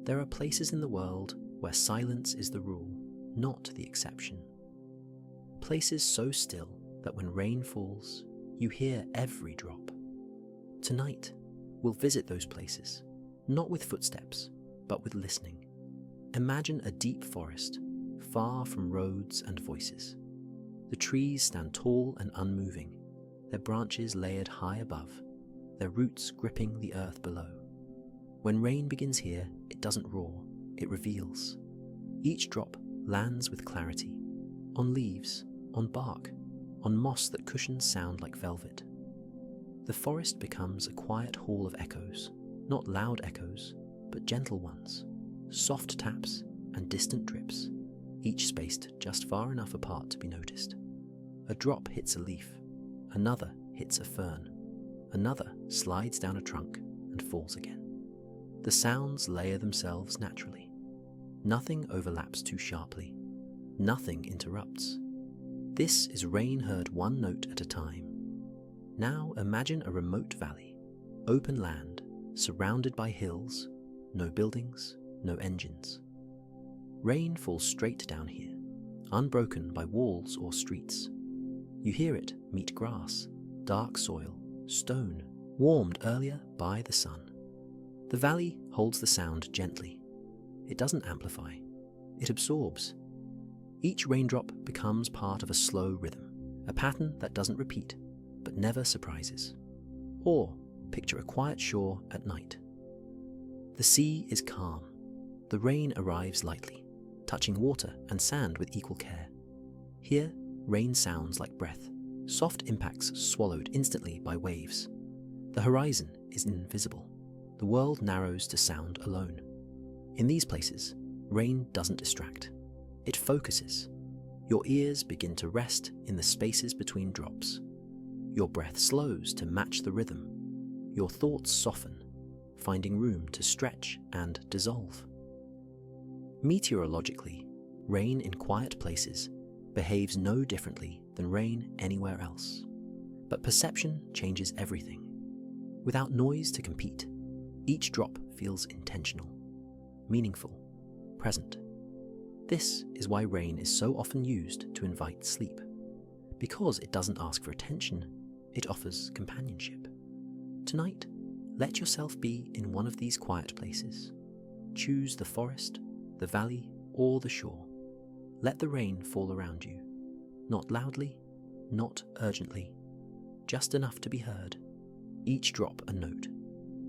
There are places in the world where silence is the rule, not the exception. Places so still that when rain falls, you hear every drop. Tonight, we'll visit those places, not with footsteps, but with listening. Imagine a deep forest, far from roads and voices. The trees stand tall and unmoving, their branches layered high above, their roots gripping the earth below. When rain begins here, it doesn't roar, it reveals. Each drop lands with clarity, on leaves, on bark, on moss that cushions sound like velvet. The forest becomes a quiet hall of echoes, not loud echoes, but gentle ones, soft taps and distant drips, each spaced just far enough apart to be noticed. A drop hits a leaf, another hits a fern, another slides down a trunk and falls again. The sounds layer themselves naturally. Nothing overlaps too sharply. Nothing interrupts. This is rain heard one note at a time. Now imagine a remote valley, open land, surrounded by hills, no buildings, no engines. Rain falls straight down here, unbroken by walls or streets. You hear it meet grass, dark soil, stone, warmed earlier by the sun. The valley holds the sound gently. It doesn't amplify, it absorbs. Each raindrop becomes part of a slow rhythm, a pattern that doesn't repeat, but never surprises. Or picture a quiet shore at night. The sea is calm. The rain arrives lightly, touching water and sand with equal care. Here, rain sounds like breath, soft impacts swallowed instantly by waves. The horizon is invisible. The world narrows to sound alone. In these places, rain doesn't distract. It focuses. Your ears begin to rest in the spaces between drops. Your breath slows to match the rhythm. Your thoughts soften, finding room to stretch and dissolve. Meteorologically, rain in quiet places behaves no differently than rain anywhere else. But perception changes everything. Without noise to compete, each drop feels intentional, meaningful, present. This is why rain is so often used to invite sleep. Because it doesn't ask for attention, it offers companionship. Tonight, let yourself be in one of these quiet places. Choose the forest, the valley, or the shore. Let the rain fall around you. Not loudly, not urgently, just enough to be heard. Each drop a note,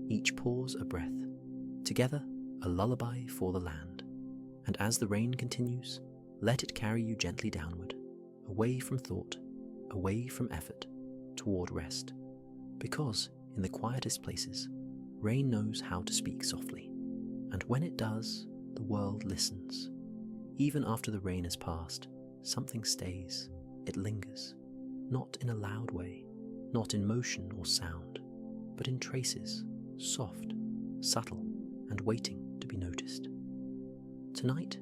each pause a breath. Together, a lullaby for the land. And as the rain continues, let it carry you gently downward, away from thought, away from effort, toward rest. Because in the quietest places, rain knows how to speak softly. And when it does, the world listens. Even after the rain has passed, something stays. It lingers, not in a loud way, not in motion or sound, but in traces, soft, subtle, and waiting to be noticed. Tonight,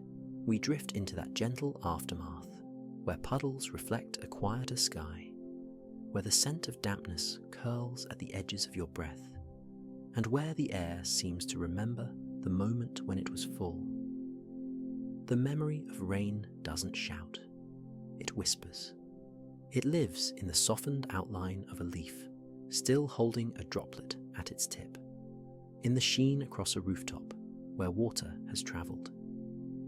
we drift into that gentle aftermath, where puddles reflect a quieter sky, where the scent of dampness curls at the edges of your breath, and where the air seems to remember the moment when it was full. The memory of rain doesn't shout, it whispers. It lives in the softened outline of a leaf, still holding a droplet at its tip, in the sheen across a rooftop where water has travelled,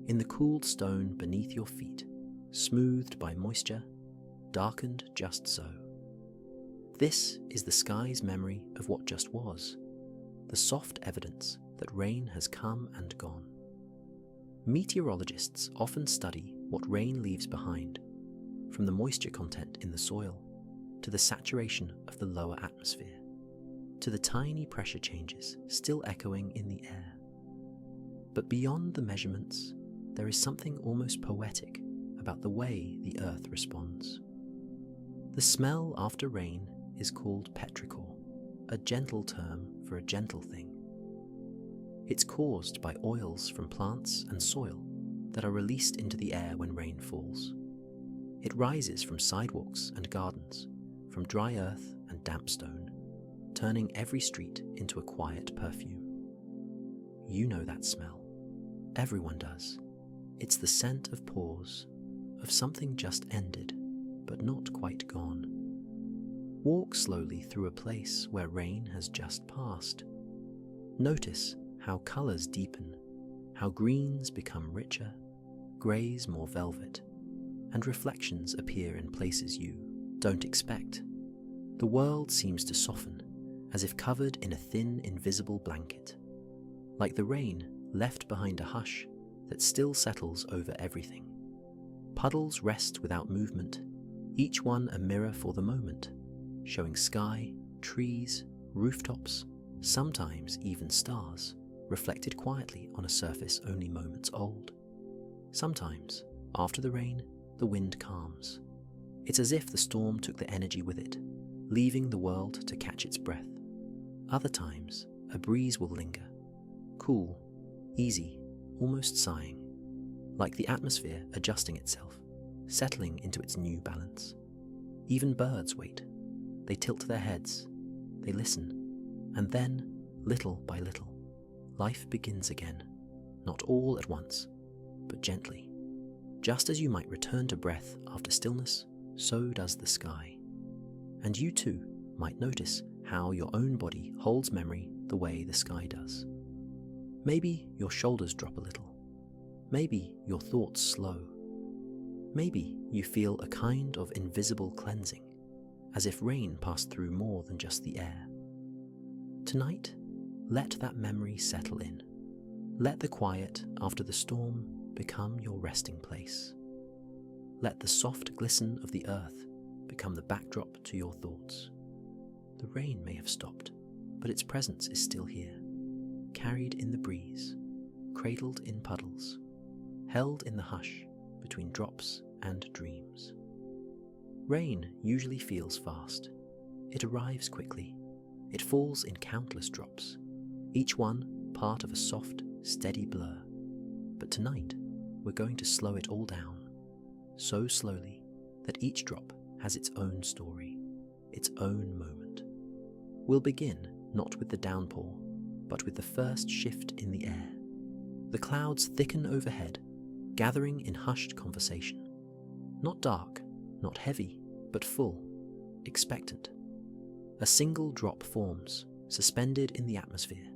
in the cooled stone beneath your feet smoothed by moisture, darkened just so. This is the sky's memory of what just was, the soft evidence that rain has come and gone. Meteorologists often study what rain leaves behind, from the moisture content in the soil, to the saturation of the lower atmosphere, to the tiny pressure changes still echoing in the air. But beyond the measurements, there is something almost poetic about the way the earth responds. The smell after rain is called petrichor, a gentle term for a gentle thing. It's caused by oils from plants and soil that are released into the air when rain falls. It rises from sidewalks and gardens, from dry earth and damp stone, turning every street into a quiet perfume. You know that smell. Everyone does. It's the scent of pause, of something just ended, but not quite gone. Walk slowly through a place where rain has just passed. Notice how colours deepen, how greens become richer, greys more velvet, and reflections appear in places you don't expect. The world seems to soften, as if covered in a thin, invisible blanket, like the rain left behind a hush that still settles over everything. Puddles rest without movement, each one a mirror for the moment, showing sky, trees, rooftops, sometimes even stars, reflected quietly on a surface only moments old. Sometimes, after the rain, the wind calms. It's as if the storm took the energy with it, leaving the world to catch its breath. Other times, a breeze will linger, cool, easy, almost sighing, like the atmosphere adjusting itself, settling into its new balance. Even birds wait. They tilt their heads, they listen, and then, little by little, life begins again, not all at once, but gently. Just as you might return to breath after stillness, so does the sky. And you too might notice how your own body holds memory the way the sky does. Maybe your shoulders drop a little. Maybe your thoughts slow. Maybe you feel a kind of invisible cleansing, as if rain passed through more than just the air. Tonight, let that memory settle in. Let the quiet after the storm become your resting place. Let the soft glisten of the earth become the backdrop to your thoughts. The rain may have stopped, but its presence is still here, carried in the breeze, cradled in puddles, held in the hush between drops and dreams. Rain usually feels fast. It arrives quickly. It falls in countless drops, each one part of a soft, steady blur. But tonight, we're going to slow it all down, so slowly that each drop has its own story, its own moment. We'll begin not with the downpour, but with the first shift in the air. The clouds thicken overhead, gathering in hushed conversation. Not dark, not heavy, but full, expectant. A single drop forms, suspended in the atmosphere,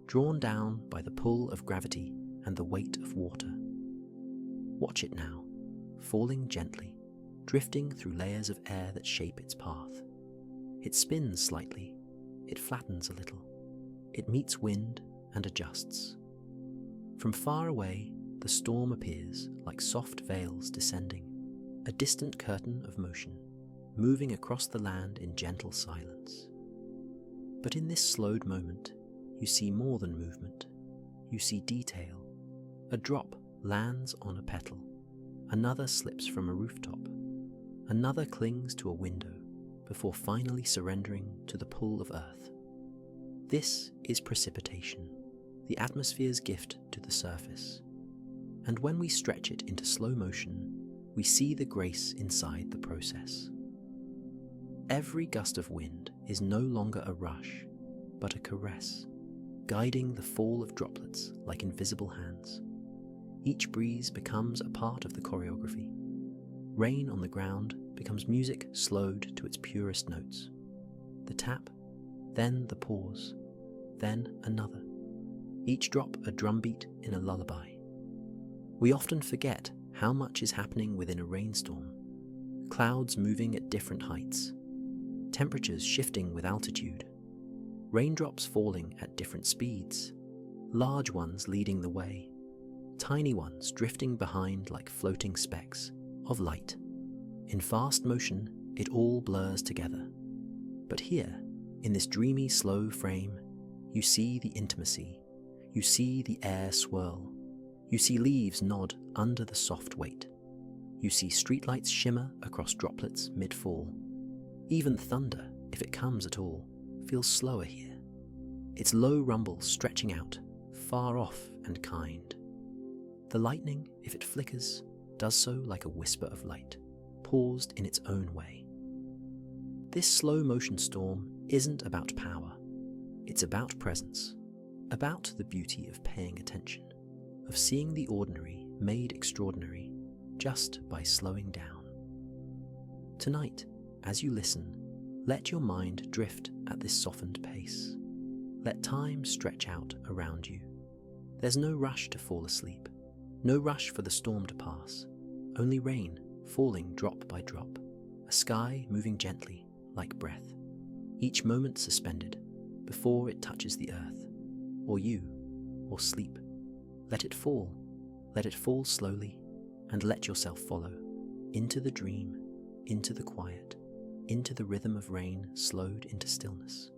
drawn down by the pull of gravity and the weight of water. Watch it now, falling gently, drifting through layers of air that shape its path. It spins slightly, it flattens a little, it meets wind and adjusts. From far away, the storm appears like soft veils descending, a distant curtain of motion, moving across the land in gentle silence. But in this slowed moment, you see more than movement. You see detail. A drop lands on a petal. Another slips from a rooftop. Another clings to a window before finally surrendering to the pull of earth. This is precipitation, the atmosphere's gift to the surface. And when we stretch it into slow motion, we see the grace inside the process. Every gust of wind is no longer a rush, but a caress, guiding the fall of droplets like invisible hands. Each breeze becomes a part of the choreography. Rain on the ground becomes music slowed to its purest notes. The tap, then the pause, then another. Each drop a drumbeat in a lullaby. We often forget how much is happening within a rainstorm. Clouds moving at different heights, temperatures shifting with altitude, raindrops falling at different speeds, large ones leading the way, tiny ones drifting behind like floating specks of light. In fast motion, it all blurs together. But here, in this dreamy, slow frame, you see the intimacy, you see the air swirl, you see leaves nod under the soft weight, you see streetlights shimmer across droplets mid-fall. Even thunder, if it comes at all, feels slower here, its low rumble stretching out, far off and kind. The lightning, if it flickers, does so like a whisper of light, paused in its own way. This slow motion storm isn't about power, it's about presence, about the beauty of paying attention, of seeing the ordinary made extraordinary just by slowing down. Tonight, as you listen, let your mind drift at this softened pace. Let time stretch out around you. There's no rush to fall asleep, no rush for the storm to pass, only rain falling drop by drop, a sky moving gently like breath, each moment suspended before it touches the earth, or you, or sleep. Let it fall slowly, and let yourself follow into the dream, into the quiet, into the rhythm of rain slowed into stillness.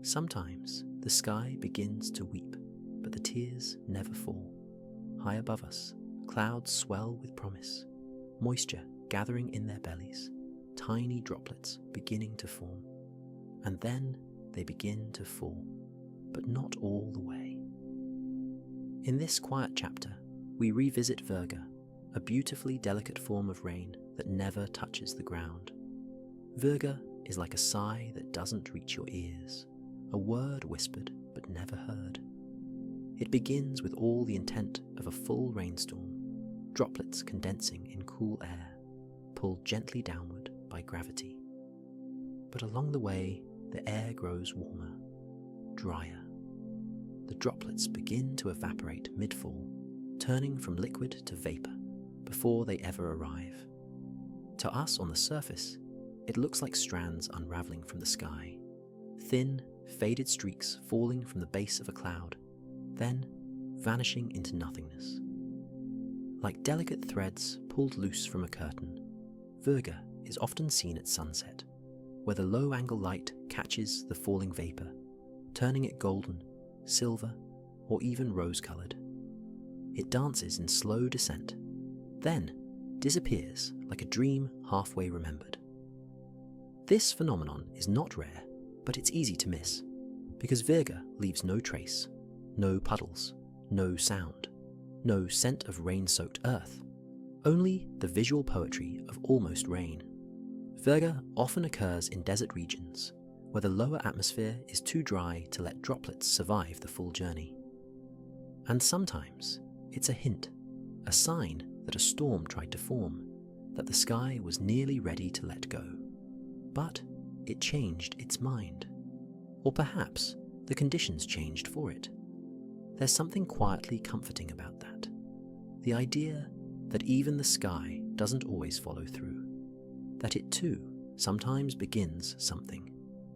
Sometimes the sky begins to weep, but the tears never fall. High above us, clouds swell with promise, moisture gathering in their bellies, tiny droplets beginning to form. And then they begin to fall, but not all the way. In this quiet chapter, we revisit Virga, a beautifully delicate form of rain that never touches the ground. Virga is like a sigh that doesn't reach your ears, a word whispered but never heard. It begins with all the intent of a full rainstorm, droplets condensing in cool air, pulled gently downward by gravity. But along the way, the air grows warmer, drier. The droplets begin to evaporate mid-fall, turning from liquid to vapor before they ever arrive. To us on the surface, it looks like strands unraveling from the sky, thin, faded streaks falling from the base of a cloud, then vanishing into nothingness. Like delicate threads pulled loose from a curtain, Virga is often seen at sunset, where the low-angle light catches the falling vapor, turning it golden, silver, or even rose-colored. It dances in slow descent, then disappears like a dream halfway remembered. This phenomenon is not rare, but it's easy to miss, because Virga leaves no trace, no puddles, no sound, no scent of rain-soaked earth, only the visual poetry of almost rain. Virga often occurs in desert regions, where the lower atmosphere is too dry to let droplets survive the full journey. And sometimes it's a hint, a sign that a storm tried to form, that the sky was nearly ready to let go. But it changed its mind. Or perhaps the conditions changed for it. There's something quietly comforting about that. The idea that even the sky doesn't always follow through. That it too sometimes begins something,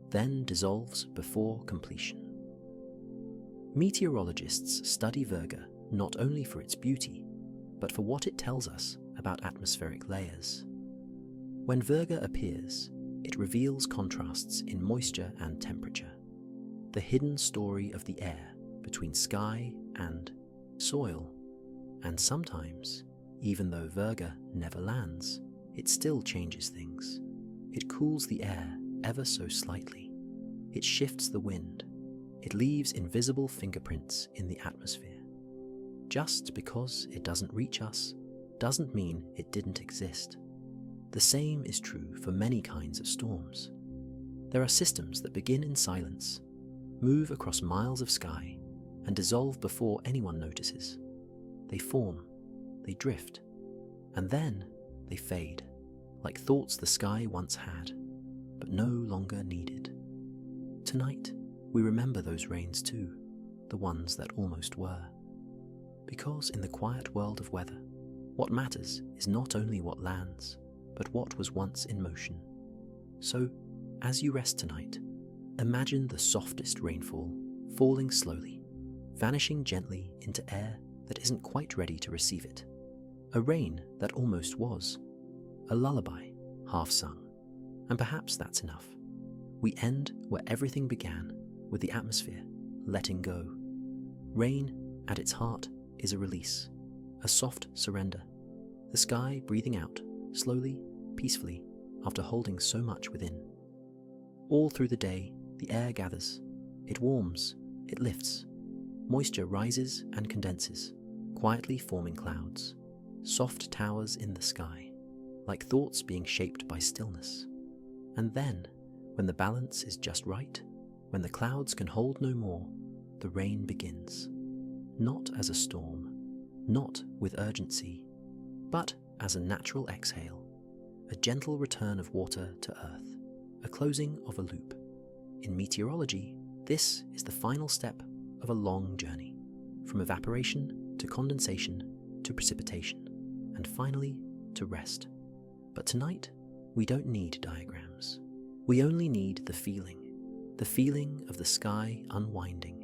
then dissolves before completion. Meteorologists study Virga not only for its beauty, but for what it tells us about atmospheric layers. When Virga appears, it reveals contrasts in moisture and temperature, the hidden story of the air between sky and soil. And sometimes, even though Virga never lands, it still changes things. It cools the air ever so slightly. It shifts the wind. It leaves invisible fingerprints in the atmosphere. Just because it doesn't reach us doesn't mean it didn't exist. The same is true for many kinds of storms. There are systems that begin in silence, move across miles of sky, and dissolve before anyone notices. They form, they drift, and then they fade, like thoughts the sky once had, but no longer needed. Tonight, we remember those rains too, the ones that almost were. Because in the quiet world of weather, What matters is not only what lands, but what was once in motion. So, as you rest tonight, imagine the softest rainfall falling slowly, vanishing gently into air that isn't quite ready to receive it. A rain that almost was. A lullaby, half sung. And perhaps that's enough. We end where everything began, with the atmosphere letting go. Rain, at its heart, is a release, a soft surrender. The sky breathing out, slowly, peacefully, after holding so much within. All through the day, the air gathers. It warms, it lifts. Moisture rises and condenses, quietly forming clouds, soft towers in the sky, like thoughts being shaped by stillness. And then, when the balance is just right, when the clouds can hold no more, the rain begins. Not as a storm, not with urgency, but as a natural exhale, a gentle return of water to earth, a closing of a loop. In meteorology, this is the final step of a long journey, from evaporation to condensation to precipitation, and finally to rest. But tonight, we don't need diagrams. We only need the feeling of the sky unwinding,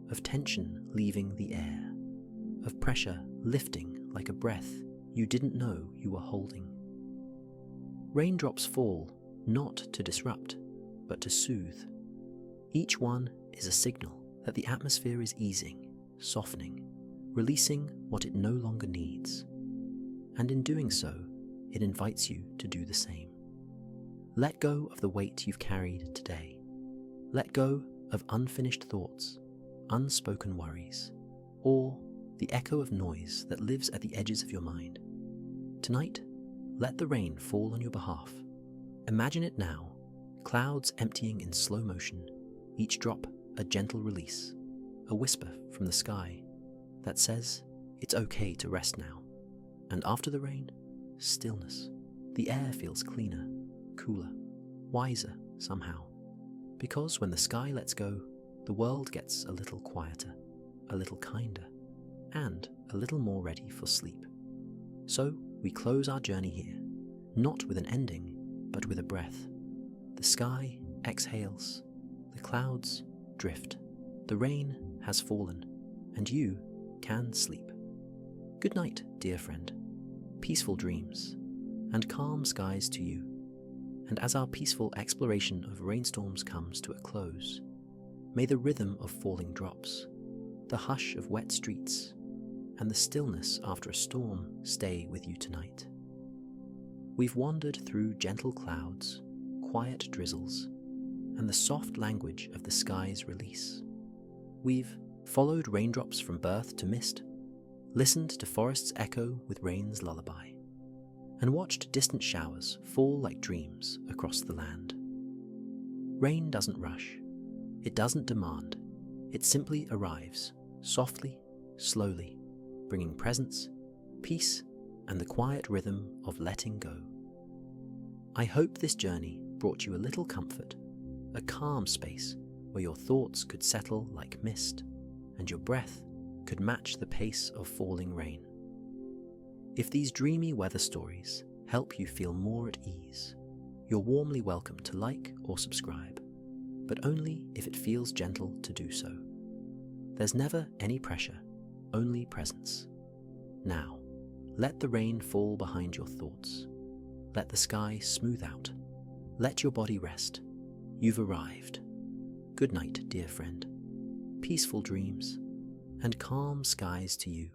of tension leaving the air, of pressure lifting like a breath you didn't know you were holding. Raindrops fall not to disrupt, but to soothe. Each one is a signal that the atmosphere is easing, softening, releasing what it no longer needs. And in doing so, it invites you to do the same. Let go of the weight you've carried today. Let go of unfinished thoughts, unspoken worries, or the echo of noise that lives at the edges of your mind. Tonight, let the rain fall on your behalf. Imagine it now, clouds emptying in slow motion, each drop a gentle release, a whisper from the sky that says it's okay to rest now. And after the rain, stillness. The air feels cleaner, cooler, wiser somehow. Because when the sky lets go, the world gets a little quieter, a little kinder, and a little more ready for sleep. So we close our journey here, not with an ending, but with a breath. The sky exhales, the clouds drift, the rain has fallen, and you can sleep. Good night, dear friend. Peaceful dreams, and calm skies to you. And as our peaceful exploration of rainstorms comes to a close, may the rhythm of falling drops, the hush of wet streets, and the stillness after a storm stay with you tonight. We've wandered through gentle clouds, quiet drizzles, and the soft language of the sky's release. We've followed raindrops from birth to mist, listened to forest's echo with rain's lullaby, and watched distant showers fall like dreams across the land. Rain doesn't rush. It doesn't demand. It simply arrives, softly, slowly, bringing presence, peace, and the quiet rhythm of letting go. I hope this journey brought you a little comfort, a calm space where your thoughts could settle like mist, and your breath could match the pace of falling rain. If these dreamy weather stories help you feel more at ease, you're warmly welcome to like or subscribe, but only if it feels gentle to do so. There's never any pressure, only presence. Now, let the rain fall behind your thoughts. Let the sky smooth out. Let your body rest. You've arrived. Good night, dear friend. Peaceful dreams, and calm skies to you.